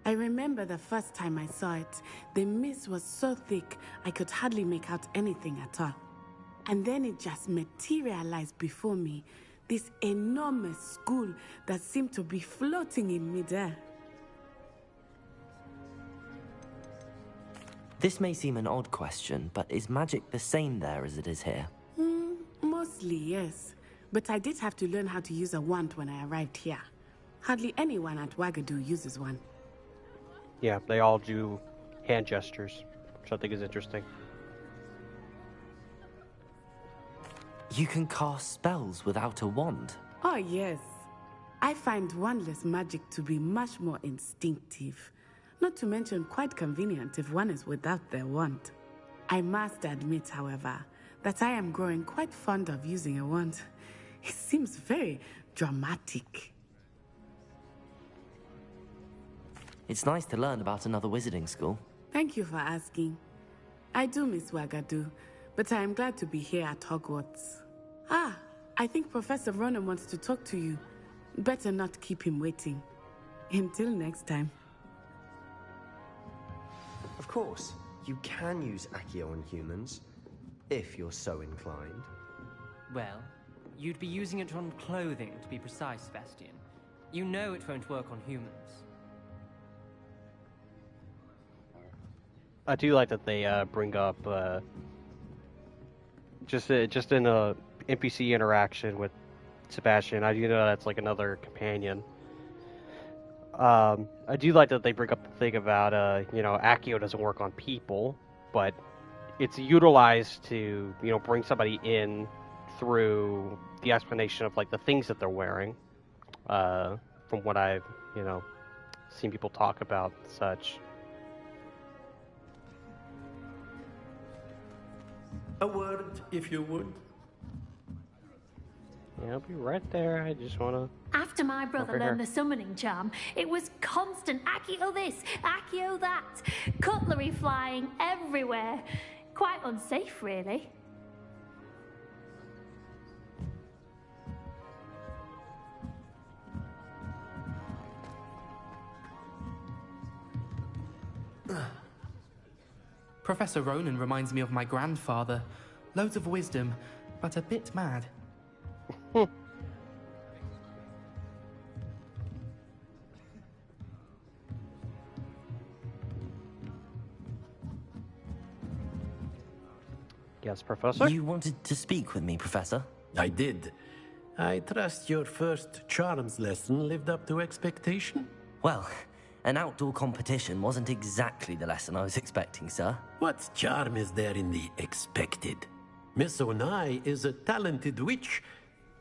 I remember the first time I saw it, the mist was so thick I could hardly make out anything at all. And then it just materialized before me, this enormous school that seemed to be floating in midair. This may seem an odd question, but is magic the same there as it is here? Mostly, yes. But I did have to learn how to use a wand when I arrived here. Hardly anyone at Wagadu uses one. Yeah, they all do hand gestures, which I think is interesting. You can cast spells without a wand? Oh, yes. I find wandless magic to be much more instinctive. Not to mention quite convenient if one is without their wand. I must admit, however, that I am growing quite fond of using a wand. It seems very dramatic. It's nice to learn about another wizarding school. Thank you for asking. I do miss Wagadu, but I am glad to be here at Hogwarts. Ah, I think Professor Ronan wants to talk to you. Better not keep him waiting. Until next time. Of course, you can use Accio on humans, if you're so inclined. Well, you'd be using it on clothing, to be precise, Sebastian. You know it won't work on humans. I do like that they bring up just in a NPC interaction with Sebastian. I do know that's like another companion. I do like that they bring up the thing about Accio doesn't work on people, but it's utilized to bring somebody in through the explanation of like the things that they're wearing. From what I've seen people talk about and such. A word, if you would. Yeah, I'll be right there. I just want to... After my brother learned the summoning charm, it was constant Accio this, Accio that. Cutlery flying everywhere. Quite unsafe, really. Professor Ronan reminds me of my grandfather. Loads of wisdom, but a bit mad. Yes, Professor? You wanted to speak with me, Professor? I did. I trust your first charms lesson lived up to expectation? Well, an outdoor competition wasn't exactly the lesson I was expecting, sir. What charm is there in the expected? Miss Onai is a talented witch.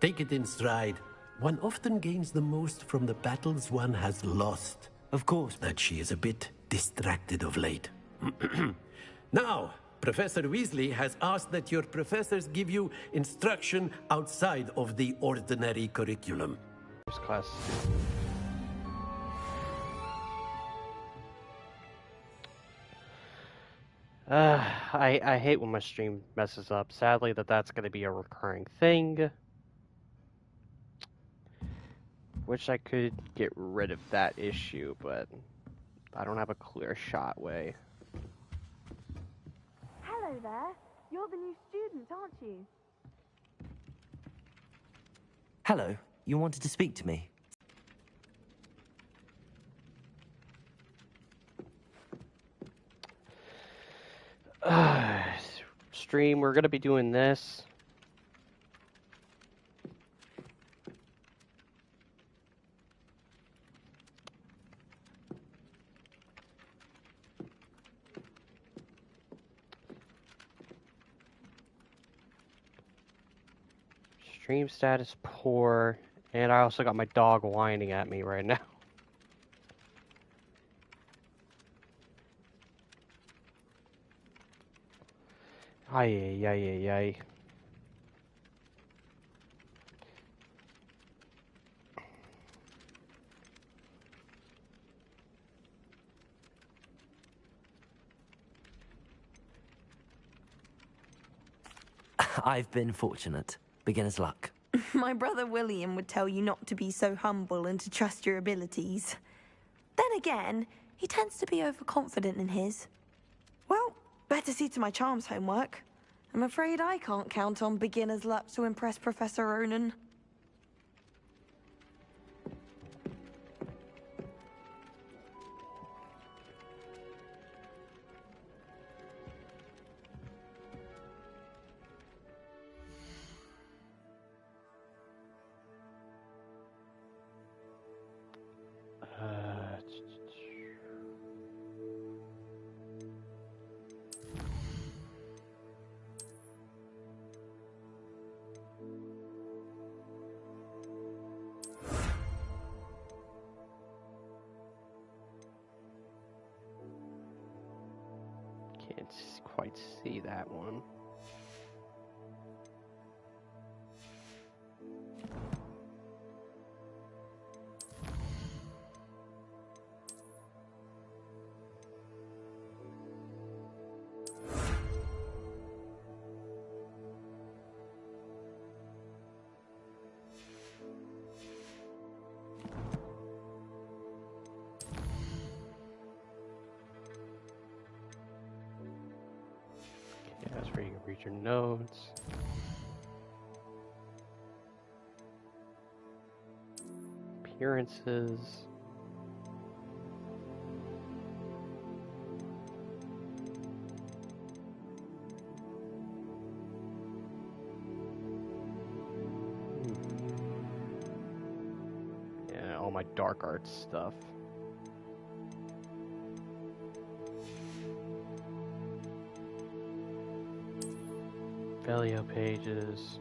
Take it in stride. One often gains the most from the battles one has lost. Of course. That she is a bit distracted of late. Now, Professor Weasley has asked that your professors give you instruction outside of the ordinary curriculum. First class. I hate when my stream messes up. Sadly, that's going to be a recurring thing. Wish I could get rid of that issue, but I don't have a clear shot way. Hello there. You're the new student, aren't you? Hello. You wanted to speak to me? Stream, we're going to be doing this. Stream status poor, and I also got my dog whining at me right now. Ay, ay, ay, ay, ay. I've been fortunate. Beginner's luck. My brother William would tell you not to be so humble and to trust your abilities. Then again, he tends to be overconfident in his. Well, better see to my charms homework. I'm afraid I can't count on beginner's luck to impress Professor Ronan. Can't quite see that one. That's where you can read your notes. Appearances. Yeah, all my dark arts stuff. Velio pages.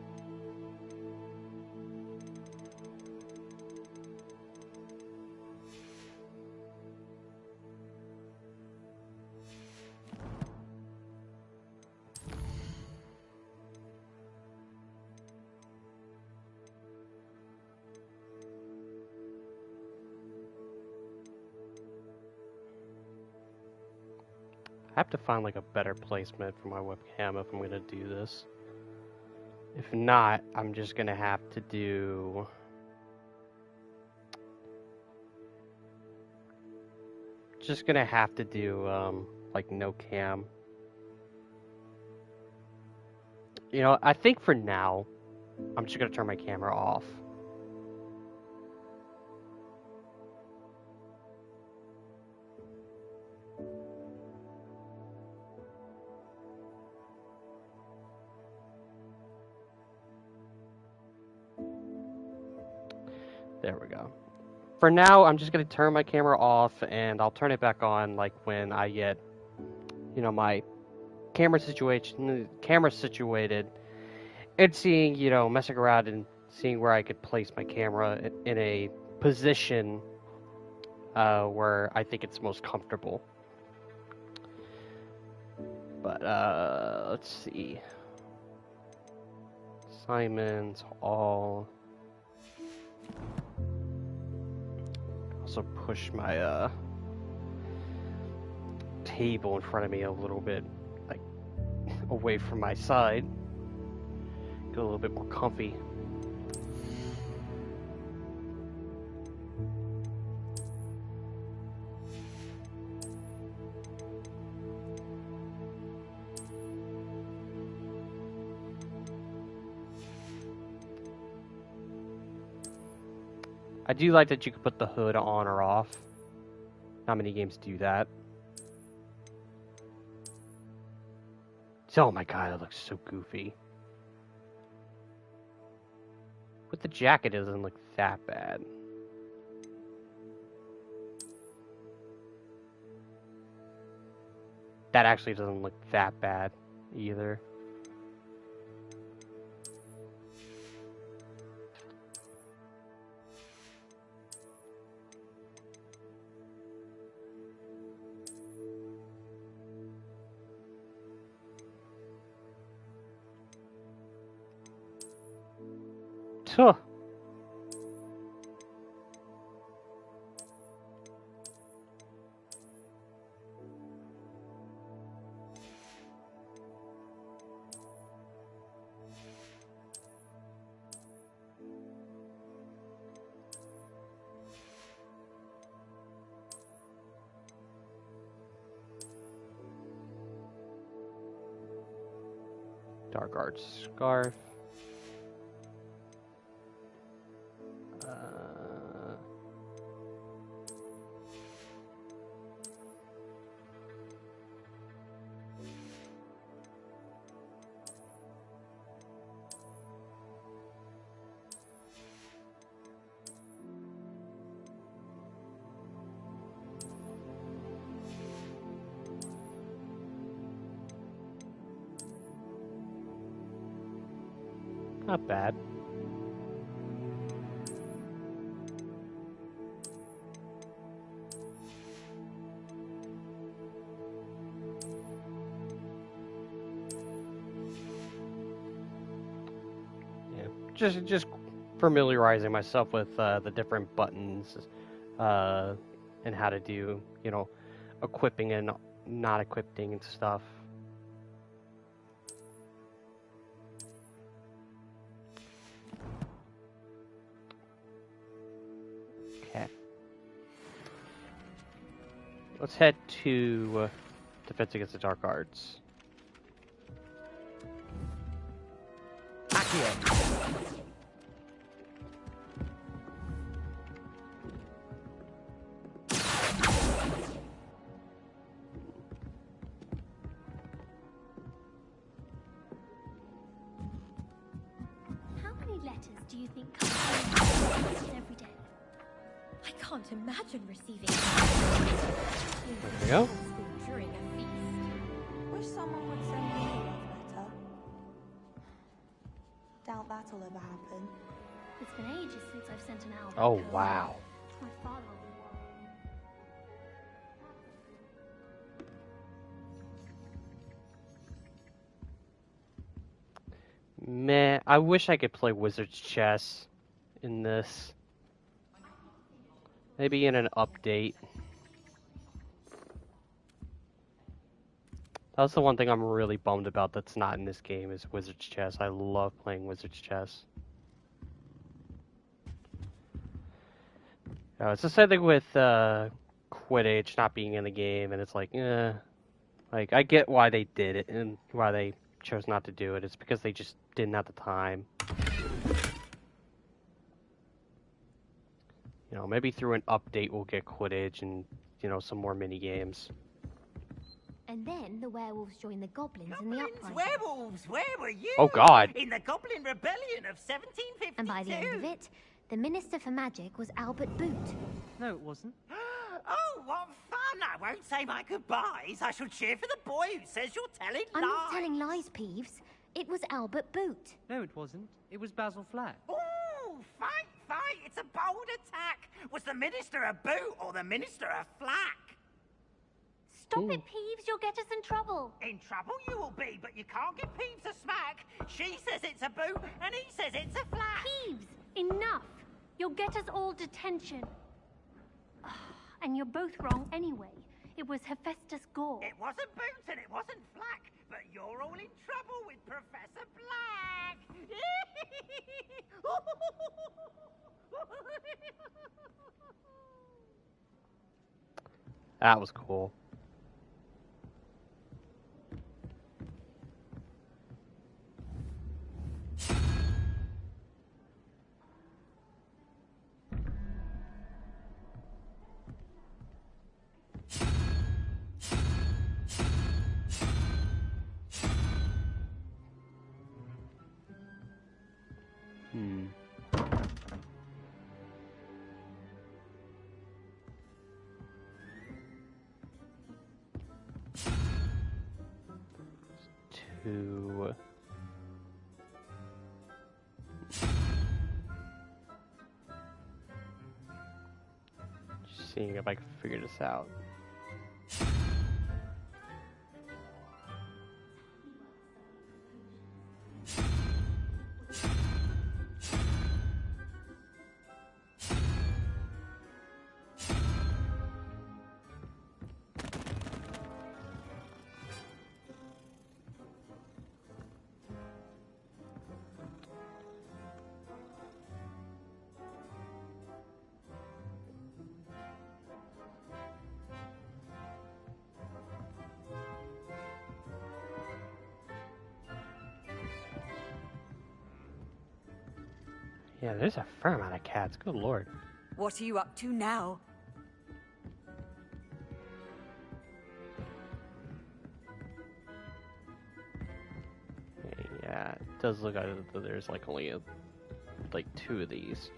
I have to find like a better placement for my webcam if I'm gonna do this. If not, I'm just gonna have to do like no cam. You know, I think for now, I'm just gonna turn my camera off. There we go. For now, I'm just going to turn my camera off, and I'll turn it back on like when I get, you know, my camera situated, and seeing, you know, messing around and seeing where I could place my camera in a position where I think it's most comfortable. But let's see. Assignments, all. Also push my table in front of me a little bit, like away from my side. Get a little bit more comfy. I do like that you can put the hood on or off. Not many games do that. Oh my god, it looks so goofy. With the jacket, it doesn't look that bad. That actually doesn't look that bad either. Huh. Dark Arts Scarf. Not bad. Yeah, just familiarizing myself with the different buttons and how to do, you know, equipping and not equipping and stuff. Okay. Let's head to Defense Against the Dark Arts. How many letters do you think come through every day? I can't imagine receiving. There we go. During a feast. Wish someone would send me a love letter. Doubt that'll ever happen. It's been ages since I've sent an album. Oh, wow. My father will be worried. Meh, I wish I could play Wizard's Chess in this. Maybe in an update. That's the one thing I'm really bummed about that's not in this game is Wizard's Chess. I love playing Wizard's Chess. It's the same thing with Quidditch not being in the game, and it's like, like I get why they did it and why they chose not to do it. It's because they just didn't have the time. You know, maybe through an update we'll get Quidditch and, you know, some more mini games. And then the werewolves joined the goblins in the uprising. Werewolves, where were you? Oh, God. In the Goblin Rebellion of 1752. And by the end of it, the Minister for Magic was Albert Boot. No, it wasn't. Oh, what fun! I won't say my goodbyes. I shall cheer for the boy who says you're telling lies. I'm not telling lies, Peeves. It was Albert Boot. No, it wasn't. It was Basil Flack. Ooh, fight, fight! It's a bold attack. Was the Minister a boot or the Minister a flack? Stop it, Peeves. You'll get us in trouble. In trouble you will be, but you can't give Peeves a smack. She says it's a boot, and he says it's a flack. Peeves, enough. You'll get us all detention. And you're both wrong anyway. It was Hephaestus Gore. It wasn't boot and it wasn't flack, but you're all in trouble with Professor Black. That was cool. To just seeing if I can figure this out. Yeah, there's a fair amount of cats. Good lord. What are you up to now? Yeah, it does look like there's like only like 2 of these.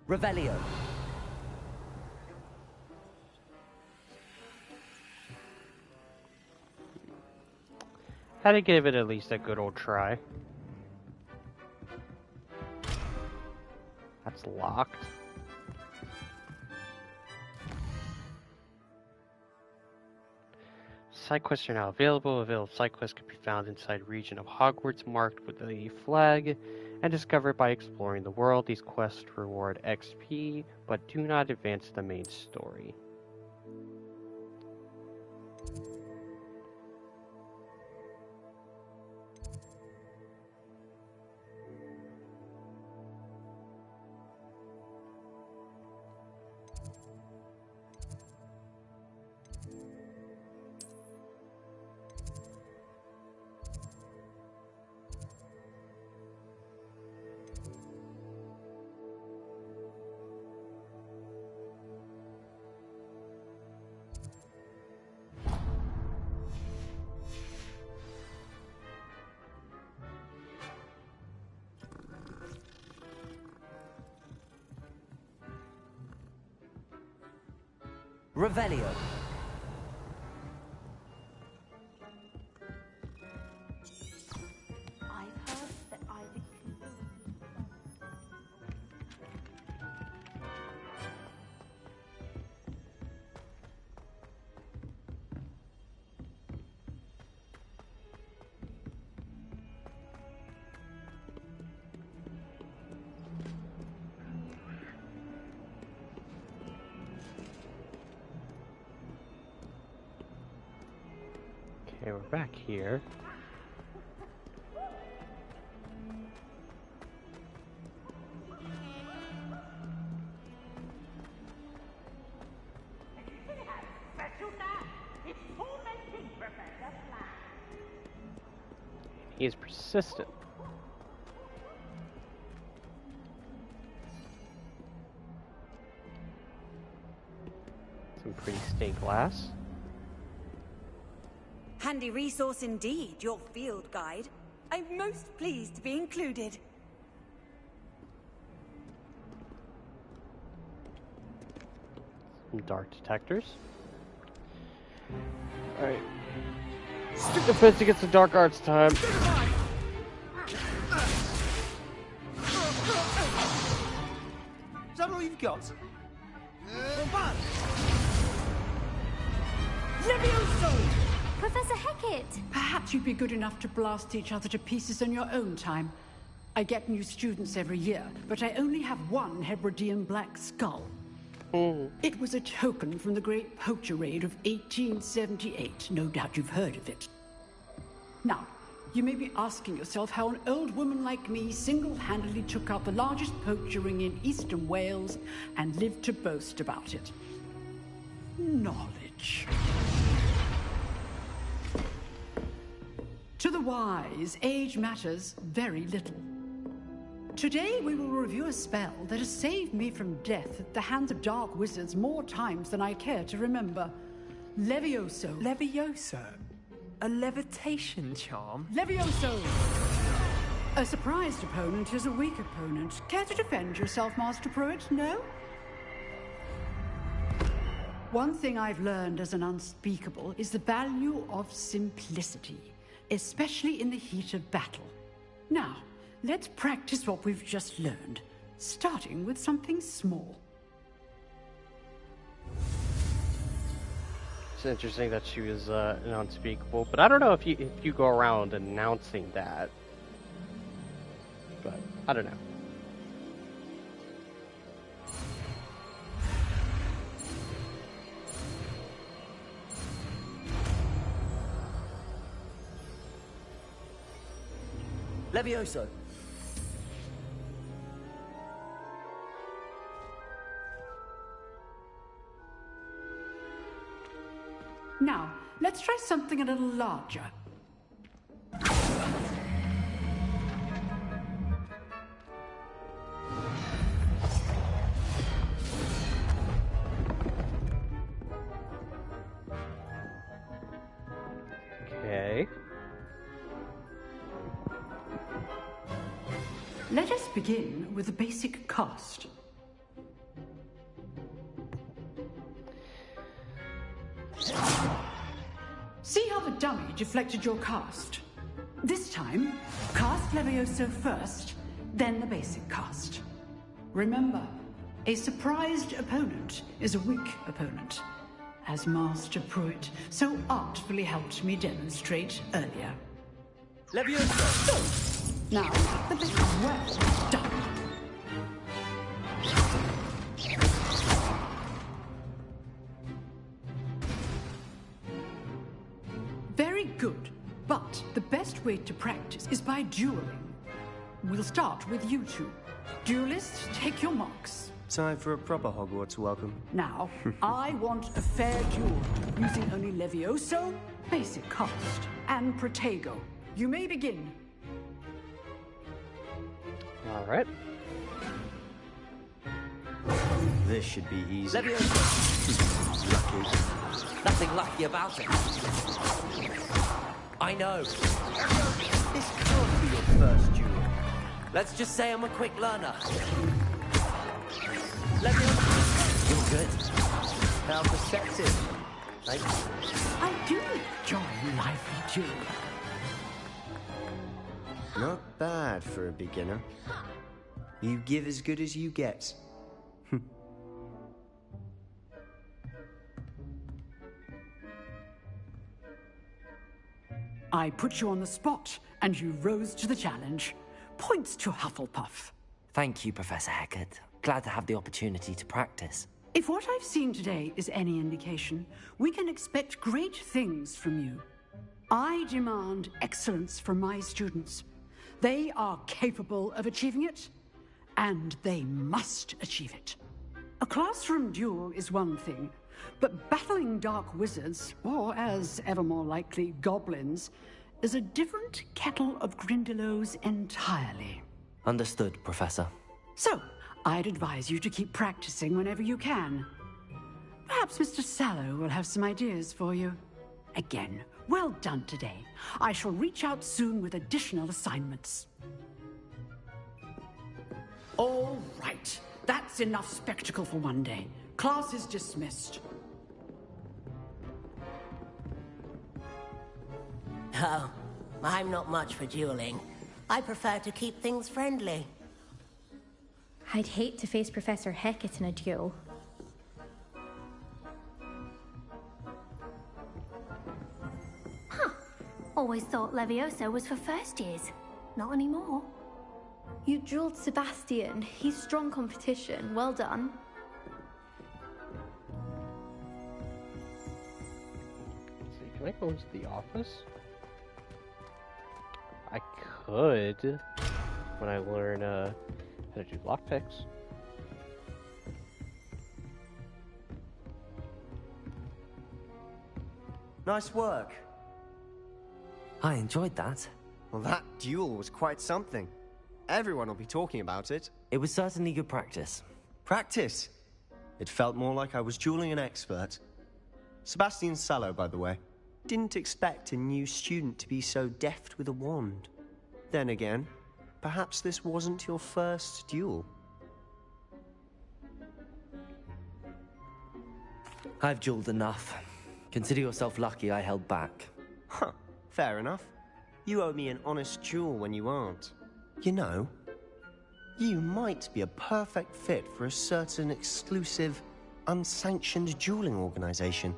Revelio. Had to give it at least a good old try. That's locked. Side quests are now available. Available side quests can be found inside region of Hogwarts marked with a flag and discovered by exploring the world. These quests reward XP, but do not advance the main story. Revelio. I've heard that either Okay, we're back here. He is persistent. Some pretty stained glass. handy resource indeed, your field guide. I'm most pleased to be included. Some dark detectors. Alright. Stick defense against the dark arts time. Is that all you've got? Levioso! Professor Hecat! Perhaps you'd be good enough to blast each other to pieces in your own time. I get new students every year, but I only have one Hebridean black skull. It was a token from the Great Poacher Raid of 1878. No doubt you've heard of it. Now, you may be asking yourself how an old woman like me single-handedly took out the largest poacher ring in eastern Wales and lived to boast about it. Knowledge. To the wise, age matters very little. Today we will review a spell that has saved me from death at the hands of dark wizards more times than I care to remember. Levioso. Levioso? A levitation charm? Levioso! A surprised opponent is a weak opponent. Care to defend yourself, Master Pruitt? No? One thing I've learned as an unspeakable is the value of simplicity, especially in the heat of battle. Now, let's practice what we've just learned, starting with something small. It's interesting that she was an unspeakable, but I don't know if you go around announcing that. But I don't know. Levioso. Now, let's try something a little larger. Okay. Let us begin with the basic cast. See how the dummy deflected your cast? This time, cast Levioso first, then the basic cast. Remember, a surprised opponent is a weak opponent, as Master Pruitt so artfully helped me demonstrate earlier. Levioso! Now, the bit well done. Very good, but the best way to practice is by dueling. We'll start with you two. Duelists, take your marks. Time for a proper Hogwarts welcome. Now, I want a fair duel, using only Levioso, basic cast, and Protego. You may begin. All right. This should be easy. Levioso. Lucky. Nothing lucky about it. I know. This can't be your first duel. Let's just say I'm a quick learner. Levioso. You're good. How perceptive. Thanks. I do enjoy lively duel. Not bad for a beginner. You give as good as you get. I put you on the spot, and you rose to the challenge. Points to Hufflepuff. Thank you, Professor Hecat. Glad to have the opportunity to practice. If what I've seen today is any indication, we can expect great things from you. I demand excellence from my students. They are capable of achieving it, and they must achieve it. A classroom duel is one thing, but battling dark wizards, or as ever more likely, goblins, is a different kettle of Grindylows entirely. Understood, Professor. So, I'd advise you to keep practicing whenever you can. Perhaps Mr. Sallow will have some ideas for you. Again, well done today. I shall reach out soon with additional assignments. All right. That's enough spectacle for one day. Class is dismissed. Oh, I'm not much for dueling. I prefer to keep things friendly. I'd hate to face Professor Hecat in a duel. Huh. Always thought Levioso was for first years. Not anymore. You dueled Sebastian. He's strong competition. Well done. Let's see, can I go into the office? I could when I learn how to do lockpicks. Nice work. I enjoyed that. Well, that duel was quite something. Everyone will be talking about it. It was certainly good practice. Practice? It felt more like I was dueling an expert. Sebastian Sallow, by the way. Didn't expect a new student to be so deft with a wand. Then again, perhaps this wasn't your first duel. I've dueled enough. Consider yourself lucky I held back. Huh, fair enough. You owe me an honest duel when you aren't. You know, you might be a perfect fit for a certain exclusive, unsanctioned dueling organization.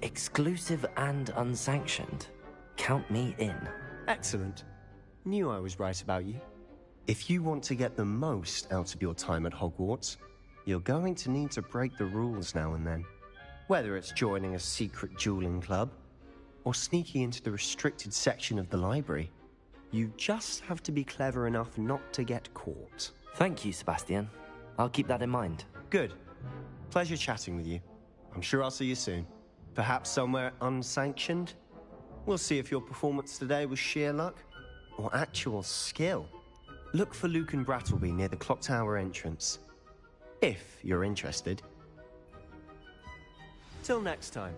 Exclusive and unsanctioned. Count me in. Excellent. Knew I was right about you. If you want to get the most out of your time at Hogwarts, you're going to need to break the rules now and then. Whether it's joining a secret dueling club, or sneaking into the restricted section of the library, you just have to be clever enough not to get caught. Thank you, Sebastian. I'll keep that in mind. Good. Pleasure chatting with you. I'm sure I'll see you soon. Perhaps somewhere unsanctioned? We'll see if your performance today was sheer luck or actual skill. Look for Luke and Brattleby near the clock tower entrance, if you're interested. Till next time.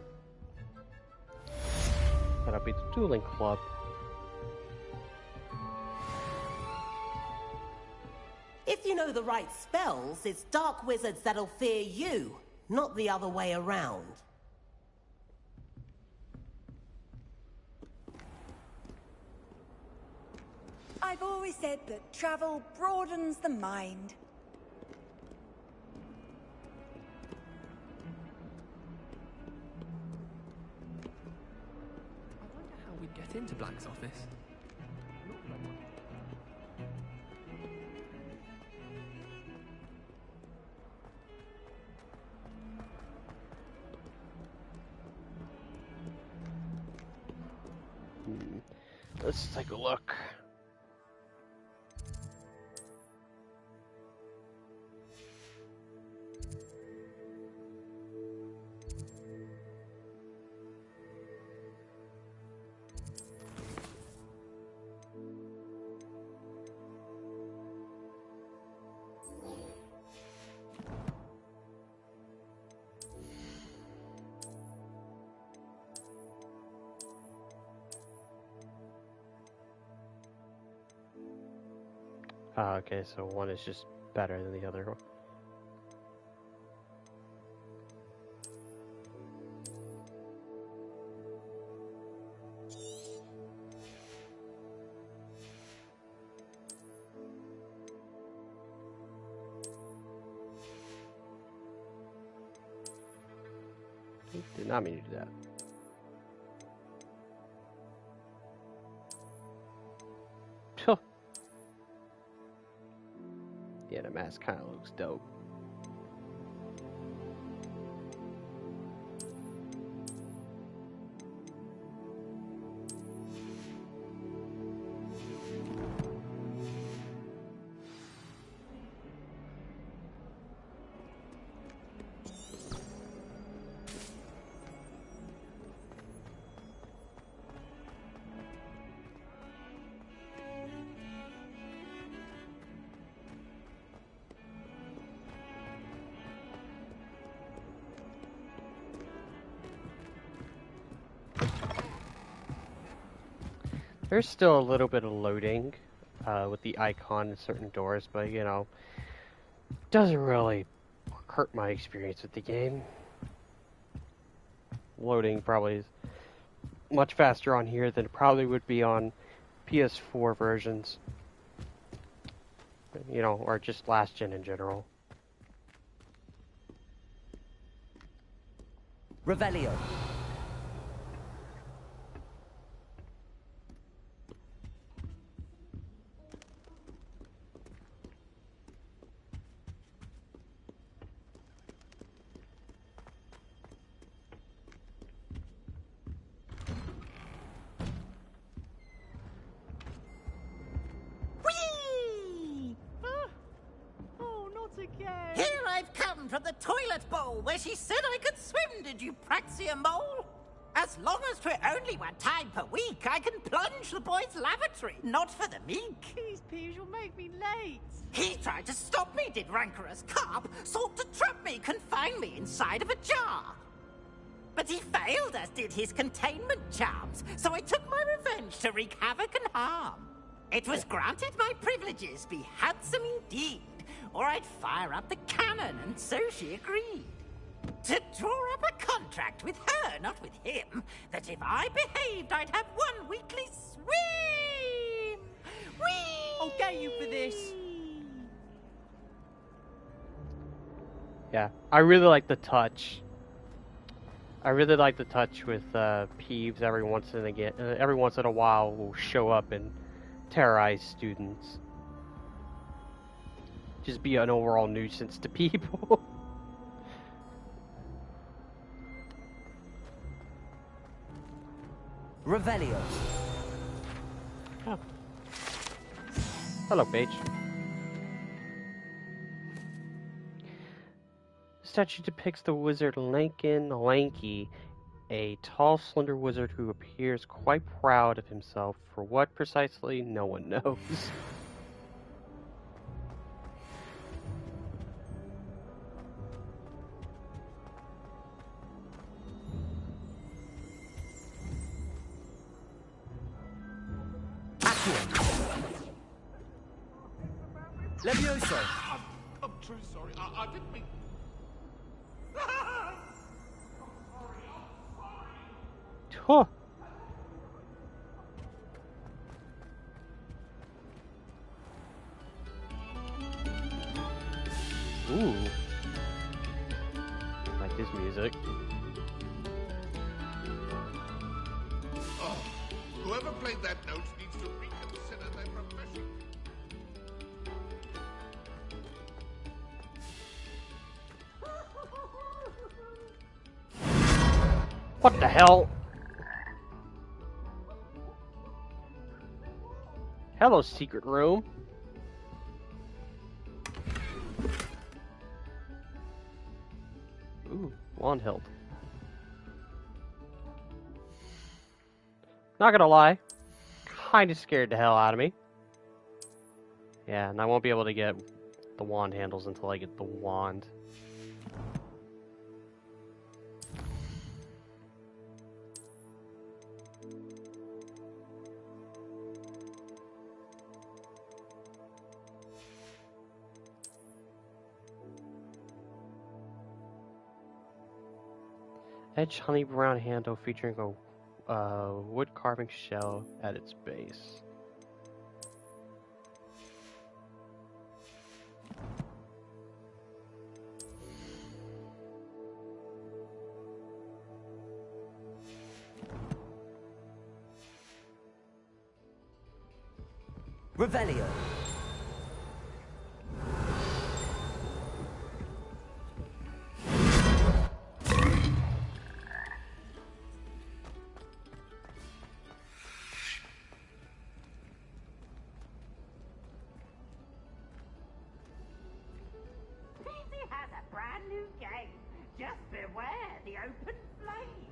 That'll be the dueling club. If you know the right spells, it's dark wizards that'll fear you, not the other way around. I've always said that travel broadens the mind. I wonder how we'd get into Black's office. Let's take a look. Okay, so one is just better than the other one. Did not mean to do that. Yeah, the mask kind of looks dope. There's still a little bit of loading with the icon in certain doors, but you know, doesn't really hurt my experience with the game. Loading probably is much faster on here than it probably would be on PS4 versions. You know, or just last gen in general. Revelio. Here I've come from the toilet bowl where she said I could swim, did you praxia mole? As long as 'twere only one time per week, I can plunge the boy's lavatory, not for the meek. Please, Peeves, you'll make me late. He tried to stop me, did rancorous carp, sought to trap me, confine me inside of a jar. But he failed, as did his containment charms, so I took my revenge to wreak havoc and harm. It was granted my privileges be handsome indeed, or I'd fire up the cannon, and so she agreed. To draw up a contract with her, not with him, that if I behaved, I'd have one weekly swim Yeah, I really like the touch. I really like the touch with Peeves. Every once in a while, will show up and terrorize students. Just be an overall nuisance to people. Revelio. Oh. Hello, Paige. The statue depicts the wizard Lincoln Lanky, a tall, slender wizard who appears quite proud of himself. For what precisely, no one knows. Levioso. I'm truly sorry. I didn't mean. Huh. Ooh. Like his music. Oh, whoever played that note needs to reconsider their profession. What the hell? Hello, secret room. Ooh, wand hilt. Not gonna lie, kinda scared the hell out of me. Yeah, and I won't be able to get the wand handles until I get the wand. Edge honey brown handle featuring a wood carving shell at its base. Revelio. Has a brand new game. Just beware the open flame.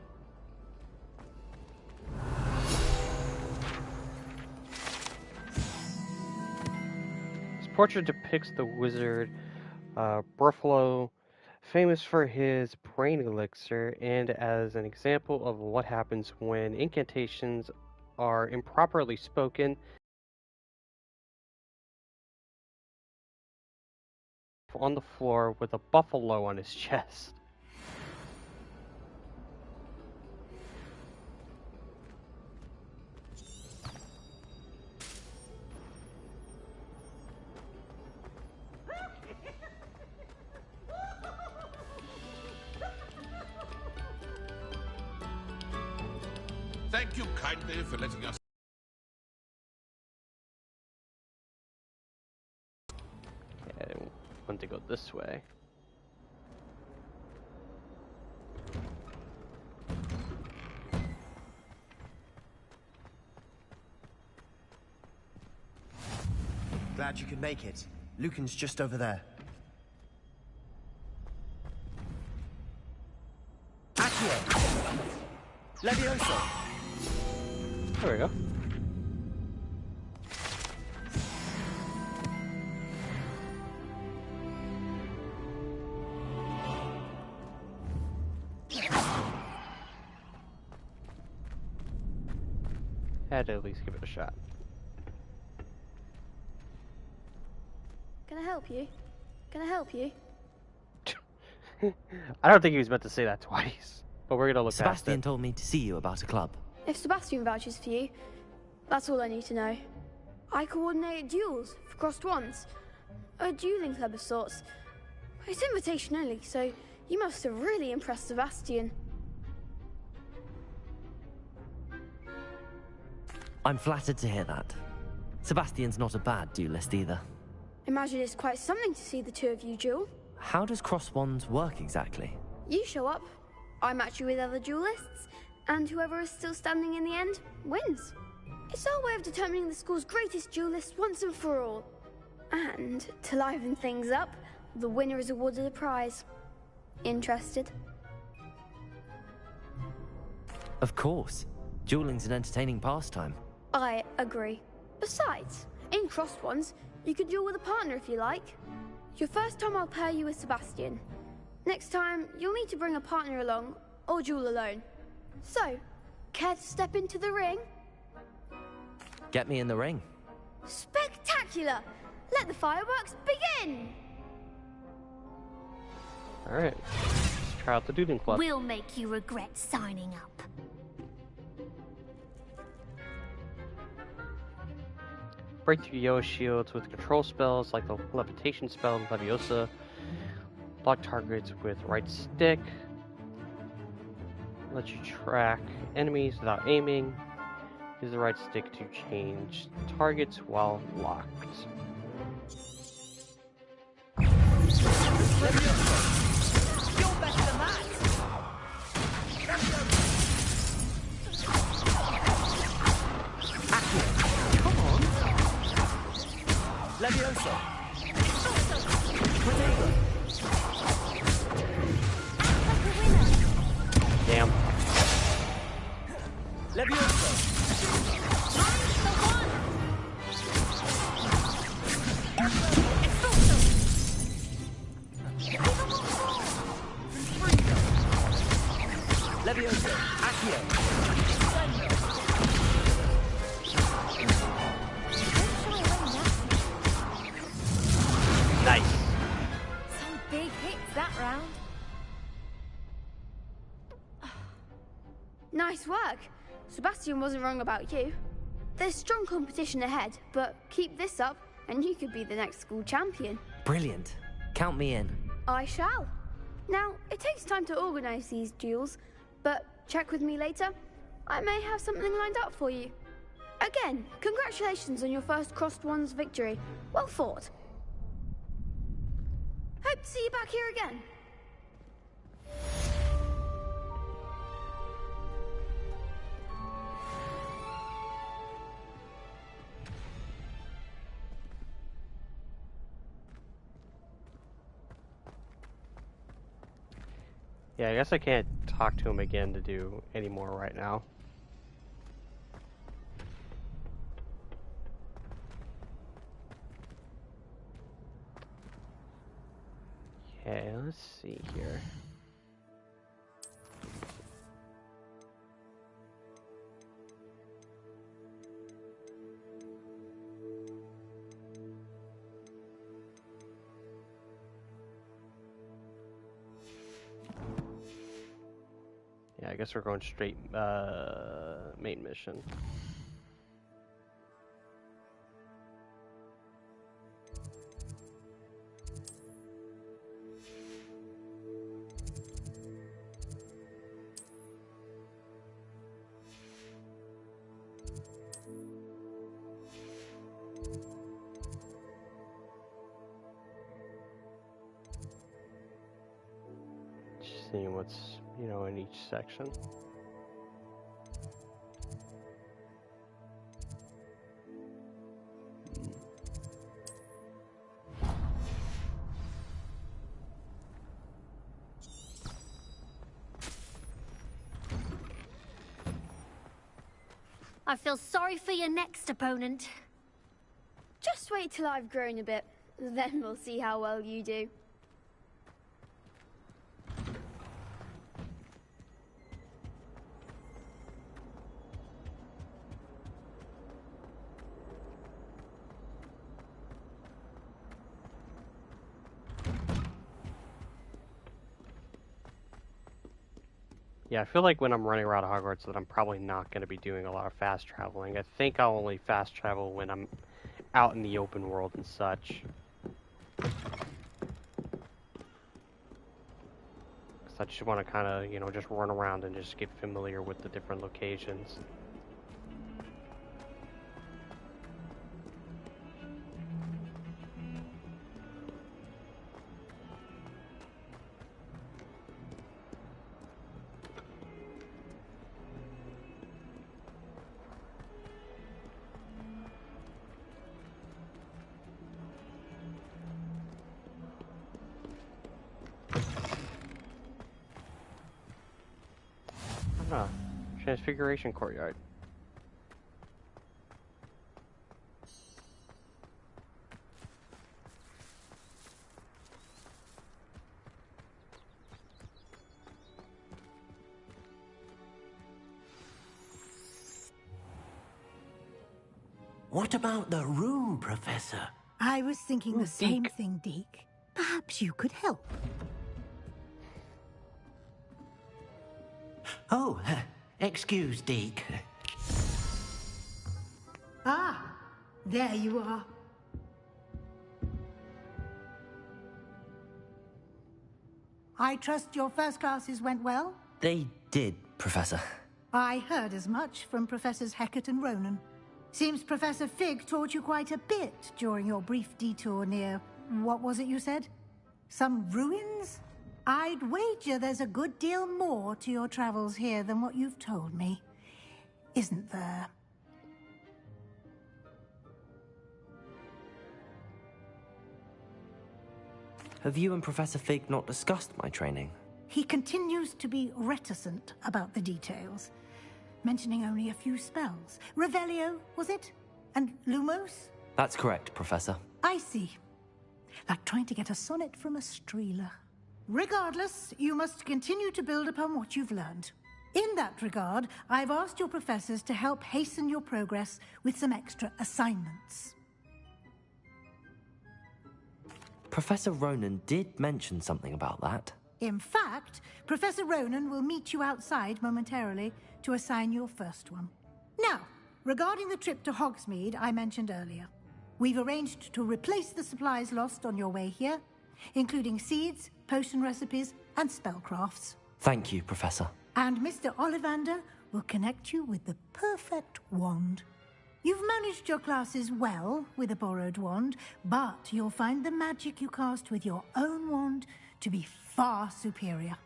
This portrait depicts the wizard Buffalo, famous for his brain elixir, and as an example of what happens when incantations are improperly spoken on the floor with a buffalo on his chest. Thank you kindly for letting us. Okay, I want to go this way. Glad you could make it. Lucan's just over there. Accio. Levioso. There we go. Had to at least give it a shot. Can I help you? Can I help you? I don't think he was meant to say that twice, but we're gonna look past it. Sebastian told me to see you about a club. If Sebastian vouches for you, that's all I need to know. I coordinate duels for crossed wands. A dueling club of sorts. It's invitation only, so you must have really impressed Sebastian. I'm flattered to hear that. Sebastian's not a bad duelist either. Imagine it's quite something to see the two of you duel. How does cross wands work exactly? You show up, I match you with other duelists, and whoever is still standing in the end wins. It's our way of determining the school's greatest duelist once and for all. And to liven things up, the winner is awarded a prize. Interested? Of course. Dueling's an entertaining pastime. I agree. Besides, in crossed ones, you can duel with a partner if you like. Your first time I'll pair you with Sebastian. Next time, you'll need to bring a partner along, or duel alone. So, care to step into the ring? Get me in the ring. Spectacular! Let the fireworks begin! Alright, let's try out the dueling club. We'll make you regret signing up. Break through Yo shields with control spells like the levitation spell and Leviosa. Block targets with right stick. Let you track enemies without aiming. Use the right stick to change targets while locked. You're better than that! Come on! Leviosa! Damn. Leviosa! Leviosa! Accio! Nice. Some big hits that round. Nice work. Sebastian wasn't wrong about you. There's strong competition ahead, but keep this up and you could be the next school champion. Brilliant. Count me in. I shall. Now, it takes time to organize these duels, but check with me later. I may have something lined up for you. Again, congratulations on your first Crossed Wands victory. Well fought. Hope to see you back here again. Yeah, I guess I can't talk to him again to do any more right now. Okay, let's see here. Yeah, I guess we're going straight main mission. Just seeing what's, you know, in each section. I feel sorry for your next opponent. Just wait till I've grown a bit, then we'll see how well you do. Yeah, I feel like when I'm running around Hogwarts that I'm probably not going to be doing a lot of fast traveling. I think I'll only fast travel when I'm out in the open world and such. So I just want to kind of, you know, just run around and just get familiar with the different locations. Ah, Transfiguration Courtyard. What about the room, Professor? I was thinking the same thing, Deke. Perhaps you could help. Oh, excuse, Deke. Ah, there you are. I trust your first classes went well? They did, Professor. I heard as much from Professors Hecat and Ronan. Seems Professor Fig taught you quite a bit during your brief detour near... what was it you said? Some ruins? I'd wager there's a good deal more to your travels here than what you've told me. Isn't there? Have you and Professor Fig not discussed my training? He continues to be reticent about the details, mentioning only a few spells. Revelio, was it? And Lumos? That's correct, Professor. I see. Like trying to get a sonnet from a streeler. Regardless, you must continue to build upon what you've learned. In that regard, I've asked your professors to help hasten your progress with some extra assignments. Professor Ronan did mention something about that. In fact, Professor Ronan will meet you outside momentarily to assign your first one. Now, regarding the trip to Hogsmeade I mentioned earlier, we've arranged to replace the supplies lost on your way here, including seeds, potion recipes, and spellcrafts. Thank you, Professor. And Mr. Ollivander will connect you with the perfect wand. You've managed your classes well with a borrowed wand, but you'll find the magic you cast with your own wand to be far superior.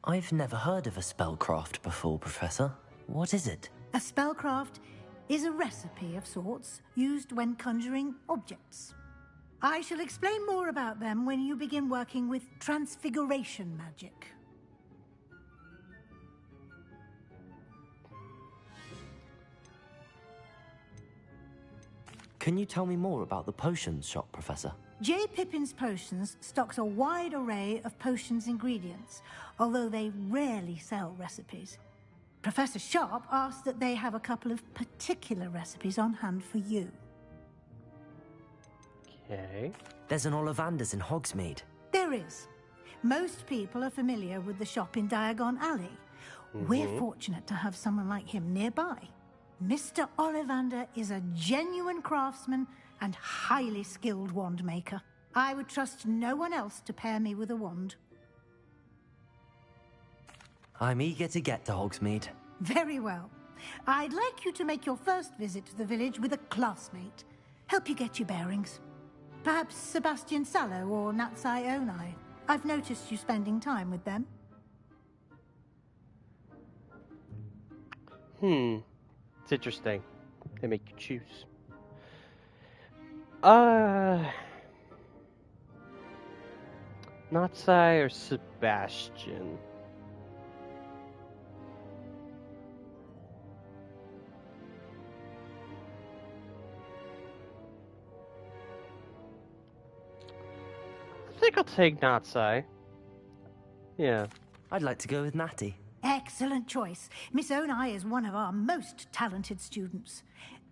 I've never heard of a spellcraft before, Professor. What is it? A spellcraft is a recipe of sorts used when conjuring objects. I shall explain more about them when you begin working with transfiguration magic. Can you tell me more about the potions shop, Professor? J. Pippin's Potions stocks a wide array of potions ingredients, although they rarely sell recipes. Professor Sharp asked that they have a couple of particular recipes on hand for you. Okay. There's an Ollivander's in Hogsmeade. There is. Most people are familiar with the shop in Diagon Alley. We're fortunate to have someone like him nearby. Mr. Ollivander is a genuine craftsman and highly skilled wand maker. I would trust no one else to pair me with a wand. I'm eager to get to Hogsmeade. Very well. I'd like you to make your first visit to the village with a classmate. Help you get your bearings. Perhaps Sebastian Sallow or Natsai Onai. I've noticed you spending time with them. It's interesting. They make you choose. Natsai or Sebastian? I think I'll take Natsai. Yeah. I'd like to go with Natty. Excellent choice. Miss Onai is one of our most talented students.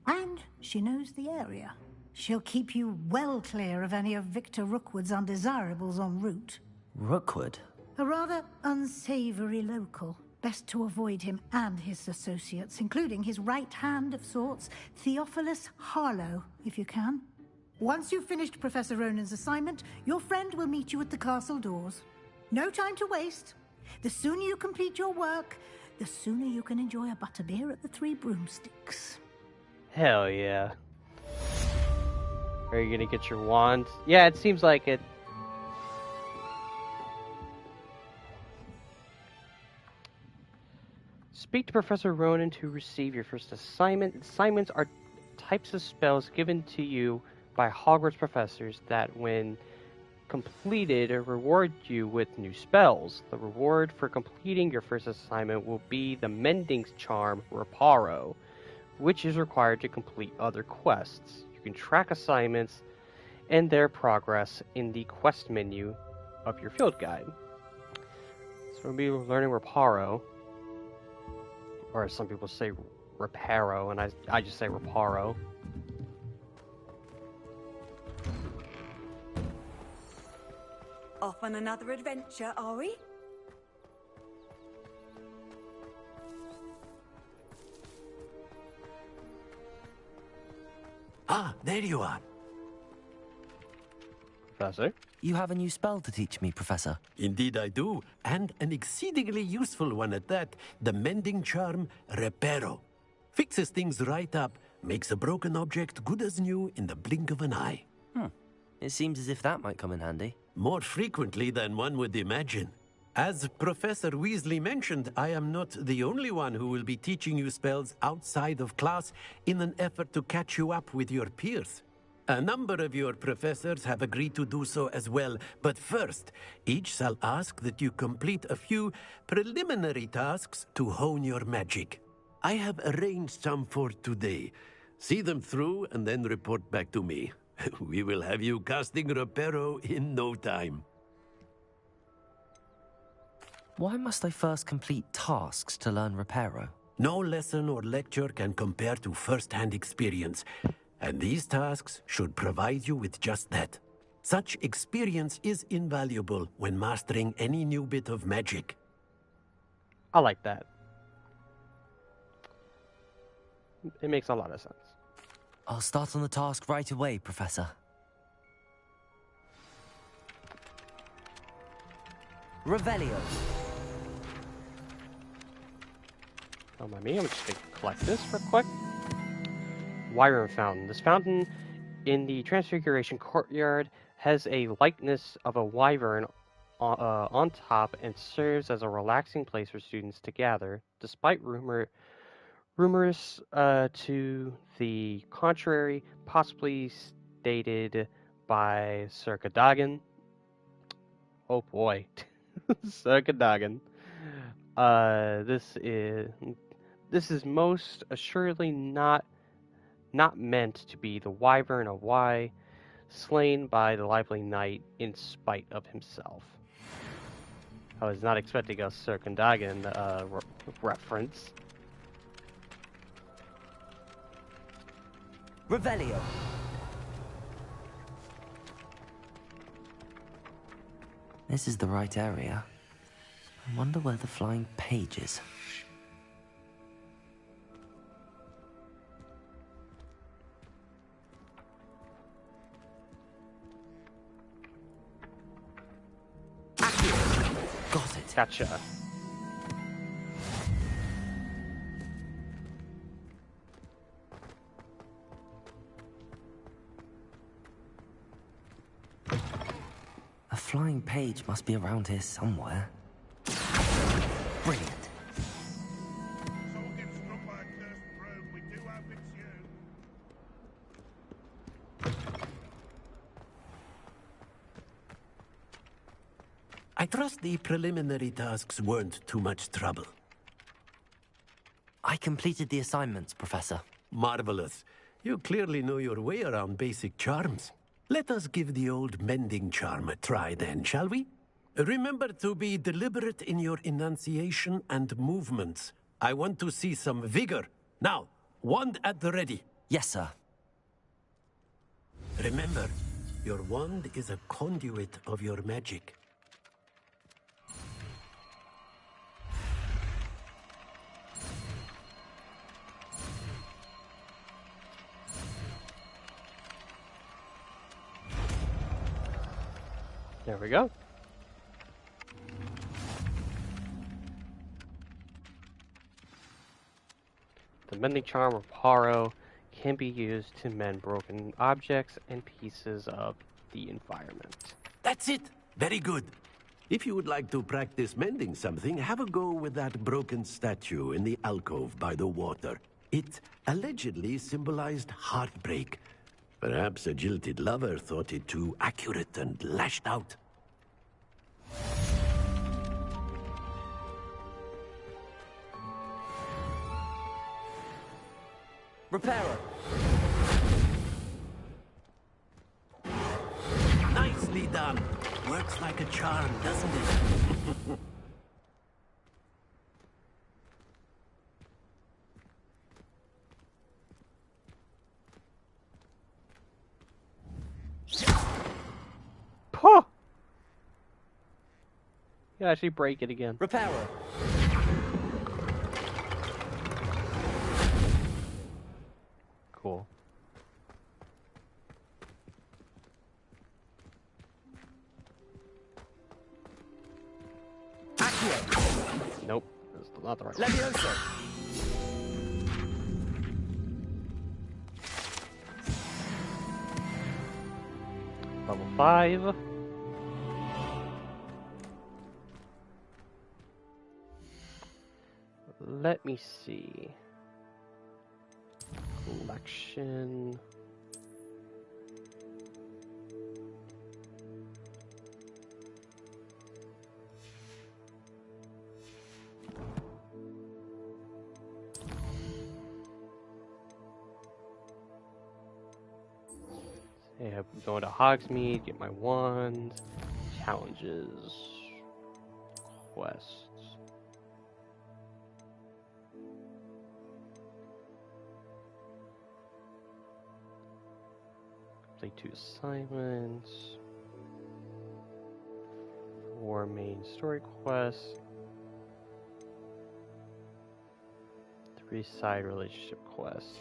And she knows the area. She'll keep you well clear of any of Victor Rookwood's undesirables en route. Rookwood? A rather unsavory local. Best to avoid him and his associates, including his right hand of sorts, Theophilus Harlow, if you can. Once you've finished Professor Ronan's assignment, your friend will meet you at the castle doors. No time to waste. The sooner you complete your work, the sooner you can enjoy a butterbeer at the Three Broomsticks. Hell yeah. Are you gonna get your wand? Yeah, it seems like it. Speak to Professor Ronan to receive your first assignment. Assignments are types of spells given to you by Hogwarts professors that, when completed, reward you with new spells. The reward for completing your first assignment will be the Mending Charm Reparo, which is required to complete other quests. You can track assignments and their progress in the quest menu of your field guide. So we'll be learning Reparo, or as some people say, Reparo, and I just say Reparo. Off on another adventure, are we? Ah, there you are. Professor? You have a new spell to teach me, Professor. Indeed I do, and an exceedingly useful one at that. The Mending Charm Reparo. Fixes things right up, makes a broken object good as new in the blink of an eye. It seems as if that might come in handy. More frequently than one would imagine. As Professor Weasley mentioned, I am not the only one who will be teaching you spells outside of class in an effort to catch you up with your peers. A number of your professors have agreed to do so as well, but first, each shall ask that you complete a few preliminary tasks to hone your magic. I have arranged some for today. See them through and then report back to me. We will have you casting Reparo in no time. Why must I first complete tasks to learn Reparo? No lesson or lecture can compare to first-hand experience, and these tasks should provide you with just that. Such experience is invaluable when mastering any new bit of magic. I like that. It makes a lot of sense. I'll start on the task right away, Professor. Revelio. Don't mind me, I'm just gonna collect this real quick. Wyvern Fountain. This fountain in the Transfiguration Courtyard has a likeness of a wyvern on top and serves as a relaxing place for students to gather. Despite rumors to the contrary, possibly stated by Sir Cadogan. Oh boy, Sir Cadogan. This is most assuredly not meant to be the wyvern of Y, slain by the lively knight in spite of himself. I was not expecting a Sir Cadogan reference. Revelio. This is the right area. I wonder where the flying page is. Got it. Gotcha. A flying page must be around here somewhere. Brilliant. Someone gets struck by a cursed probe, we do hope it's you. I trust the preliminary tasks weren't too much trouble. I completed the assignments, Professor. Marvelous. You clearly know your way around basic charms. Let us give the old Mending Charm a try then, shall we? Remember to be deliberate in your enunciation and movements. I want to see some vigor. Now, wand at the ready. Yes, sir. Remember, your wand is a conduit of your magic. There we go. The mending charm of Paro can be used to mend broken objects and pieces of the environment. That's it. Very good. If you would like to practice mending something, have a go with that broken statue in the alcove by the water. It allegedly symbolized heartbreak. Perhaps a jilted lover thought it too accurate and lashed out. Repairer. Nicely done. Works like a charm, doesn't it? Puh! You actually break it again. Repairer. Cool. Accio. Nope, that's not the right Levioso. Level 5. Let me see. Collection. Hey, I'm going to Hogsmeade, get my wand, challenges, quests. Complete 2 assignments, 4 main story quests, 3 side relationship quests.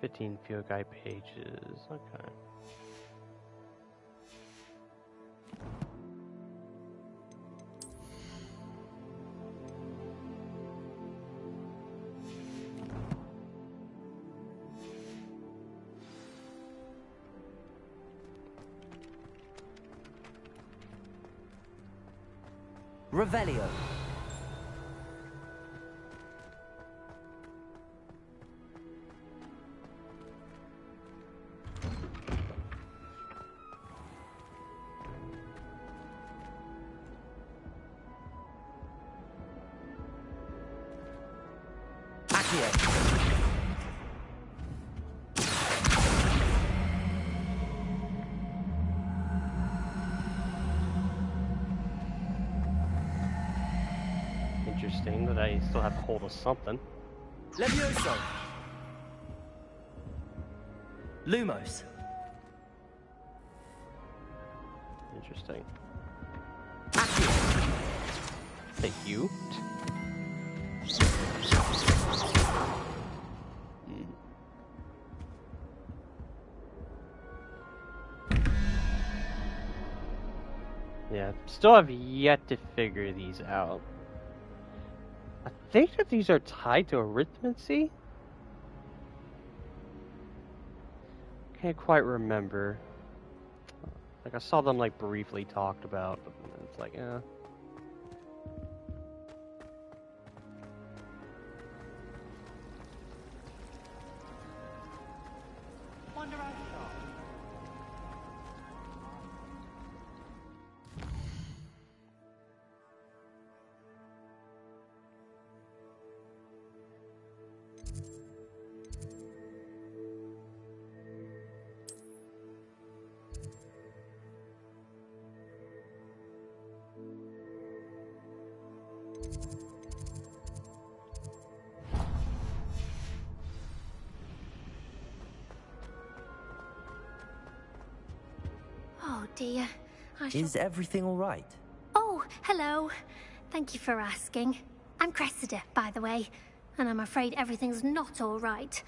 $15 field guide pages. Okay. Revelio. Interesting that I still have to hold of something. Levioso. Lumos. Interesting. Thank you. Yeah, still have yet to figure these out. I think that these are tied to arithmancy? Can't quite remember. Like, I saw them, like, briefly talked about, but it's like, Oh dear. Is everything all right? Oh, hello. Thank you for asking. I'm Cressida, by the way. and I'm afraid everything's not all right.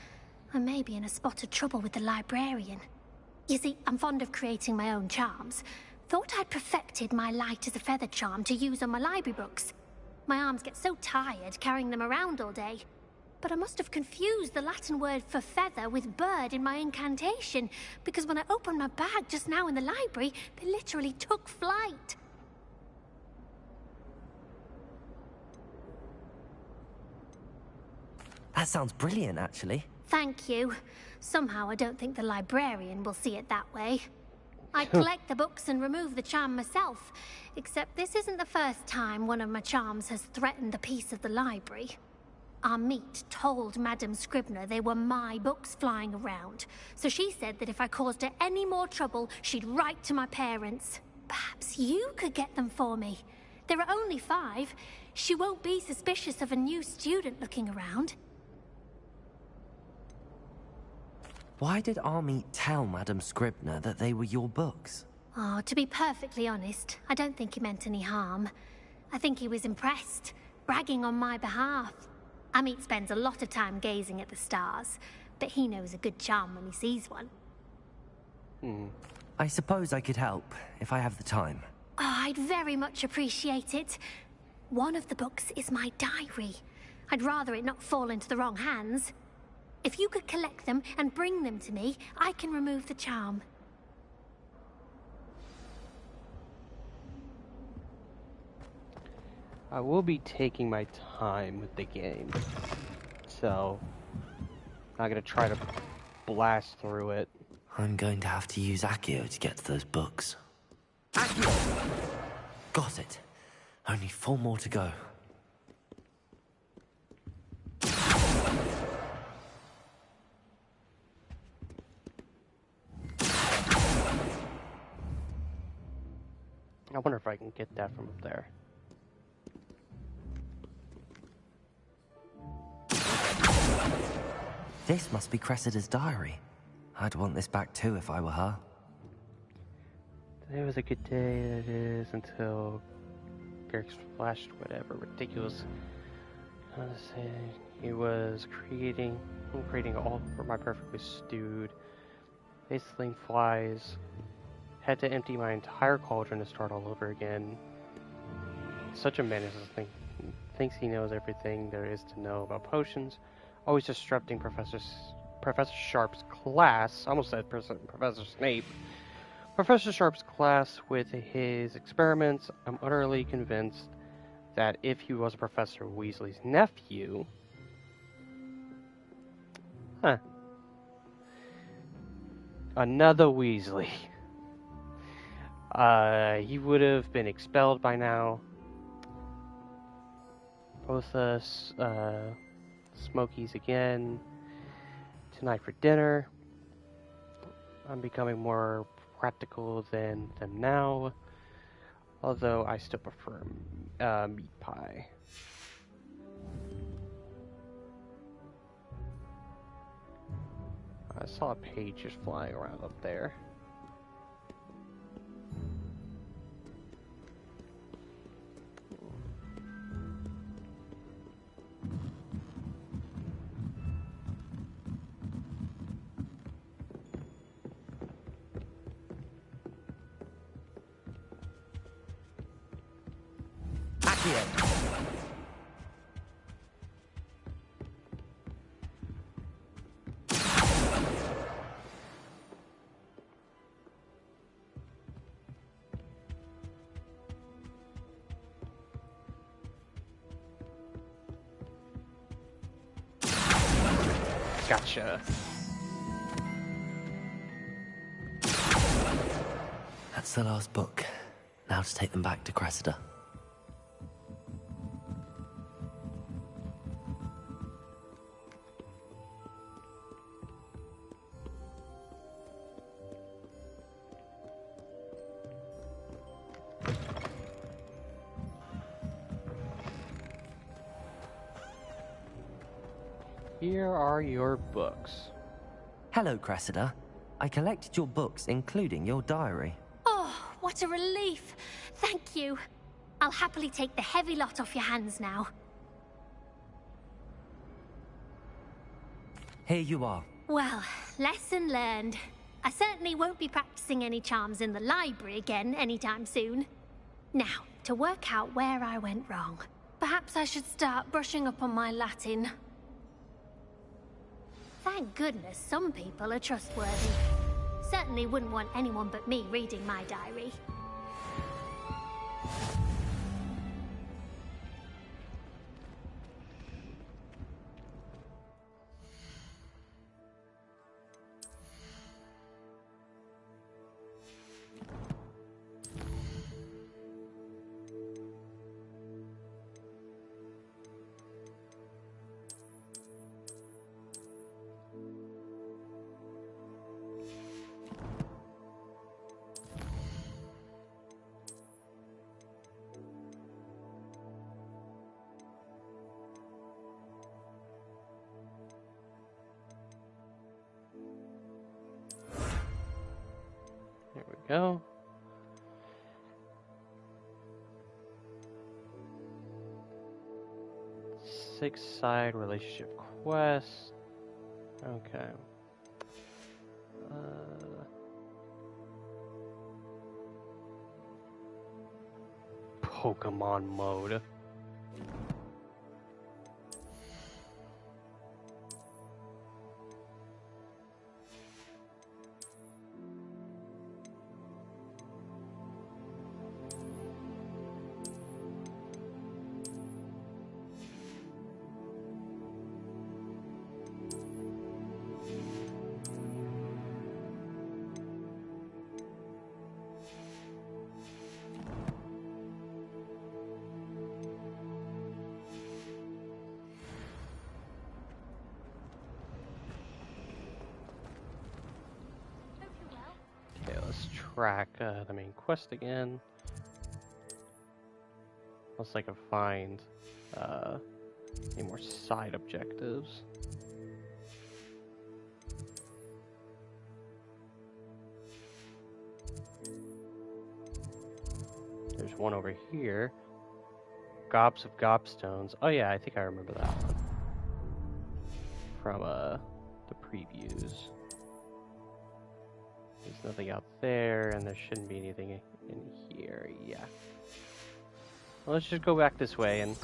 I may be in a spot of trouble with the librarian. You see, I'm fond of creating my own charms. Thought I'd perfected my light as a feather charm to use on my library books. My arms get so tired carrying them around all day. But I must have confused the Latin word for feather with bird in my incantation, because when I opened my bag just now in the library, they literally took flight. That sounds brilliant, actually. Thank you. Somehow I don't think the librarian will see it that way. I collect the books and remove the charm myself, except this isn't the first time one of my charms has threatened the peace of the library. Our meet told Madame Scribner they were my books flying around, so she said that if I caused her any more trouble, she'd write to my parents. Perhaps you could get them for me. There are only 5. She won't be suspicious of a new student looking around. Why did Army tell Madame Scribner that they were your books? Oh, to be perfectly honest, I don't think he meant any harm. I think he was impressed, bragging on my behalf. Amit spends a lot of time gazing at the stars, but he knows a good charm when he sees one. I suppose I could help, if I have the time. Oh, I'd very much appreciate it. One of the books is my diary. I'd rather it not fall into the wrong hands. If you could collect them and bring them to me, I can remove the charm. I will be taking my time with the game, so I'm not gonna try to blast through it. I'm going to have to use Accio to get to those books. Accio! Got it. Only 4 more to go. I wonder if I can get that from up there. This must be Cressida's diary. I'd want this back too if I were her. Today was a good day, it is, until Garrick's flashed whatever ridiculous he was creating all for my perfectly stewed. Basically flies. Had to empty my entire cauldron to start all over again. Such a menace, thinks he knows everything there is to know about potions. Always disrupting Professor Sharp's class. Almost said Professor Snape. Professor Sharp's class with his experiments. I'm utterly convinced that if he was Professor Weasley's nephew... Another Weasley. He would have been expelled by now. Both us, Smokies again. Tonight for dinner. I'm becoming more practical than them now. Although I still prefer meat pie. I saw a page just flying around up there. Gotcha. That's the last book. Now to take them back to Cressida. Here are your books. Hello, Cressida. I collected your books, including your diary. Oh, what a relief. Thank you. I'll happily take the heavy lot off your hands now. Here you are. Well, lesson learned. I certainly won't be practicing any charms in the library again anytime soon. Now, to work out where I went wrong. Perhaps I should start brushing up on my Latin. Thank goodness some people are trustworthy. Certainly wouldn't want anyone but me reading my diary. There we go. Six-side relationship quest. Okay. Pokemon mode. Okay, let's track the main quest again. Unless I can find any more side objectives. There's one over here. Gobs of Gobstones. Oh yeah, I think I remember that one. From the previews. There's nothing out there, and there shouldn't be anything in here. Yeah. Well, let's just go back this way and...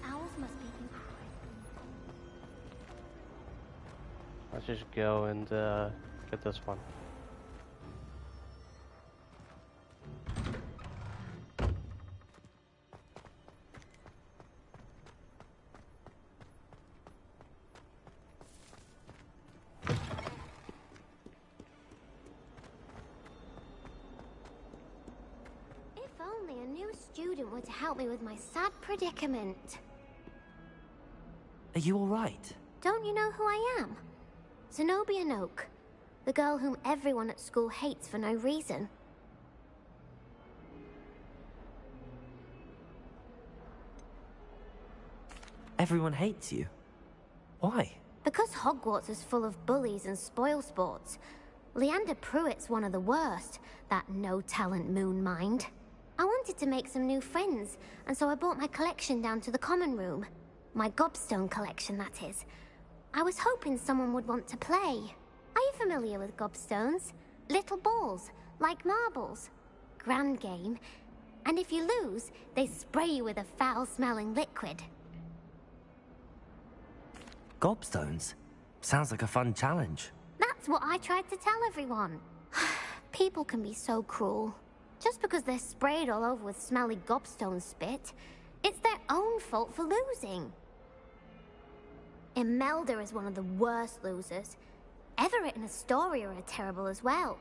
Owls must be... Let's just go and get this one. Only a new student were to help me with my sad predicament. Are you all right? Don't you know who I am? Zenobia Noak, the girl whom everyone at school hates for no reason. Everyone hates you. Why? Because Hogwarts is full of bullies and spoilsports. Leander Pruitt's one of the worst, that no-talent moon mind. I wanted to make some new friends, and so I brought my collection down to the common room. My gobstone collection, that is. I was hoping someone would want to play. Are you familiar with gobstones? Little balls, like marbles. Grand game. And if you lose, they spray you with a foul-smelling liquid. Gobstones? Sounds like a fun challenge. That's what I tried to tell everyone. People can be so cruel. Just because they're sprayed all over with smelly gobstone spit, it's their own fault for losing. Imelda is one of the worst losers. Everett and Astoria are terrible as well.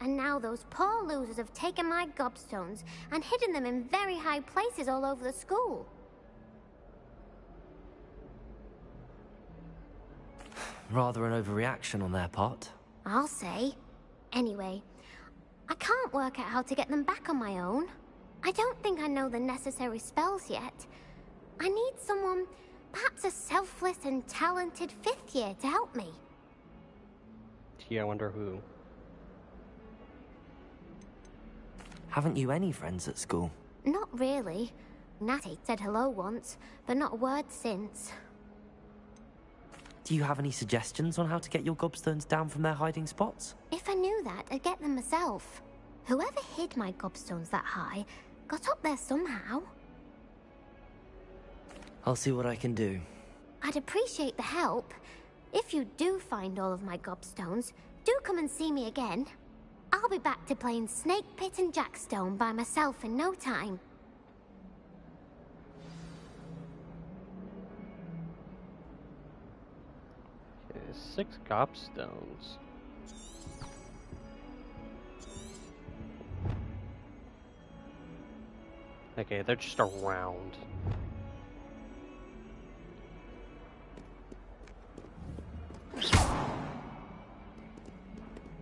And now those poor losers have taken my gobstones and hidden them in very high places all over the school. Rather an overreaction on their part. I'll say. Anyway, I can't work out how to get them back on my own. I don't think I know the necessary spells yet. I need someone, perhaps a selfless and talented fifth year to help me. Gee, I wonder who. Haven't you any friends at school? Not really. Natty said hello once, but not a word since. Do you have any suggestions on how to get your gobstones down from their hiding spots? If I knew that, I'd get them myself. Whoever hid my gobstones that high got up there somehow. I'll see what I can do. I'd appreciate the help. If you do find all of my gobstones, do come and see me again. I'll be back to playing Snake Pit and Jackstone by myself in no time. Okay, 6 gobstones. Okay, they're just around.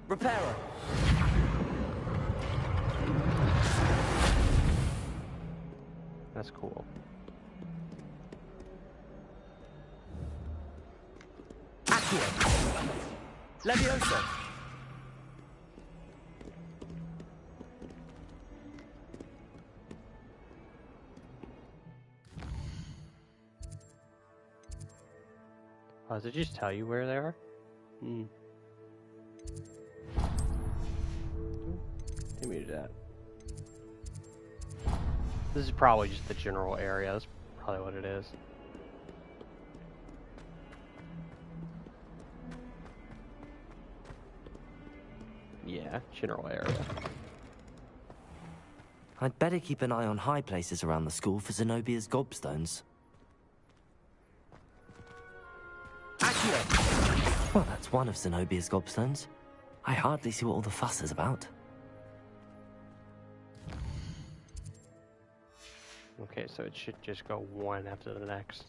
Repairer. That's cool. Accio. Levioso. Oh, does it just tell you where they are? Hmm. Let me do that. This is probably just the general area. That's probably what it is. Yeah, general area. I'd better keep an eye on high places around the school for Zenobia's gobstones. Well, that's one of Zenobia's gobstones. I hardly see what all the fuss is about. Okay, so it should just go one after the next.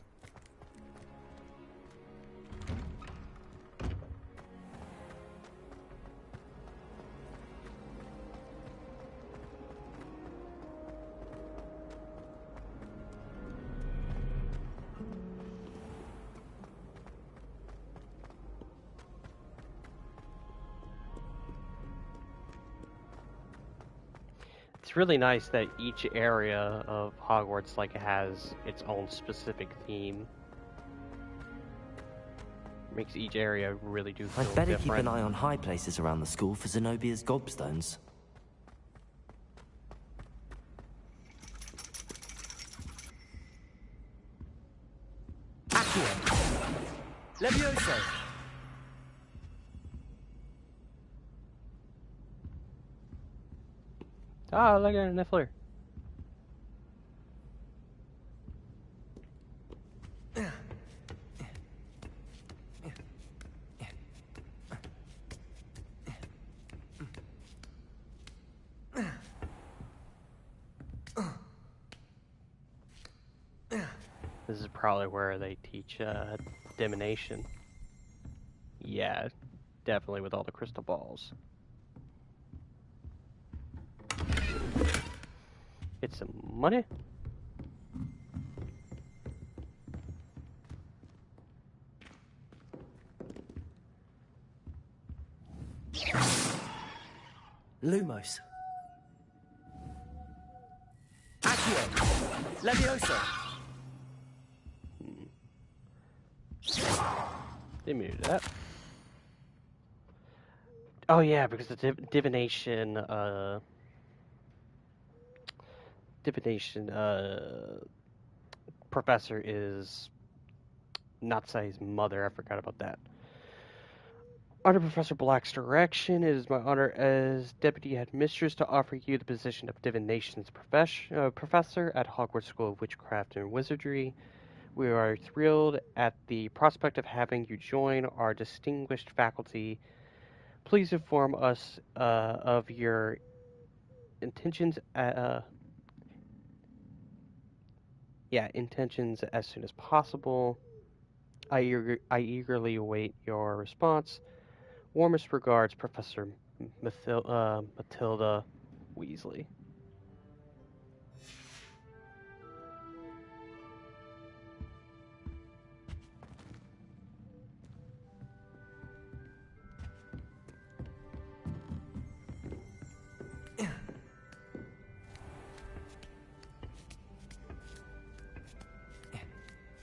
It's really nice that each area of Hogwarts has its own specific theme. Makes each area really do feel I'd better different. keep an eye on high places around the school for Zenobia's gobstones. Accio. Levioso. Ah, look at Niffler. This is probably where they teach divination. Yeah, definitely with all the crystal balls. Get some money. Lumos. Accio. Levioso. They muted that. Oh yeah, because the divination professor is Natsai's mother. I forgot about that. Under Professor Black's direction, it is my honor as Deputy Headmistress to offer you the position of Divination's professor at Hogwarts School of Witchcraft and Wizardry. We are thrilled at the prospect of having you join our distinguished faculty. Please inform us of your intentions. Intentions as soon as possible. I eagerly await your response. Warmest regards, Professor Matilda Weasley.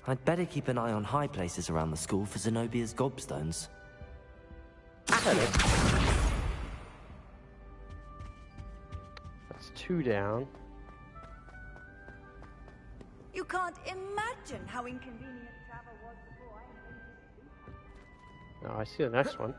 I'd better keep an eye on high places around the school for Zenobia's gobstones. That's 2 down. You can't imagine how inconvenient travel was before I Oh, I see the next one.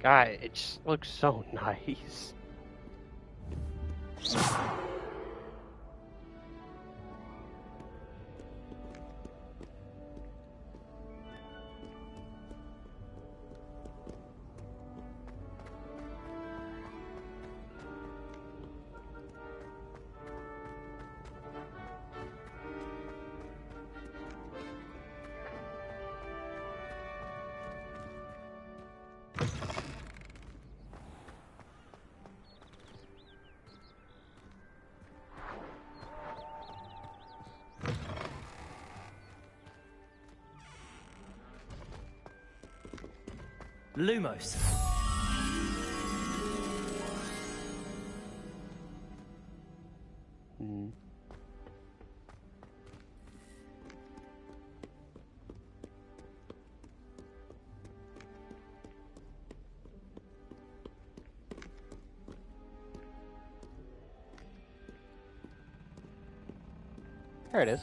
God, it just looks so nice. Lumos. There it is.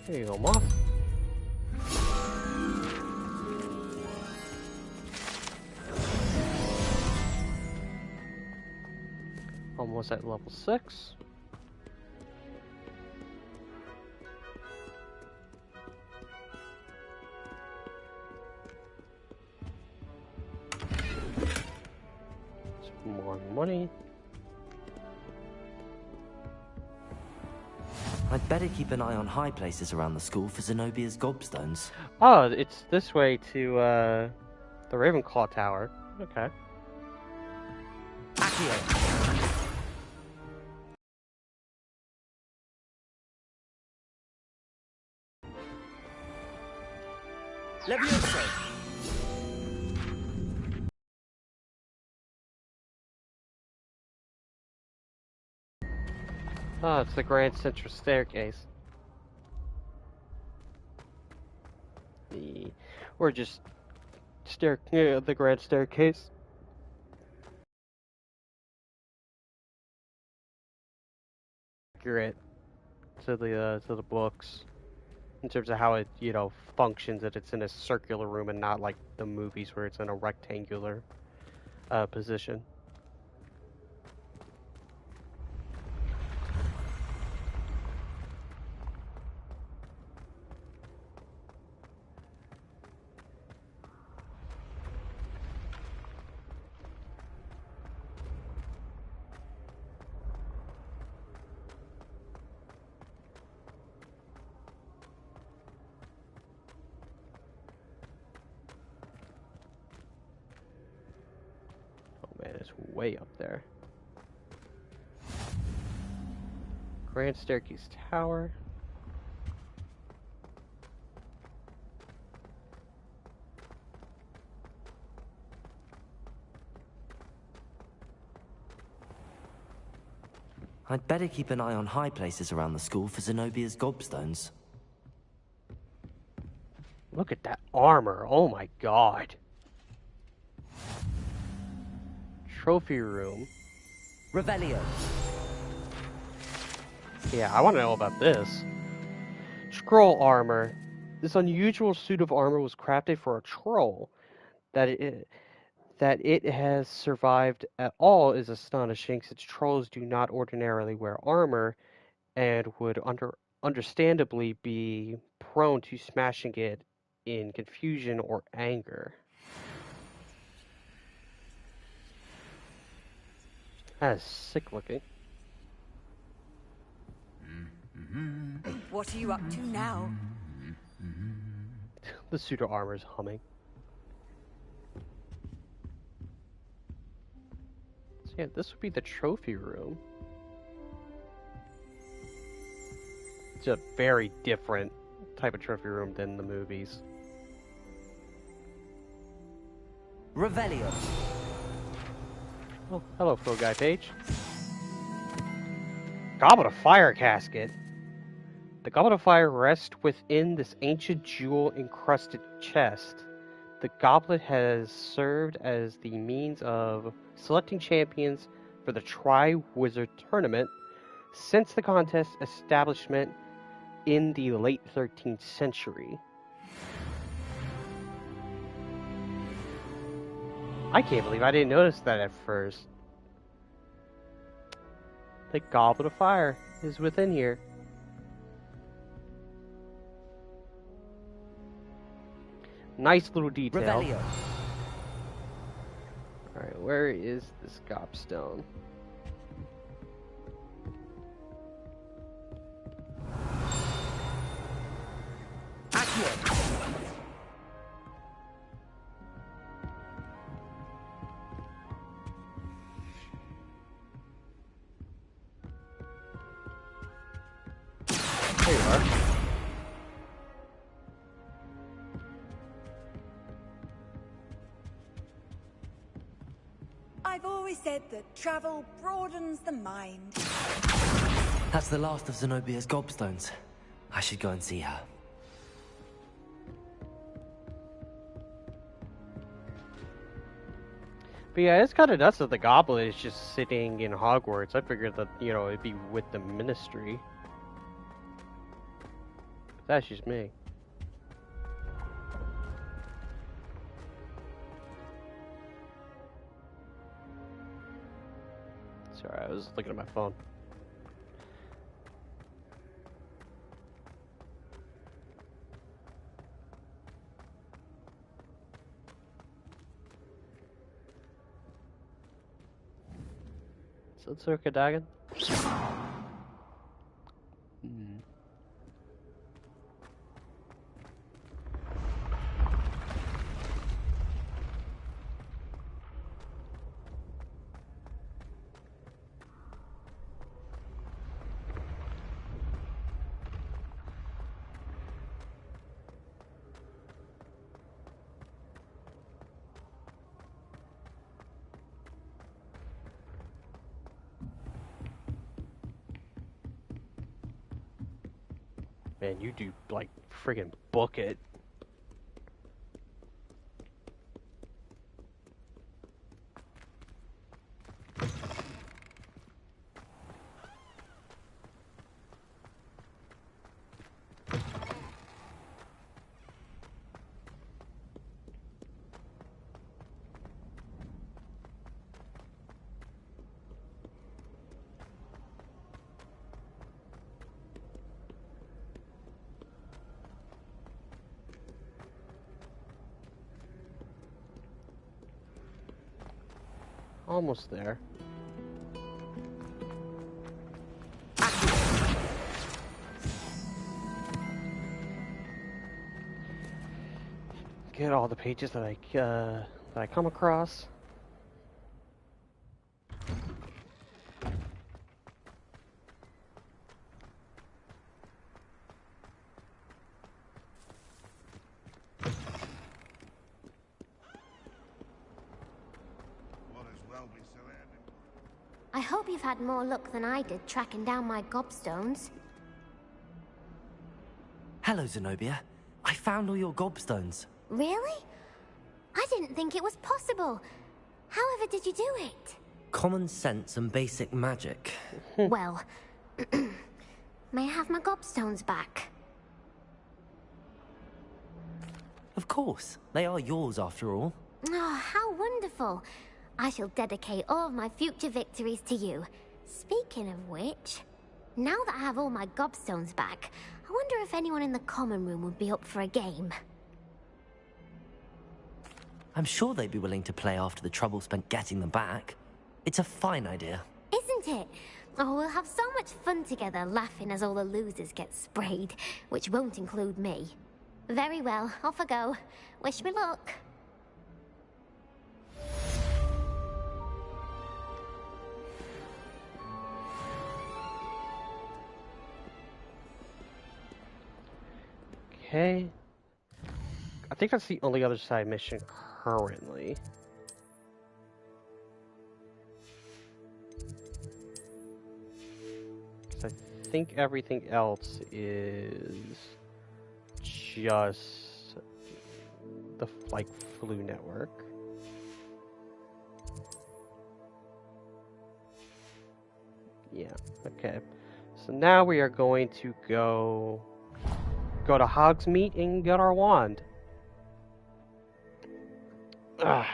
There you go, Moth. Almost at level 6. Some more money. I'd better keep an eye on high places around the school for Zenobia's gobstones. Oh, it's this way to the Ravenclaw Tower. Okay. Levioso. Oh, it's the Grand Central Staircase. Or just the Grand Staircase. Accurate to the books in terms of how it functions. That it's in a circular room and not like the movies where it's in a rectangular position. Man, it's way up there. Grand Staircase Tower. I'd better keep an eye on high places around the school for Zenobia's gobstones. Look at that armor. Oh my god. Trophy room. Revelio. Yeah, I want to know about this. Scroll armor. This unusual suit of armor was crafted for a troll. That it has survived at all is astonishing, since trolls do not ordinarily wear armor and would understandably be prone to smashing it in confusion or anger. That is sick looking. What are you up to now? The pseudo armor's humming. So yeah, this would be the trophy room. It's a very different type of trophy room than the movies. Revelio. Oh, hello, Phil Guy Page. Goblet of Fire casket. The Goblet of Fire rests within this ancient jewel-encrusted chest. The goblet has served as the means of selecting champions for the Tri-Wizard Tournament since the contest establishment in the late 13th century. I can't believe I didn't notice that at first. The Goblet of Fire is within here. Nice little detail. Revelio. Alright, where is this gobstone? There you are. I've always said that travel broadens the mind. That's the last of Zenobia's gobstones. I should go and see her. But yeah, it's kind of nuts that the goblet is just sitting in Hogwarts. I figured that, you know, it'd be with the Ministry. But that's just me. Sorry, I was looking at my phone. So it's Circa Dagon. Man, you do, like, friggin' book it. Almost there. Get all the pages that I come across. I hope you've had more luck than I did tracking down my gobstones. Hello, Zenobia. I found all your gobstones. Really? I didn't think it was possible. However did you do it? Common sense and basic magic. Well, may I have my gobstones back? Of course. They are yours after all. Oh, how wonderful. I shall dedicate all of my future victories to you. Speaking of which, now that I have all my gobstones back, I wonder if anyone in the common room would be up for a game. I'm sure they'd be willing to play after the trouble spent getting them back. It's a fine idea. Isn't it? Oh, we'll have so much fun together, laughing as all the losers get sprayed, which won't include me. Very well, off I go. Wish me luck. Okay. I think that's the only other side mission currently. I think everything else is just the flu network. Yeah, okay. So now we are going to go to Hogsmeade and get our wand. Ugh.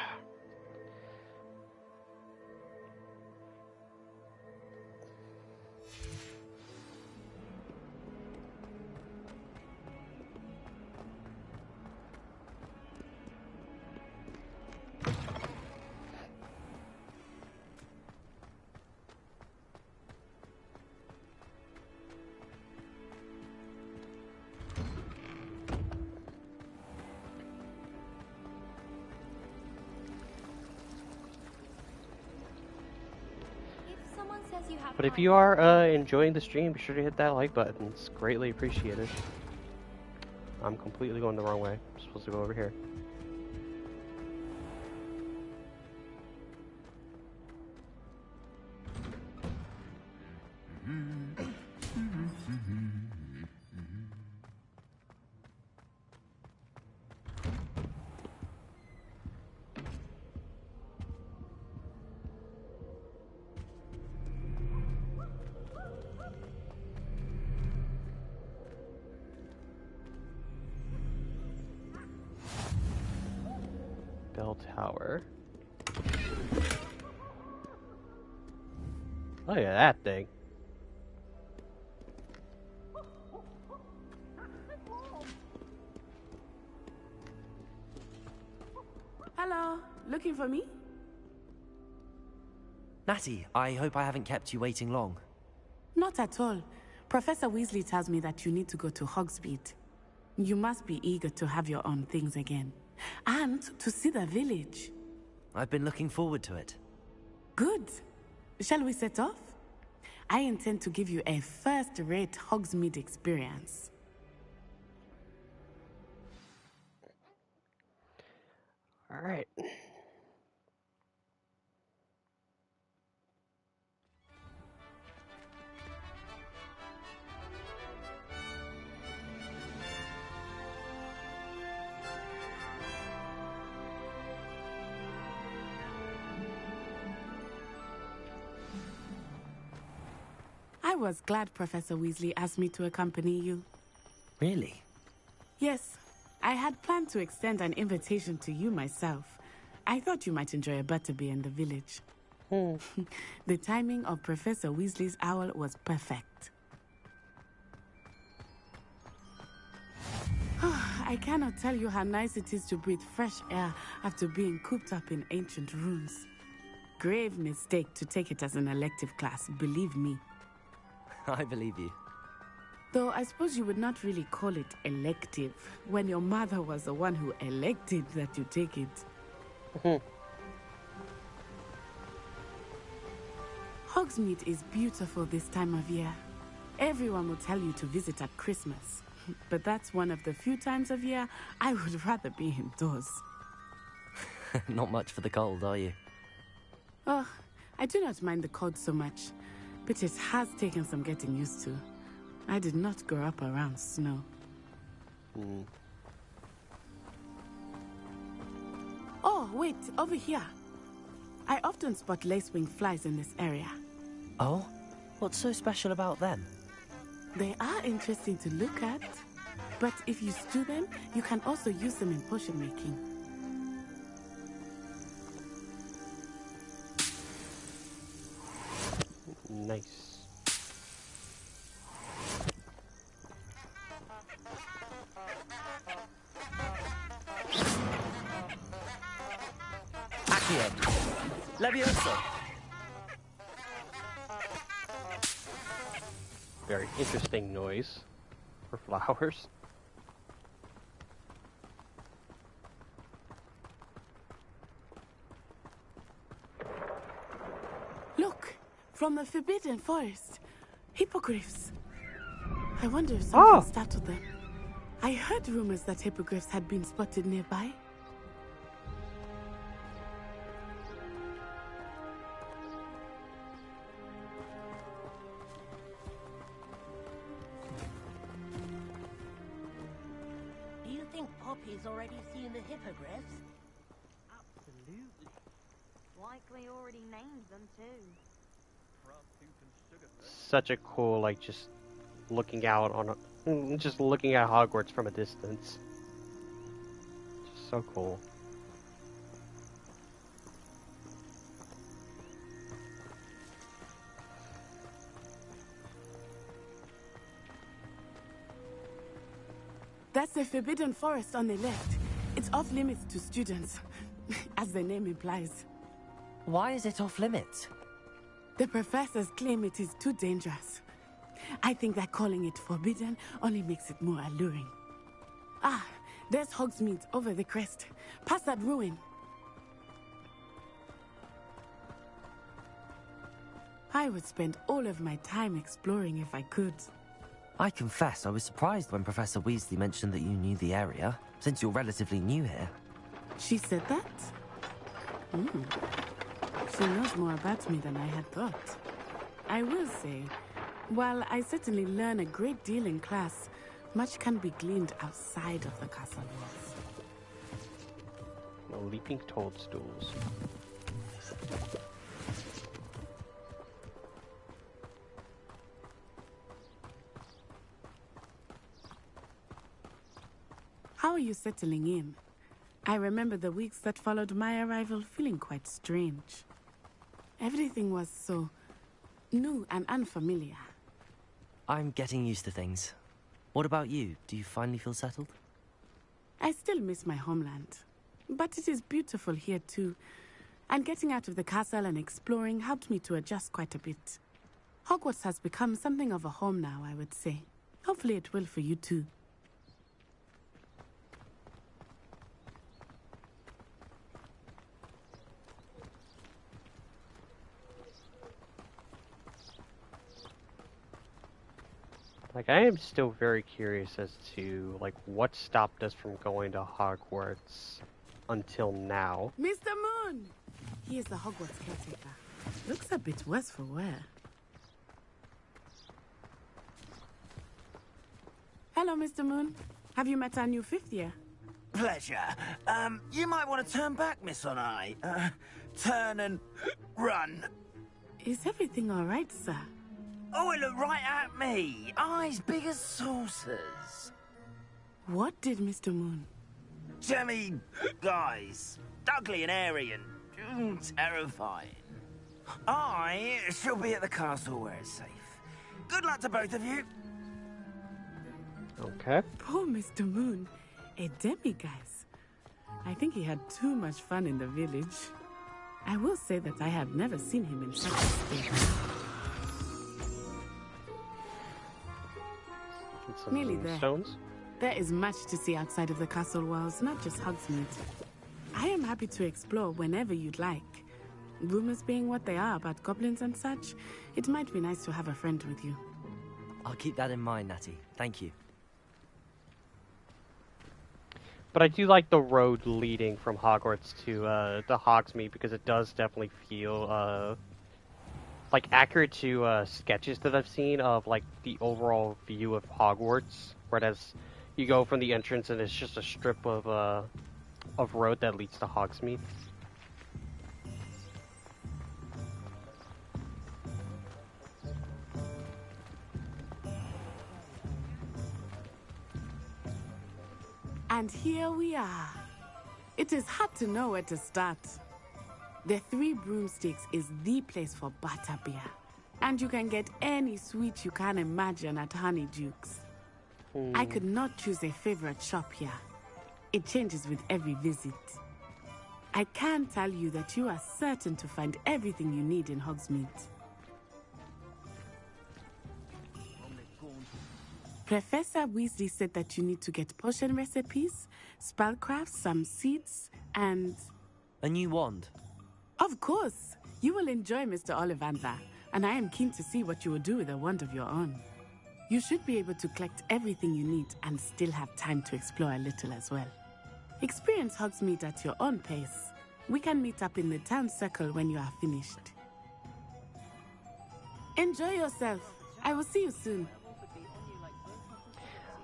But if you are enjoying the stream, be sure to hit that like button. It's greatly appreciated. I'm completely going the wrong way. I'm supposed to go over here. Bell tower. Look at that thing. Hello, looking for me? Natty, I hope I haven't kept you waiting long. Not at all. Professor Weasley tells me that you need to go to Hogsmeade. You must be eager to have your own things again. And to see the village. I've been looking forward to it. Good. Shall we set off? I intend to give you a first-rate Hogsmeade experience. All right. I was glad Professor Weasley asked me to accompany you. Really? Yes. I had planned to extend an invitation to you myself. I thought you might enjoy a butterbeer in the village. The timing of Professor Weasley's owl was perfect. I cannot tell you how nice it is to breathe fresh air after being cooped up in ancient ruins. Grave mistake to take it as an elective class, believe me. I believe you. Though I suppose you would not really call it elective when your mother was the one who elected that you take it. Hogsmeade is beautiful this time of year. Everyone will tell you to visit at Christmas. But that's one of the few times of year I would rather be indoors. Not much for the cold, are you? Oh, I do not mind the cold so much. But it has taken some getting used to. I did not grow up around snow. Oh, wait, over here. I often spot lacewing flies in this area. Oh? What's so special about them? They are interesting to look at. But if you stew them, you can also use them in potion making. Nice. Levioso. Very interesting noise for flowers. Look, from the Forbidden Forest. Hippogriffs. I wonder if someone startled them. I heard rumors that hippogriffs had been spotted nearby. Do you think Poppy's already seen the hippogriffs? Absolutely. Likely already named them too. Such a cool, like, just looking out on just looking at Hogwarts from a distance. Just so cool. That's the Forbidden Forest on the left. It's off limits to students, as the name implies. Why is it off limits? The professors claim it is too dangerous. I think that calling it forbidden only makes it more alluring. Ah, there's Hogsmeade over the crest. Past that ruin. I would spend all of my time exploring if I could. I confess I was surprised when Professor Weasley mentioned that you knew the area, since you're relatively new here. She said that? She knows more about me than I had thought. I will say, while I certainly learn a great deal in class, much can be gleaned outside of the castle walls. No leaping toadstools. How are you settling in? I remember the weeks that followed my arrival feeling quite strange. Everything was so new and unfamiliar. I'm getting used to things. What about you? Do you finally feel settled? I still miss my homeland, but it is beautiful here too. And getting out of the castle and exploring helped me to adjust quite a bit. Hogwarts has become something of a home now, I would say. Hopefully it will for you too. Like, I am still very curious as to, like, what stopped us from going to Hogwarts until now. Mr. Moon! He is the Hogwarts caretaker. Looks a bit worse for wear. Hello, Mr. Moon. Have you met our new fifth year? Pleasure. You might want to turn back, Miss On-Eye. Turn and run. Is everything all right, sir? Oh, it looked right at me. Eyes big as saucers. What did Mr. Moon? Jemmy guys. Ugly and airy and terrifying. I shall be at the castle where it's safe. Good luck to both of you. Okay. Poor Mr. Moon. A demiguise. I think he had too much fun in the village. I will say that I have never seen him in such a state. Nearly there. Stones? There is much to see outside of the castle walls, not just Hogsmeade. I am happy to explore whenever you'd like. Rumors being what they are about goblins and such, it might be nice to have a friend with you. I'll keep that in mind, Natty. Thank you. But I do like the road leading from Hogwarts to Hogsmeade, because it does definitely feel like accurate to sketches that I've seen of like the overall view of Hogwarts, whereas you go from the entrance and it's just a strip of road that leads to Hogsmeade. And here we are. It is hard to know where to start. The Three Broomsticks is the place for butterbeer. And you can get any sweet you can imagine at Honeydukes. I could not choose a favorite shop here. It changes with every visit. I can tell you that you are certain to find everything you need in Hogsmeade. Professor Weasley said that you need to get potion recipes, spellcrafts, some seeds, and... A new wand? Of course! You will enjoy Mr. Ollivander, and I am keen to see what you will do with a wand of your own. You should be able to collect everything you need and still have time to explore a little as well. Experience Hogsmeade at your own pace. We can meet up in the town circle when you are finished. Enjoy yourself. I will see you soon.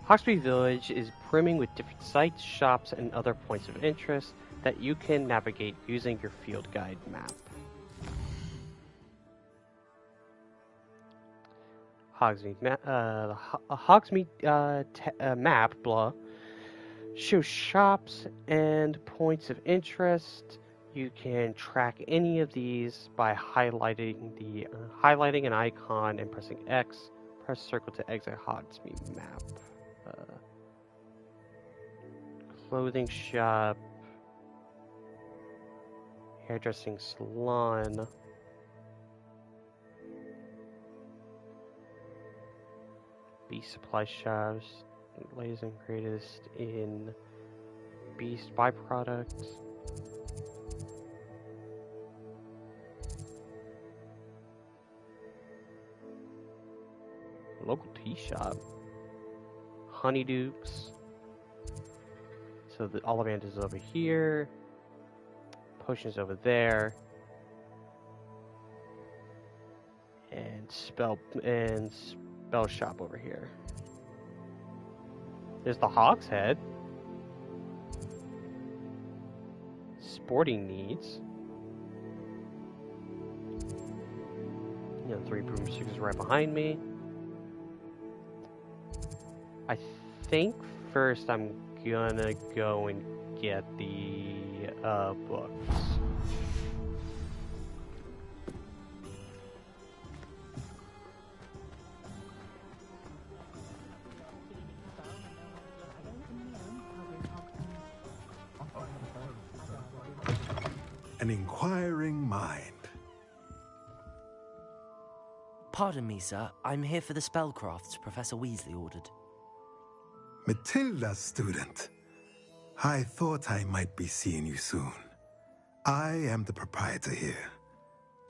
Hogsmeade Village is brimming with different sites, shops, and other points of interest that you can navigate using your field guide map. Hogsmeade map, shows shops and points of interest. You can track any of these by highlighting an icon and pressing X. Press circle to exit Hogsmeade map. Clothing shop, hairdressing salon, beast supply shops, latest and greatest in beast byproducts. Local tea shop, Honeydukes. So the Ollivander is over here, potions over there, and spell shop over here. There's the Hawk's Head, sporting needs. You know, 3 broomsticks right behind me. I think first I'm gonna go and get the books. An inquiring mind. Pardon me, sir. I'm here for the spellcrafts Professor Weasley ordered. Matilda's student. I thought I might be seeing you soon. I am the proprietor here,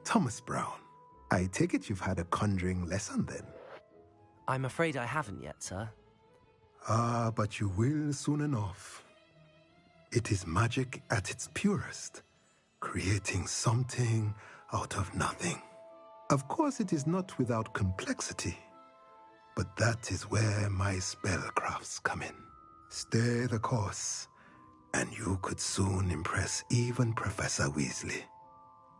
Thomas Brown. I take it you've had a conjuring lesson then? I'm afraid I haven't yet, sir. Ah, but you will soon enough. It is magic at its purest, creating something out of nothing. Of course, it is not without complexity. But that is where my spellcrafts come in. Stay the course, and you could soon impress even Professor Weasley.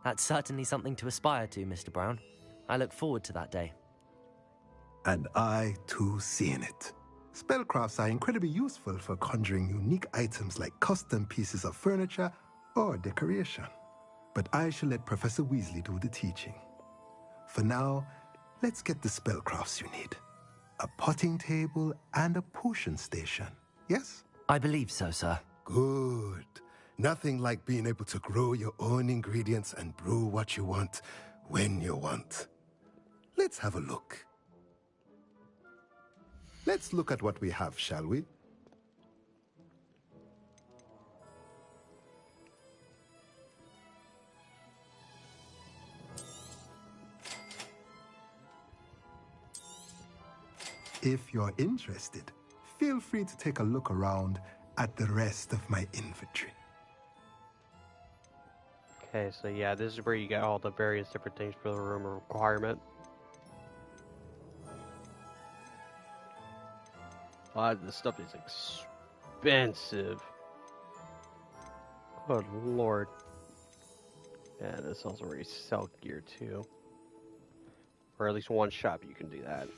That's certainly something to aspire to, Mr. Brown. I look forward to that day. And I, too, seeing it. Spellcrafts are incredibly useful for conjuring unique items like custom pieces of furniture or decoration. But I shall let Professor Weasley do the teaching. For now, let's get the spellcrafts you need. A potting table and a potion station, yes? I believe so, sir. Good. Nothing like being able to grow your own ingredients and brew what you want when you want. Let's have a look. Let's look at what we have, shall we? If you're interested, feel free to take a look around at the rest of my inventory. Okay, so yeah, this is where you get all the various different things for the room of requirement. A lot of this stuff is expensive. Good lord. Yeah, this also already sell gear too. Or at least one shop you can do that.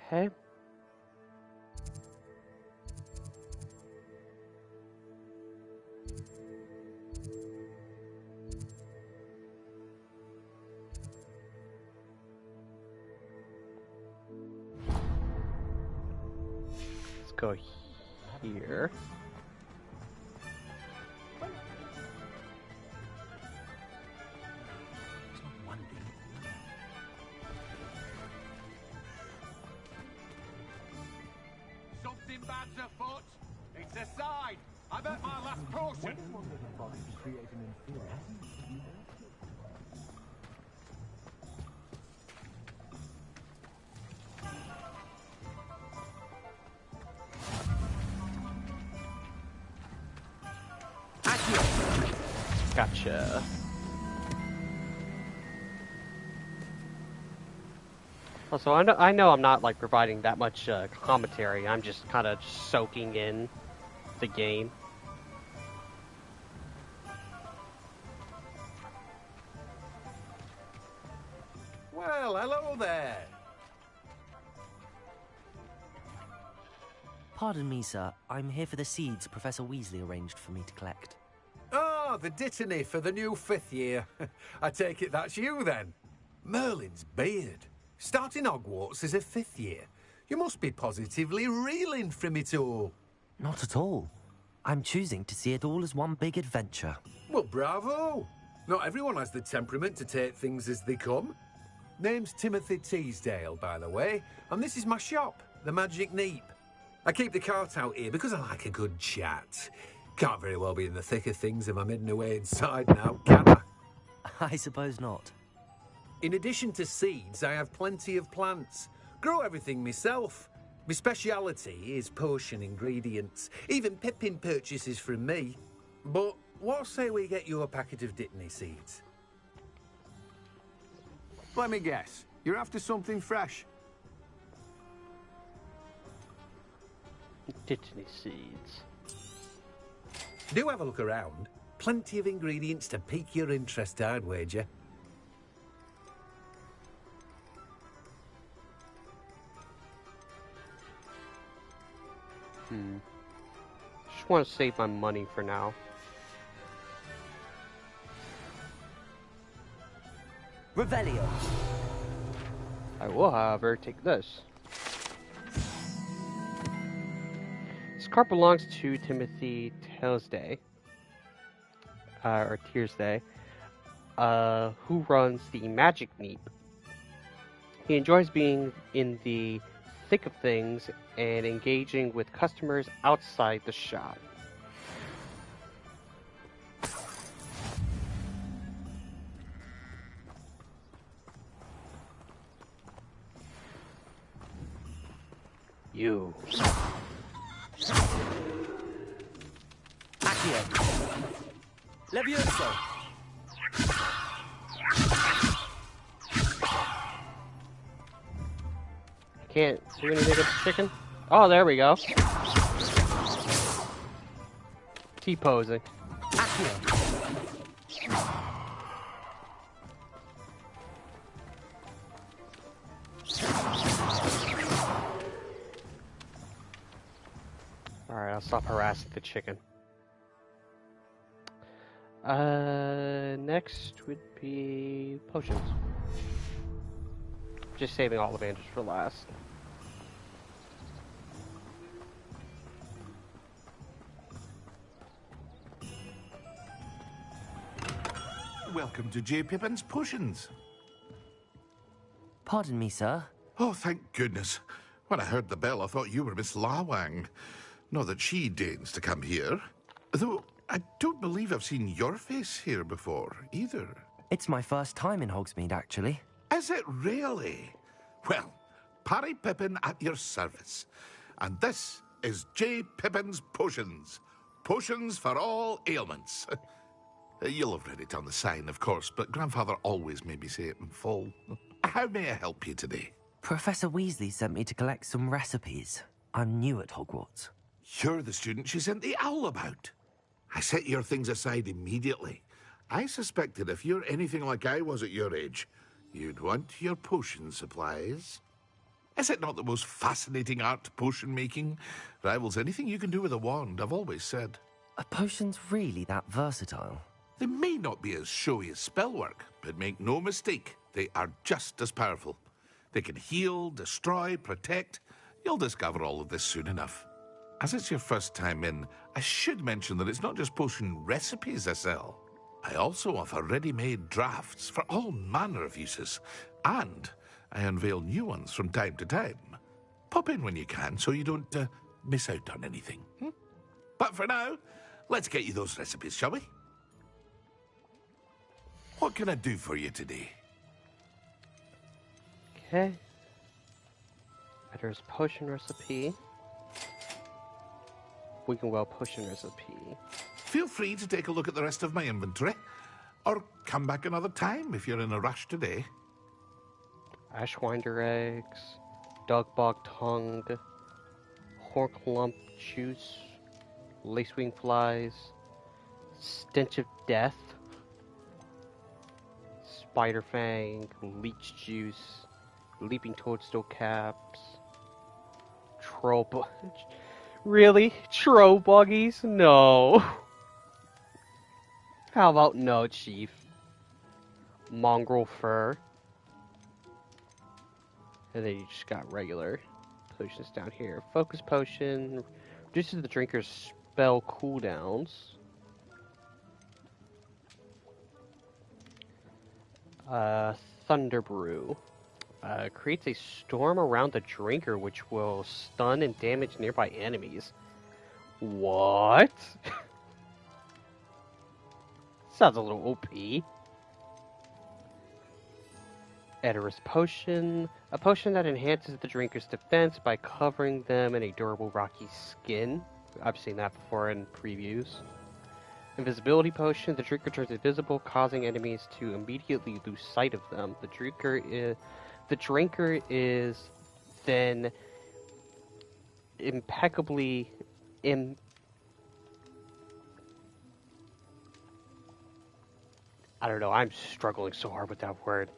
Okay. go here. Something bad's afoot. It's a sign. I'm at my last potion. Gotcha. Also, I know I'm not like providing that much commentary. I'm just kind of soaking in the game. Well, hello there. Pardon me, sir. I'm here for the seeds Professor Weasley arranged for me to collect. Ah, the dittany for the new 5th year. I take it that's you, then. Merlin's beard. Starting Hogwarts as a 5th year. You must be positively reeling from it all. Not at all. I'm choosing to see it all as one big adventure. Well, bravo. Not everyone has the temperament to take things as they come. Name's Timothy Teasdale, by the way, and this is my shop, the Magic Neep. I keep the cart out here because I like a good chat. Can't very well be in the thick of things if I'm hidden away inside now, can I? I suppose not. In addition to seeds, I have plenty of plants. Grow everything myself. My speciality is potion ingredients. Even Pippin purchases from me. But what say we get you a packet of Dittany seeds? Let me guess. You're after something fresh. Dittany seeds. Do have a look around. Plenty of ingredients to pique your interest, I'd wager. Just want to save my money for now. Revelio. I will, however, take this. This card belongs to Timothy Teasdale, or Tearsday, who runs the Magic Neep. He enjoys being in the thick of things and engaging with customers outside the shop. You. Accio. Levioso. Can't do anything with the chicken? Oh, there we go. T-posing. Alright, I'll stop harassing the chicken. Next would be potions. Just saving all advantage for last. Welcome to J. Pippin's Potions. Pardon me, sir. Oh, thank goodness. When I heard the bell, I thought you were Miss Lawang. Not that she deigns to come here. Though, I don't believe I've seen your face here before, either. It's my first time in Hogsmeade, actually. Is it really? Well, Parry Pippin at your service. And this is J. Pippin's Potions. Potions for all ailments. You'll have read it on the sign, of course, but Grandfather always made me say it in full. How may I help you today? Professor Weasley sent me to collect some recipes. I'm new at Hogwarts. You're the student she sent the owl about. I set your things aside immediately. I suspected if you're anything like I was at your age, you'd want your potion supplies. Is it not the most fascinating art, potion making? Rivals anything you can do with a wand, I've always said. Are potions really that versatile? They may not be as showy as spellwork, but make no mistake, they are just as powerful. They can heal, destroy, protect. You'll discover all of this soon enough. As it's your first time in, I should mention that it's not just potion recipes I sell. I also offer ready-made drafts for all manner of uses, and I unveil new ones from time to time. Pop in when you can so you don't miss out on anything. But for now, let's get you those recipes, shall we? What can I do for you today? Okay. There's potion recipe. Well potion recipe. Feel free to take a look at the rest of my inventory, or come back another time if you're in a rush today. Ashwinder eggs, dugbog tongue, horklump juice, lacewing flies, stench of death, spider fang, leech juice, leaping toadstool caps, troll Really? Troll buggies? No. How about no, Chief? Mongrel fur. And then you just got regular potions down here. Focus potion reduces the drinker's spell cooldowns. Thunder brew. Creates a storm around the drinker which will stun and damage nearby enemies. What? Sounds a little OP. Edorous potion. A potion that enhances the drinker's defense by covering them in a durable rocky skin. I've seen that before in previews. Invisibility potion. The drinker turns invisible, causing enemies to immediately lose sight of them. The drinker is then impeccably I don't know, I'm struggling so hard with that word.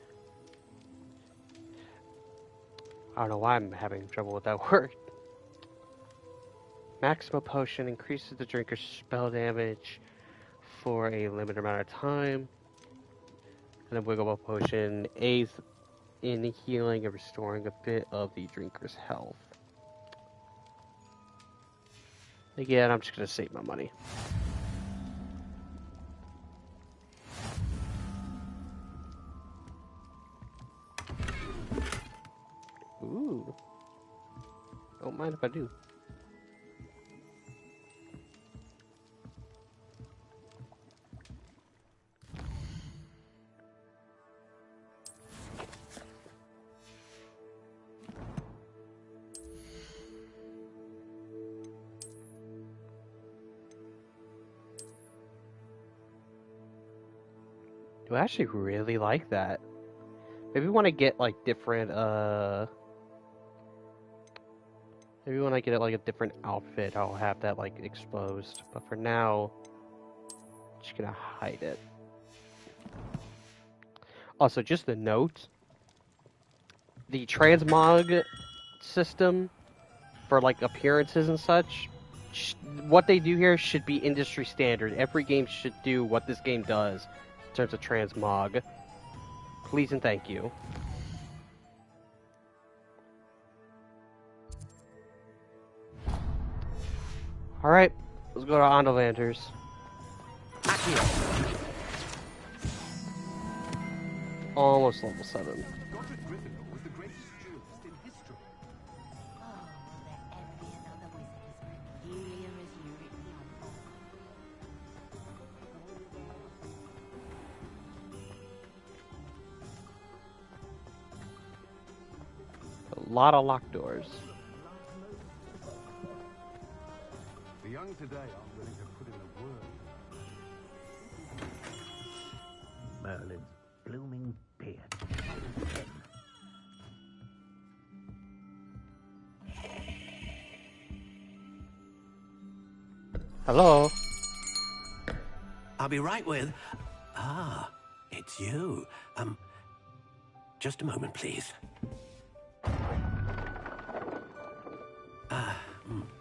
I don't know why I'm having trouble with that word. Maxima potion increases the drinker's spell damage for a limited amount of time. And then Wiggle potion aids in healing and restoring a bit of the drinker's health. Again, I'm just going to save my money. Ooh. Don't mind if I do. I actually really like that. Maybe when I get like different, maybe when I get like a different outfit, I'll have that like exposed. But for now, I'm just gonna hide it. Also, just a note: the transmog system for like appearances and such, what they do here should be industry standard. Every game should do what this game does. In terms of transmog. Please and thank you. Alright, let's go to Onderlanders. Almost level 7. A lot of locked doors. The young today aren't willing to put in a word. Merlin's blooming beard. Hello? I'll be right with... Ah, it's you. Just a moment, please.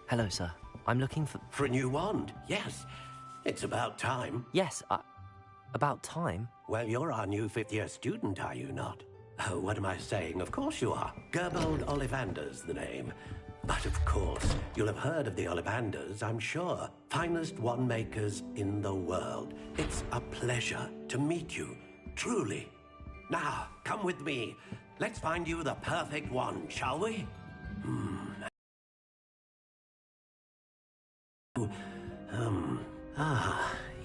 Hello, sir. I'm looking for... For a new wand, yes. It's about time. Yes, about time? Well, you're our new fifth-year student, are you not? Oh, what am I saying? Of course you are. Gerbold Ollivander's the name. But of course, you'll have heard of the Ollivanders, I'm sure. Finest wand makers in the world. It's a pleasure to meet you, truly. Now, come with me. Let's find you the perfect wand, shall we?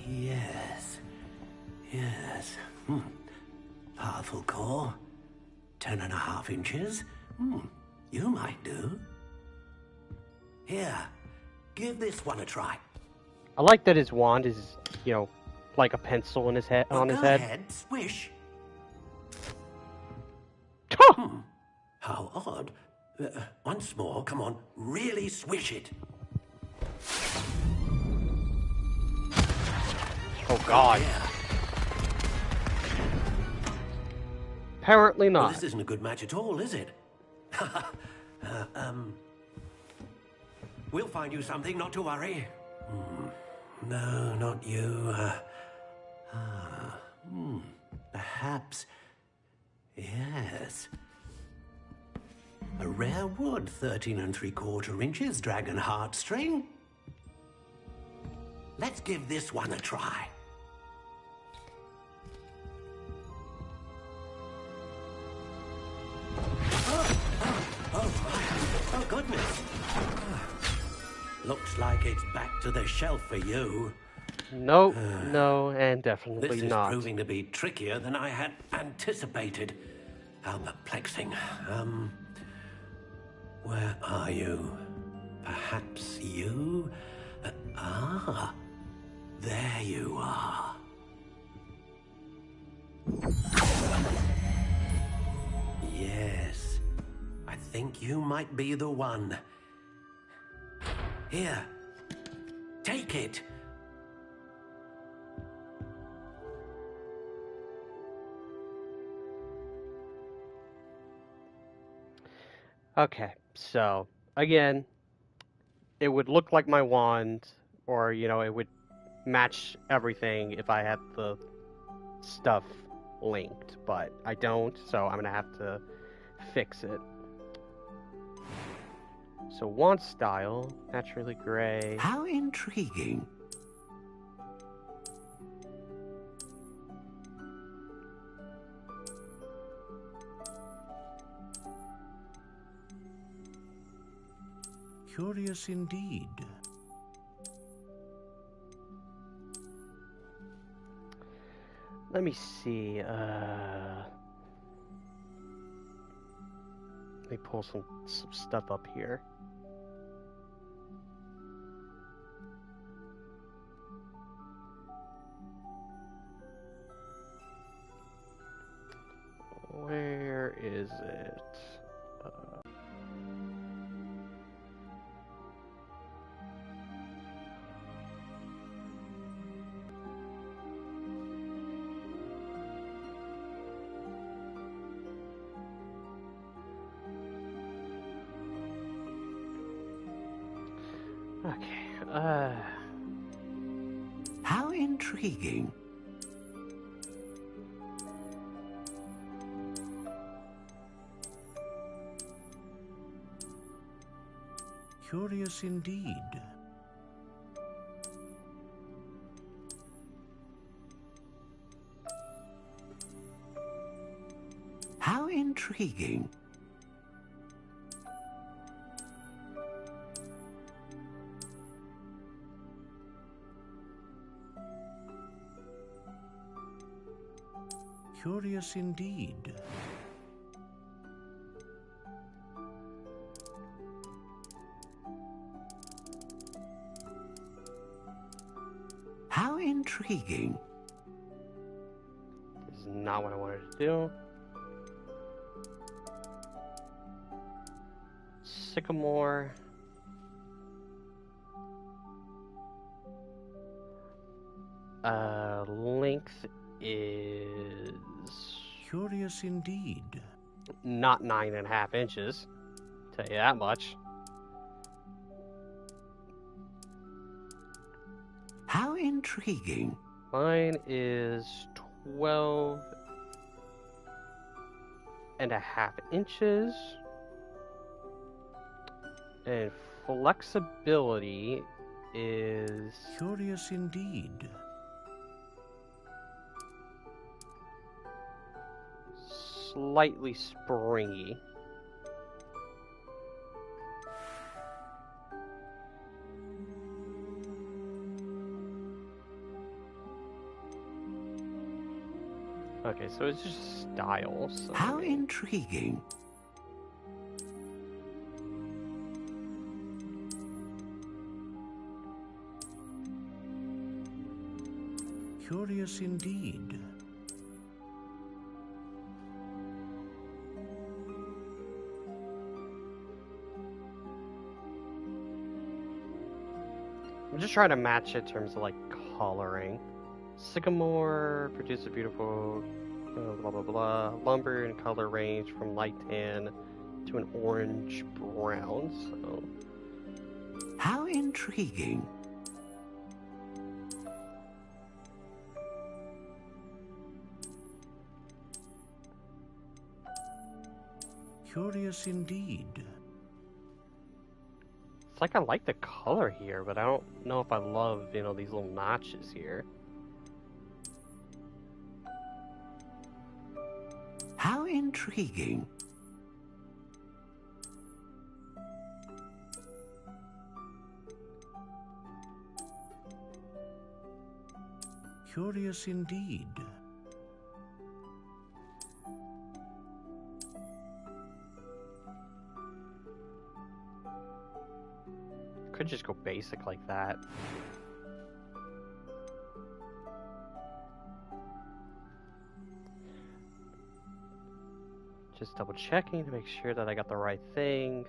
Yes. Yes. Powerful core. 10.5 inches. You might do. Here, give this one a try. I like that his wand is, you know, like a pencil in his head, Well, on his go head. ahead, swish. How odd. Once more, come on, really swish it. Oh God. Apparently Well, not. this isn't a good match at all, is it? We'll find you something, not to worry. No, not you. Perhaps. Yes. A rare wood, 13 3/4 inches, dragon heartstring. Let's give this one a try. Oh, goodness. Looks like it's back to the shelf for you. Nope, no, and definitely This is not. proving to be trickier than I had anticipated. How perplexing. Where are you? Perhaps you? There you are. Yes, I think you might be the one. Here, take it. Okay, so again, it would look like my wand, or you know, it would match everything if I had the stuff linked, but I don't, so I'm gonna have to fix it. So wand style, naturally gray. How intriguing. Curious indeed. Let me see. Let me pull some stuff up here. Where is it? Okay, How intriguing. Curious indeed. How intriguing. Curious indeed. How intriguing. this is not what I wanted to do. Sycamore. Length is Curious indeed. not 9.5 inches. Tell you that much. How intriguing. Mine is 12.5 inches. And flexibility is... Curious indeed. Slightly springy. Okay, so it's just style. So How intriguing. Curious indeed. I'm just trying to match it in terms of like coloring. Sycamore produces a beautiful blah blah blah. Lumber and color range from light tan to an orange brown. So How intriguing. Curious indeed. it's like I like the color here, but I don't know if I love, you know, these little notches here. How intriguing. Curious indeed. Could just go basic like that. Just double checking to make sure that I got the right thing.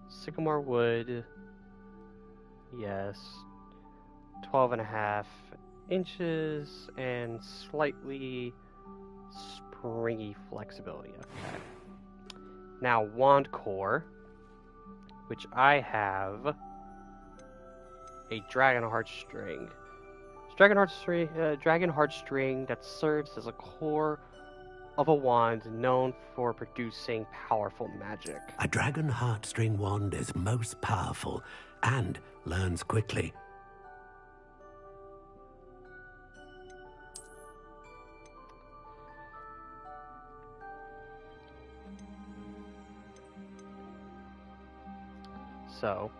Sycamore wood. Yes. 12.5 inches and slightly springy flexibility. Okay. Now wand core, which I have a dragon heartstring. Dragon heartstring that serves as a core of a wand known for producing powerful magic. A dragon heartstring wand is most powerful and learns quickly. So,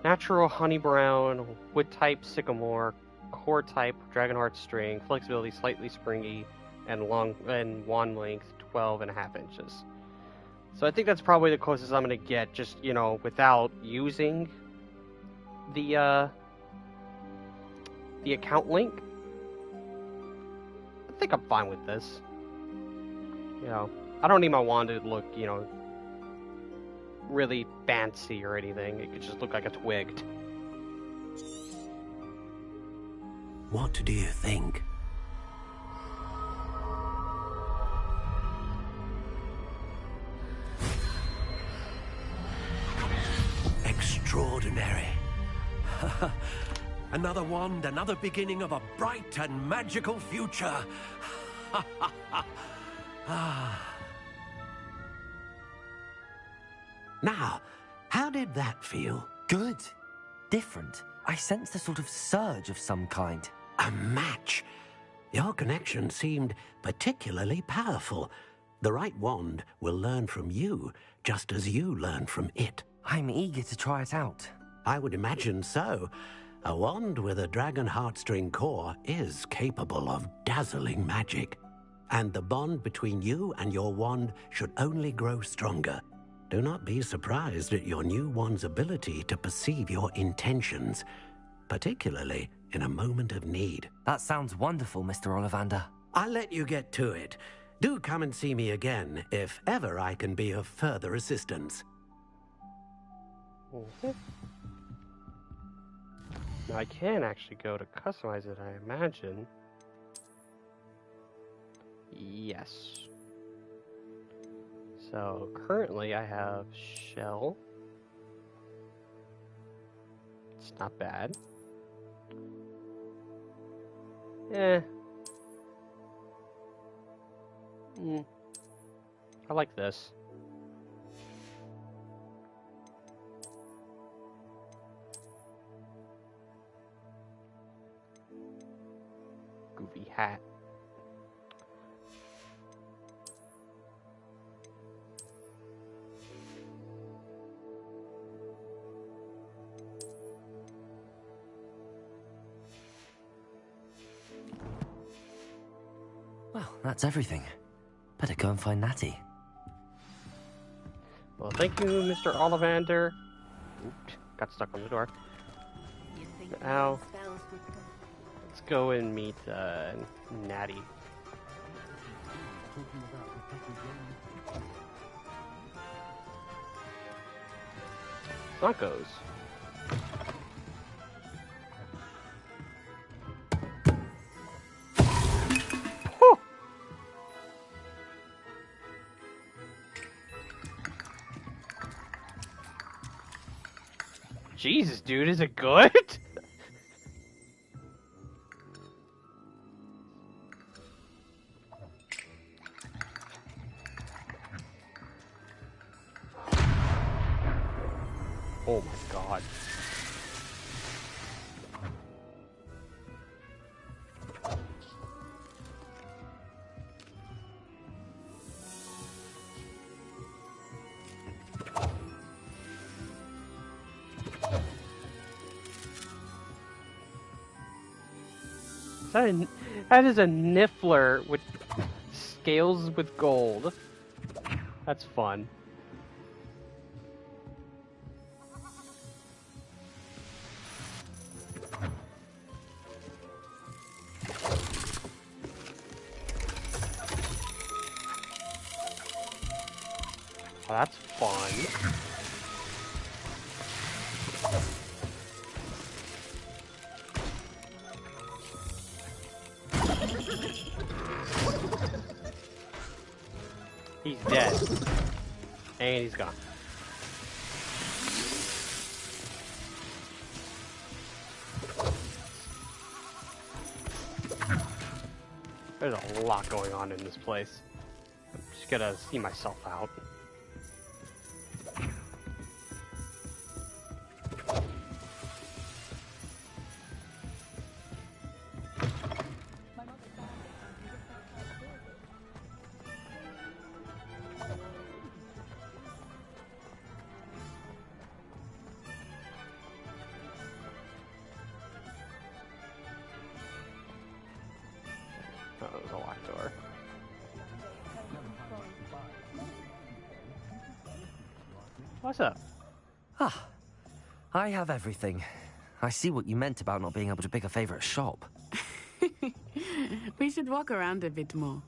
natural honey brown, wood type sycamore, core type dragon heartstring, flexibility slightly springy, and wand length 12.5 inches. So I think that's probably the closest I'm gonna get, just, you know, without using the account link. I think I'm fine with this. You know, I don't need my wand to look, you know, really fancy or anything. It could just look like a twig. What do you think? Extraordinary. Another wand, another beginning of a bright and magical future. Now, how did that feel? Good. Different. I sensed a sort of surge of some kind. A match. Your connection seemed particularly powerful. The right wand will learn from you, just as you learn from it. I'm eager to try it out. I would imagine so. A wand with a dragon heartstring core is capable of dazzling magic. And the bond between you and your wand should only grow stronger. Do not be surprised at your new wand's ability to perceive your intentions, particularly in a moment of need. That sounds wonderful, Mr. Ollivander. I'll let you get to it. Do come and see me again if ever I can be of further assistance. Now I can actually go to customize it, I imagine. Yes. So currently I have shell. It's not bad. I like this. hat. Well, that's everything. Better go and find Natty. Well, thank you, Mr. Ollivander. Oops, got stuck on the door. Now, let's go and meet Natty. Broncos. Jesus, dude, is it good? Oh my god. That is a niffler with scales with gold. That's fun. Oh, that's fun. He's dead. And he's gone. There's a lot going on in this place. I'm just gonna see myself out. Oh, it was a locked door. What's up? Ah, I have everything. I see what you meant about not being able to pick a favorite shop. We should walk around a bit more.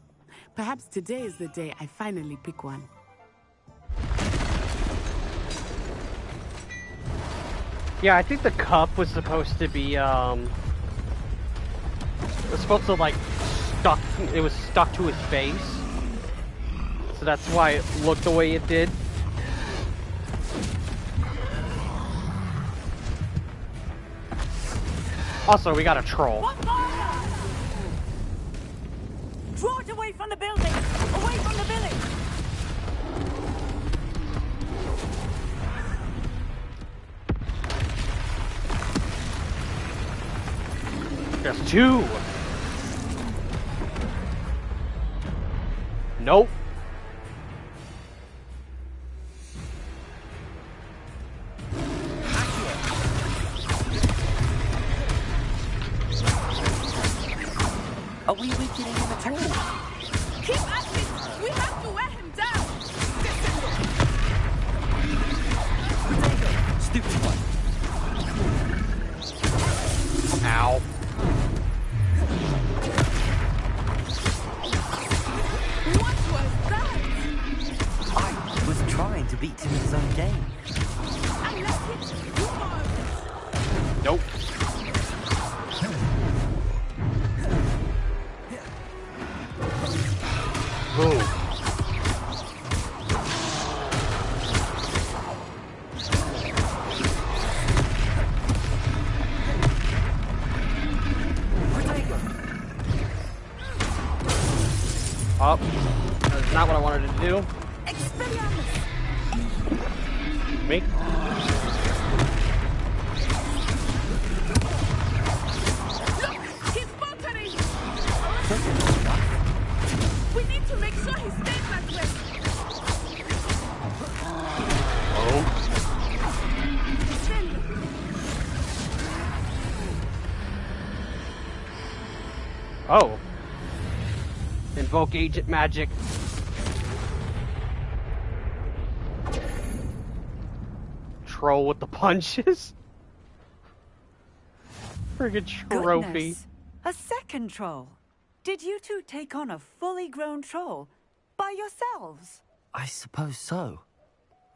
Perhaps today is the day I finally pick one. Yeah, I think the cup was supposed to be, it was supposed to, like, it was stuck to his face. So that's why it looked the way it did. Also, we got a troll. Draw it away from the building! Away from the village! There's two! Nope. Are we weakening him at all? Keep at it! We have to wear him down! Stupid one. Ow. What was that? I was trying to beat him in his own game. I left it. Do more of it. Nope. Boom. Oh, that's not what I wanted to do. Me? Look, he's buttering! Oh. Invoke agent magic. Troll with the punches. Friggin' trophy. Goodness. A second troll. Did you two take on a fully grown troll by yourselves? I suppose so.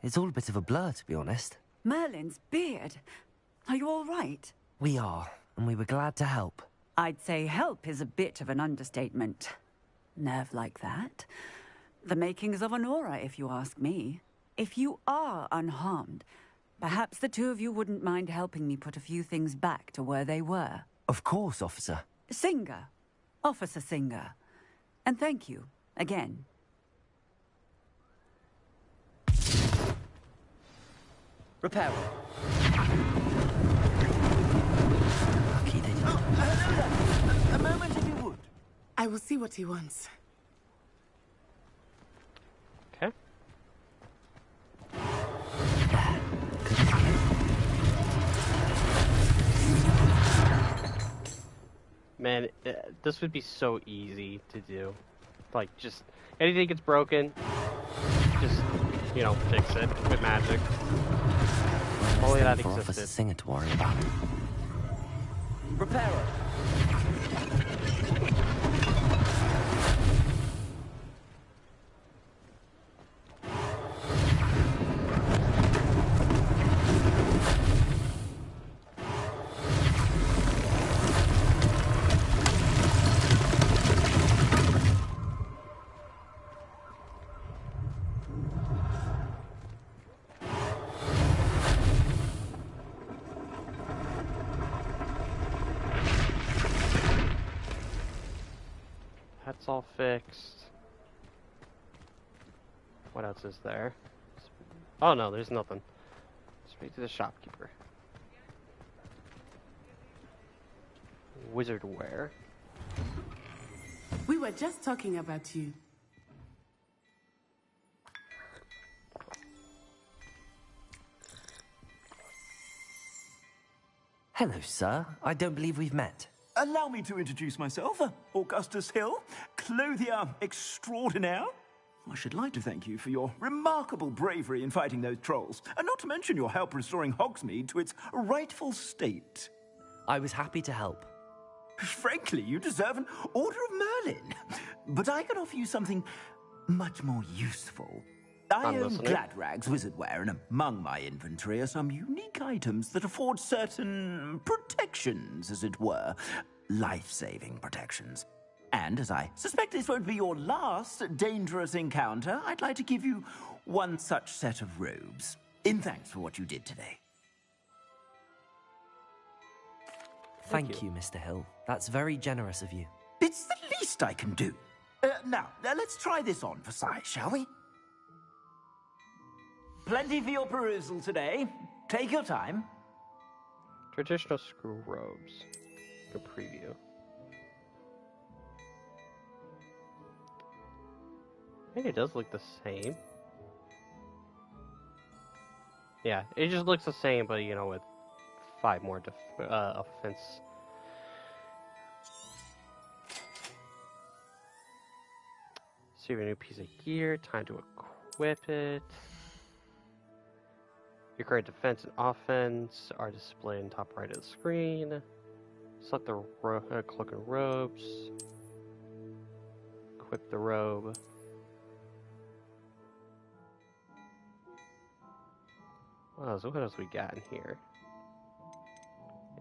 It's all a bit of a blur, to be honest. Merlin's beard. Are you all right? We are, and we were glad to help. I'd say help is a bit of an understatement. Nerve like that. The makings of an aura, if you ask me. If you are unharmed, perhaps the two of you wouldn't mind helping me put a few things back to where they were. Of course, officer. Singer. Officer Singer. And thank you, again. Repair. Lucky they didn't. Hello there. A moment if you would. I will see what he wants. Okay. Man, this would be so easy to do. Like, just anything gets broken, just, you know, fix it with magic. Only that For existed. Officer Singer to worry about. Repairer. That's all fixed. What else is there? Oh no, there's nothing. Speak to the shopkeeper. Wizard wear. We were just talking about you. Hello, sir. I don't believe we've met. Allow me to introduce myself, Augustus Hill, clothier extraordinaire. I should like to thank you for your remarkable bravery in fighting those trolls, and not to mention your help restoring Hogsmeade to its rightful state. I was happy to help. Frankly, you deserve an Order of Merlin. But I can offer you something much more useful. I own Gladrag's wizardware, and among my inventory are some unique items that afford certain protections, as it were. Life-saving protections. And as I suspect this won't be your last dangerous encounter, I'd like to give you one such set of robes, in thanks for what you did today. Thank you, Mr. Hill. That's very generous of you. It's the least I can do. Now, let's try this on for size, shall we? Plenty for your perusal today. Take your time. Traditional screw robes. Good preview. I think it does look the same. Yeah, it just looks the same, but you know, with 5 more offense. Receive a new piece of gear. Time to equip it. Your current defense and offense are displayed in top right of the screen. Select the cloak and robes. Equip the robe. Wow, so what else we got in here?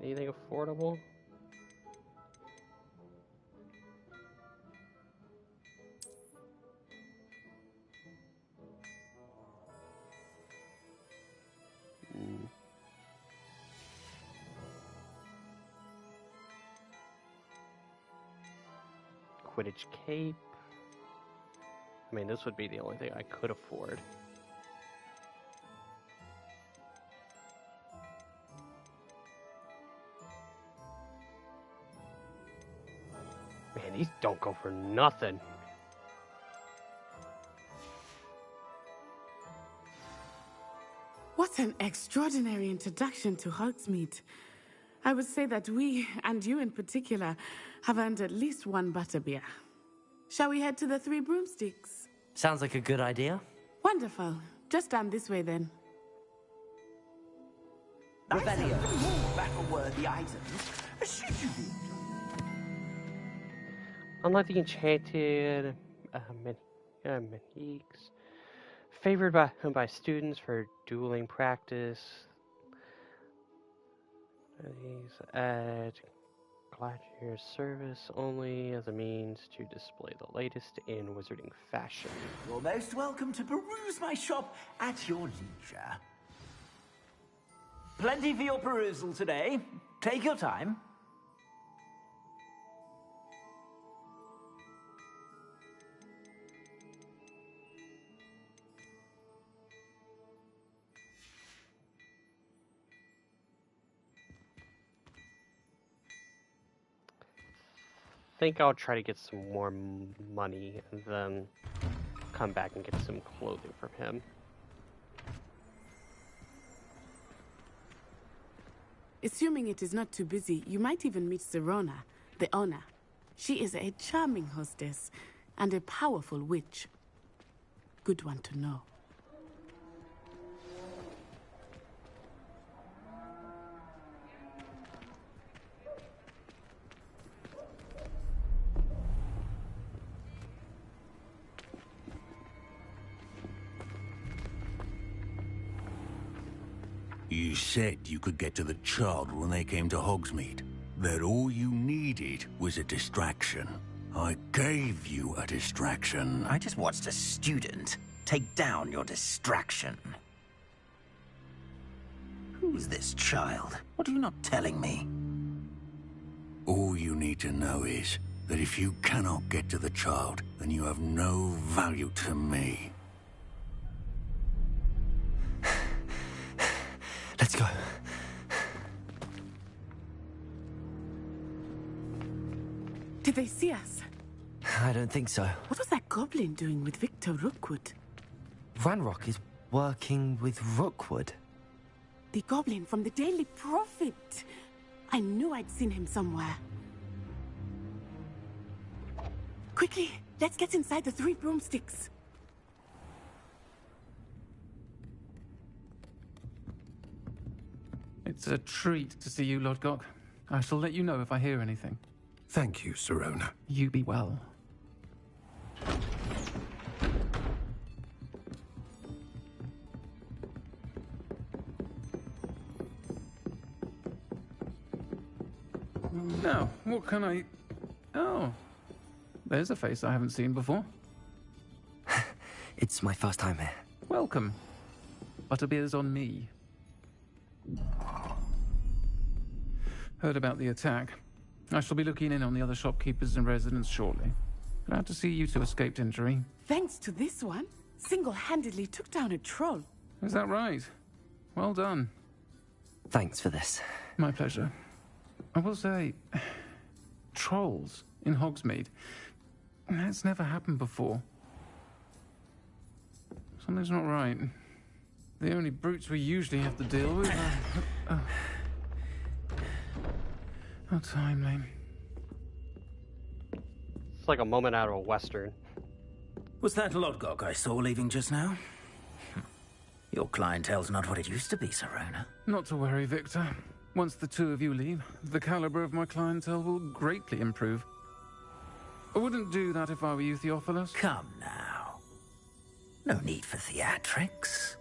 Anything affordable? Quidditch cape. I mean, this would be the only thing I could afford. Man, these don't go for nothing. What an extraordinary introduction to Hogsmeade. I would say that we, and you in particular, have earned at least one butterbeer. Shall we head to the Three Broomsticks? Sounds like a good idea. Wonderful. Just down this way then. Revelio. Battle-worthy items. Should you be? Unlike the enchanted Maniques, favored by students for dueling practice. These add Gladiator's service only as a means to display the latest in wizarding fashion. You're most welcome to peruse my shop at your leisure. Plenty for your perusal today. Take your time. I think I'll try to get some more money and then come back and get some clothing from him. Assuming it is not too busy, you might even meet Serona, the owner. She is a charming hostess and a powerful witch. Good one to know. You said you could get to the child when they came to Hogsmeade. That all you needed was a distraction. I gave you a distraction. I just watched a student take down your distraction. Who's this child? What are you not telling me? All you need to know is that if you cannot get to the child, then you have no value to me. Let's go. Did they see us? I don't think so. What was that goblin doing with Victor Rookwood? Ranrock is working with Rookwood. The goblin from the Daily Prophet. I knew I'd seen him somewhere. Quickly, let's get inside the Three Broomsticks. It's a treat to see you, Lodgok. I shall let you know if I hear anything. Thank you, Serona. You be well. Now, what can I... Oh, there's a face I haven't seen before. It's my first time here. Welcome. Butterbeer's on me. Heard about the attack. I shall be looking in on the other shopkeepers and residents shortly. Glad to see you two escaped injury. Thanks to this one, single-handedly took down a troll. Is that right? Well done. Thanks for this. My pleasure. I will say, trolls in Hogsmeade. That's never happened before. Something's not right. The only brutes we usually have to deal with are... How timely. It's like a moment out of a Western. Was that Lodgok I saw leaving just now? Your clientele's not what it used to be, Serona. Not to worry, Victor. Once the two of you leave, the caliber of my clientele will greatly improve. I wouldn't do that if I were you, Theophilus. Come now. No need for theatrics.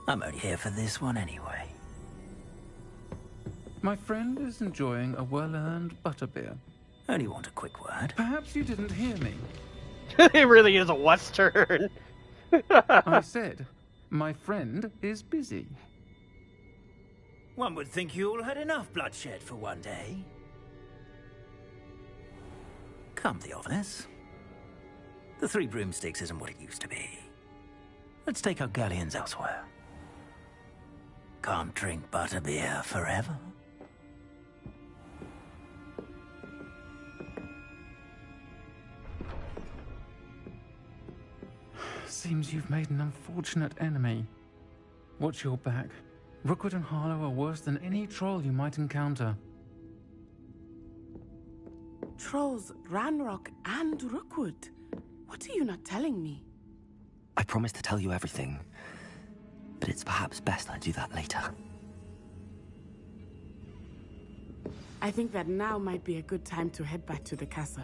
I'm only here for this one anyway. My friend is enjoying a well-earned butterbeer. Only want a quick word. Perhaps you didn't hear me. It really is a Western. I said, my friend is busy. One would think you all had enough bloodshed for one day. Come, Theophilus. The Three Broomsticks isn't what it used to be. Let's take our galleons elsewhere. Can't drink butterbeer forever. Seems you've made an unfortunate enemy. Watch your back. Rookwood and Harlow are worse than any troll you might encounter. Trolls, Ranrock, and Rookwood. What are you not telling me? I promise to tell you everything, but it's perhaps best I do that later. I think that now might be a good time to head back to the castle.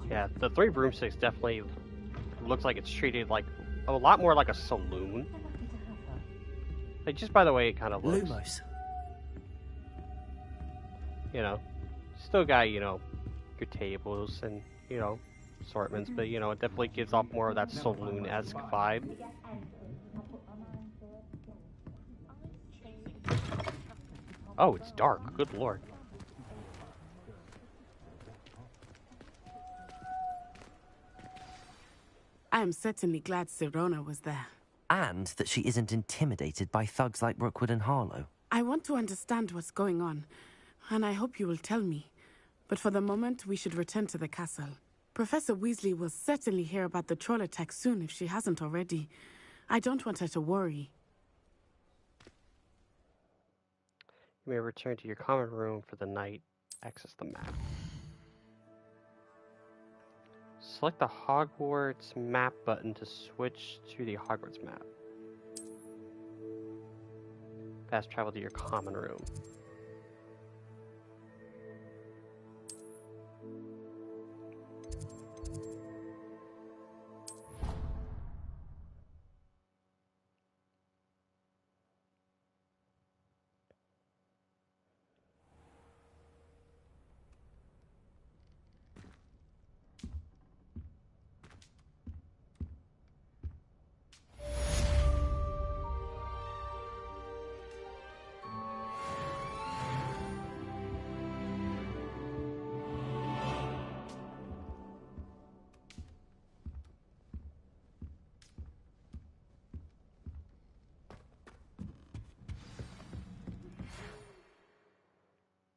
Yeah, the Three Broomsticks definitely looks like it's treated like a lot more like a saloon. Like, just by the way it kind of looks. Lumos. You know, still got, you know, your tables and, you know, assortments, but, you know, it definitely gives off more of that saloon-esque vibe. Oh, it's dark. Good lord. I am certainly glad Sirona was there. And that she isn't intimidated by thugs like Rookwood and Harlow. I want to understand what's going on, and I hope you will tell me. But for the moment, we should return to the castle. Professor Weasley will certainly hear about the troll attack soon if she hasn't already. I don't want her to worry. You may return to your common room for the night. Access the map. Select the Hogwarts map button to switch to the Hogwarts map. Fast travel to your common room.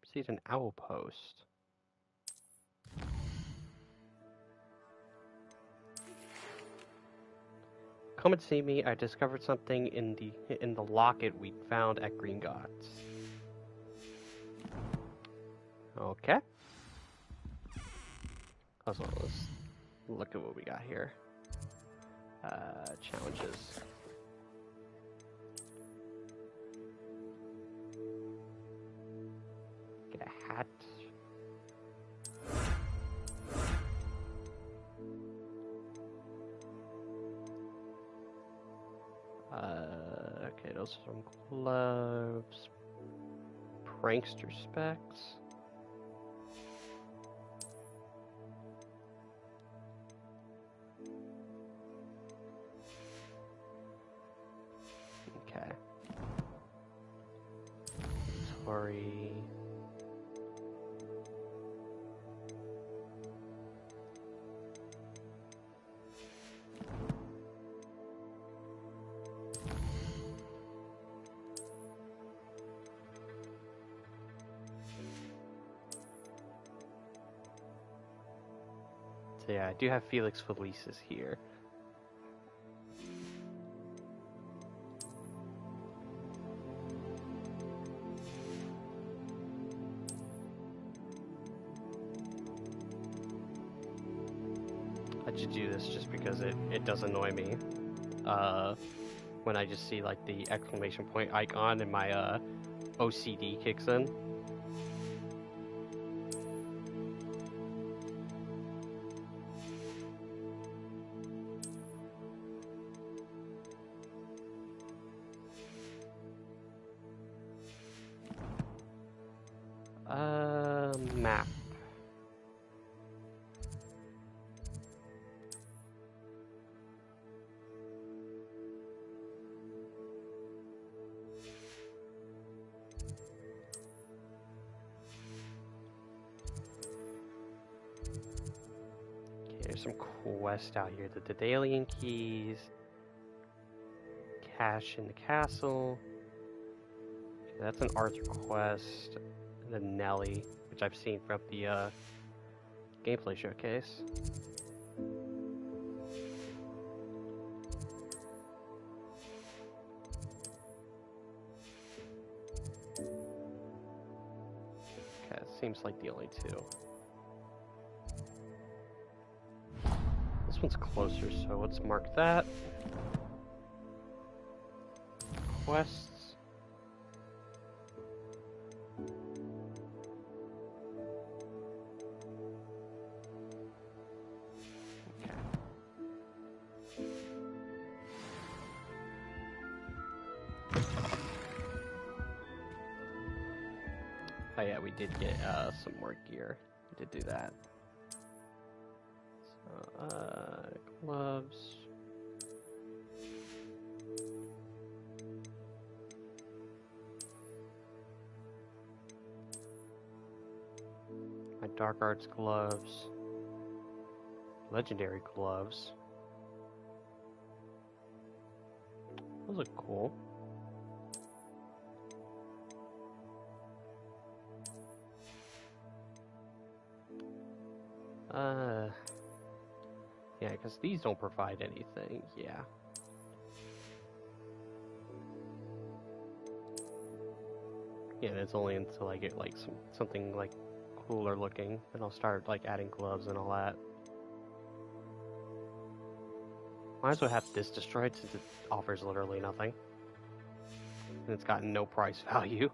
Proceed an owl post. Come and see me. I discovered something in the locket we found at Gringotts. Okay. Let's look at what we got here. Challenges. Get a hat. Okay, those are some gloves. Prankster specs. Okay. Tori. So yeah, I do have Felix Felicis here. I just do this just because it does annoy me. When I just see like the exclamation point icon and my OCD kicks in. Map. Okay, there's some quests out here. The Daedalian keys. Cash in the castle. Okay, that's an Arthur quest. And then Nelly, which I've seen from the gameplay showcase. seems like the only two. This one's closer, so let's mark that. Quests. Oh yeah, we did get some more gear. We did do that. So, gloves. My dark arts gloves. Legendary gloves. Those look cool. Yeah, because these don't provide anything, yeah. Yeah, and it's only until I get, like, something, like, cooler looking, and I'll start, like, adding gloves and all that. Might as well have this destroyed since it offers literally nothing. And it's got no price value.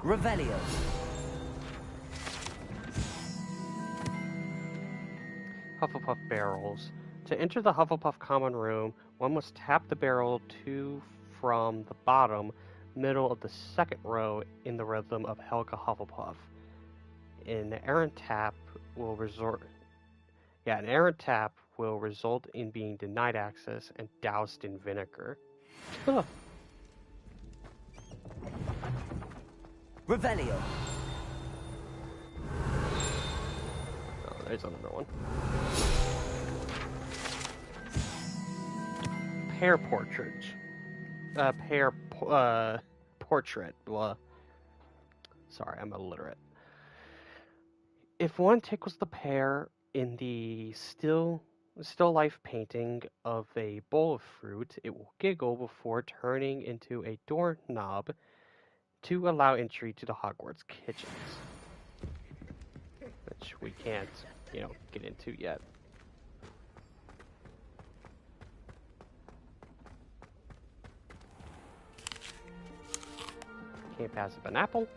Revelio. Hufflepuff barrels. To enter the Hufflepuff common room, one must tap the barrel from the bottom middle of the second row in the rhythm of Helga Hufflepuff. An errant tap will result in being denied access and doused in vinegar. Revelio. Oh, there's another one. Pear portrait. Portrait. Blah. Sorry, I'm illiterate. If one tickles the pear in the still life painting of a bowl of fruit, it will giggle before turning into a doorknob to allow entry to the Hogwarts kitchens. Which we can't, get into yet. Can't pass up an apple.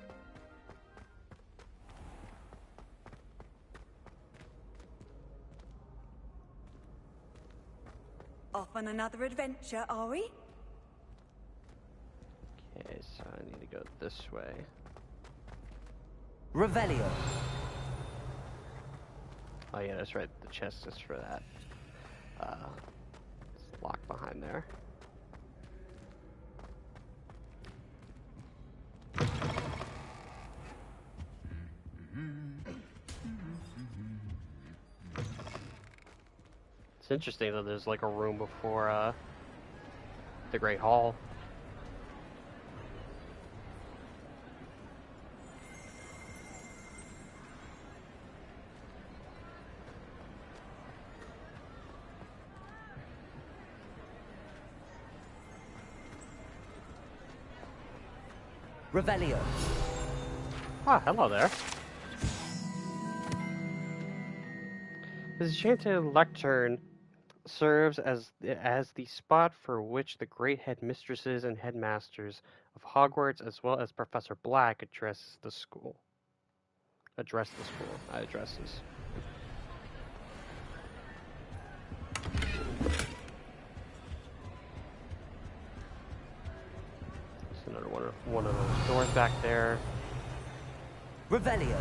Off on another adventure, are we? Okay, so I need to go this way. Revelio. Oh yeah, that's right. The chest is for that. It's locked behind there. It's interesting that there's like a room before the Great Hall. Revelio. Ah, hello there. This enchanted lectern serves as the spot for which the great headmistresses and headmasters of Hogwarts, as well as Professor Black, addresses the school. Addresses. There's another one of those doors back there. Revelio.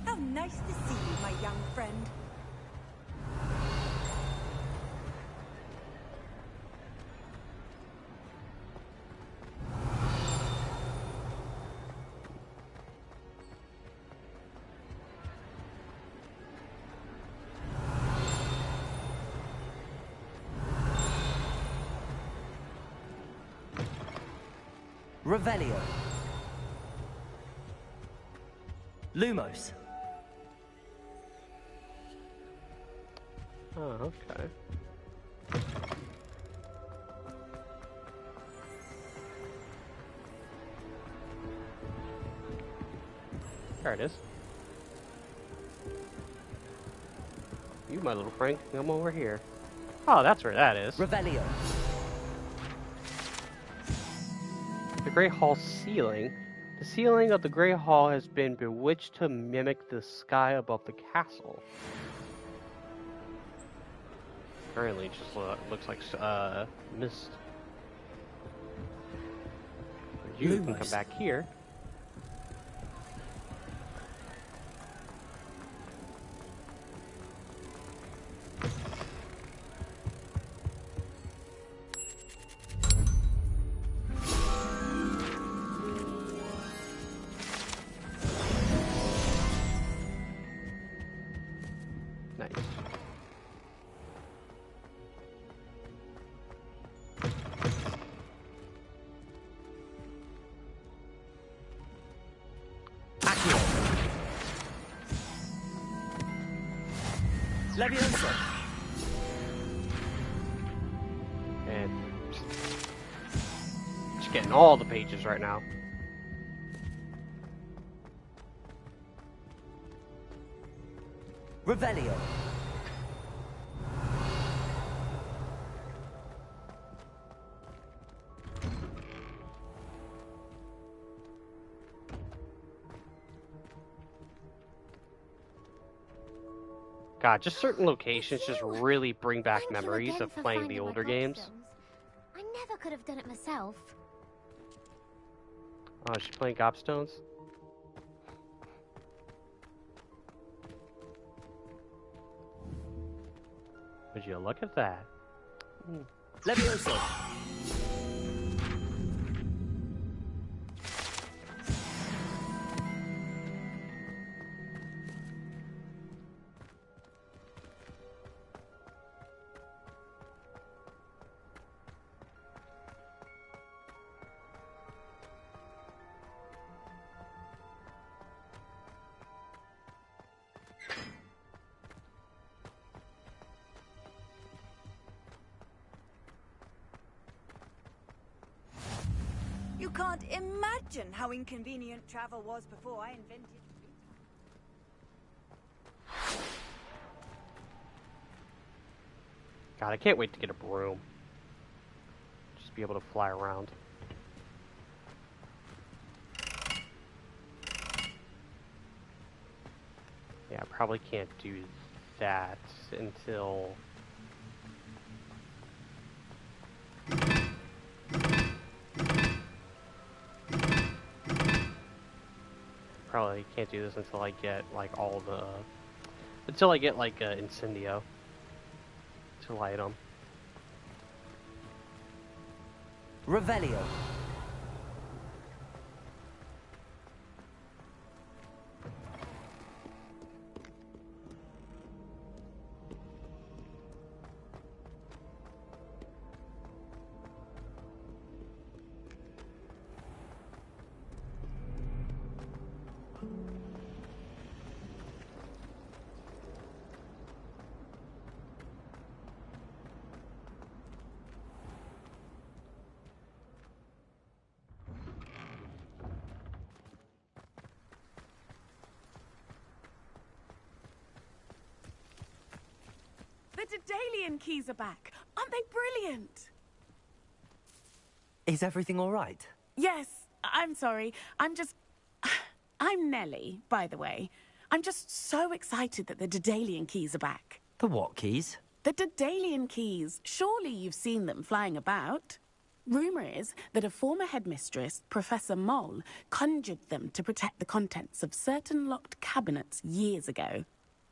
How nice to see you, my young friend. Revelio. Lumos. Oh, okay. There it is. You, my little friend, come over here. Oh, that's where that is. Revelio. The Great Hall ceiling. The ceiling of the Great Hall has been bewitched to mimic the sky above the castle. Currently, it just looks like mist. You can come back here. Nice. Leviosa. And just getting all the pages right now. Revelio. God, just certain locations just really bring back memories of playing the older games. I never could have done it myself. Oh, she's playing Gobstones? Would you look at that? Leviosa. You can't imagine how inconvenient travel was before I invented... God, I can't wait to get a broom. Just be able to fly around. Yeah, I probably can't do that until... Probably can't do this until I get, like, all the... Until I get, like, Incendio. To light them. Revelio. The Daedalian keys are back. Aren't they brilliant? Is everything all right? Yes, I'm sorry. I'm Nellie, by the way. I'm just so excited that the Daedalian keys are back. The what keys? The Daedalian keys. Surely you've seen them flying about. Rumour is that a former headmistress, Professor Moll, conjured them to protect the contents of certain locked cabinets years ago.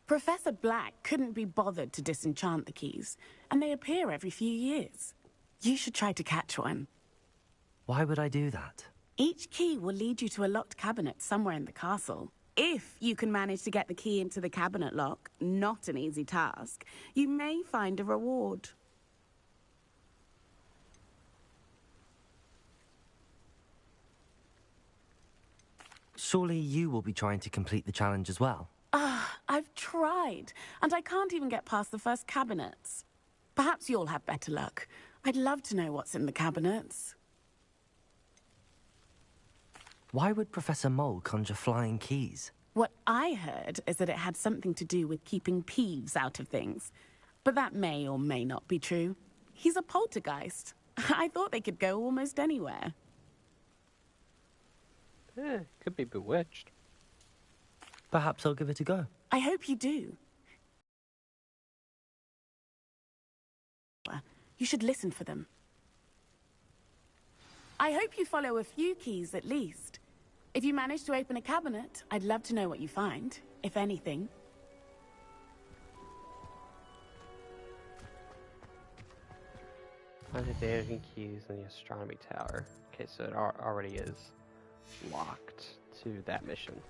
Professor Black couldn't be bothered to disenchant the keys, and they appear every few years. You should try to catch one. Why would I do that? Each key will lead you to a locked cabinet somewhere in the castle. If you can manage to get the key into the cabinet lock, not an easy task, you may find a reward. Surely you will be trying to complete the challenge as well. I've tried, and I can't even get past the first cabinets. Perhaps you'll have better luck. I'd love to know what's in the cabinets. Why would Professor Mole conjure flying keys? What I heard is that it had something to do with keeping Peeves out of things. But that may or may not be true. He's a poltergeist. I thought they could go almost anywhere. Could be bewitched. Perhaps I'll give it a go. I hope you do. You should listen for them. I hope you follow a few keys at least. If you manage to open a cabinet, I'd love to know what you find, if anything. Find the Daedalus keys in the astronomy tower. Okay, so it already is locked to that mission.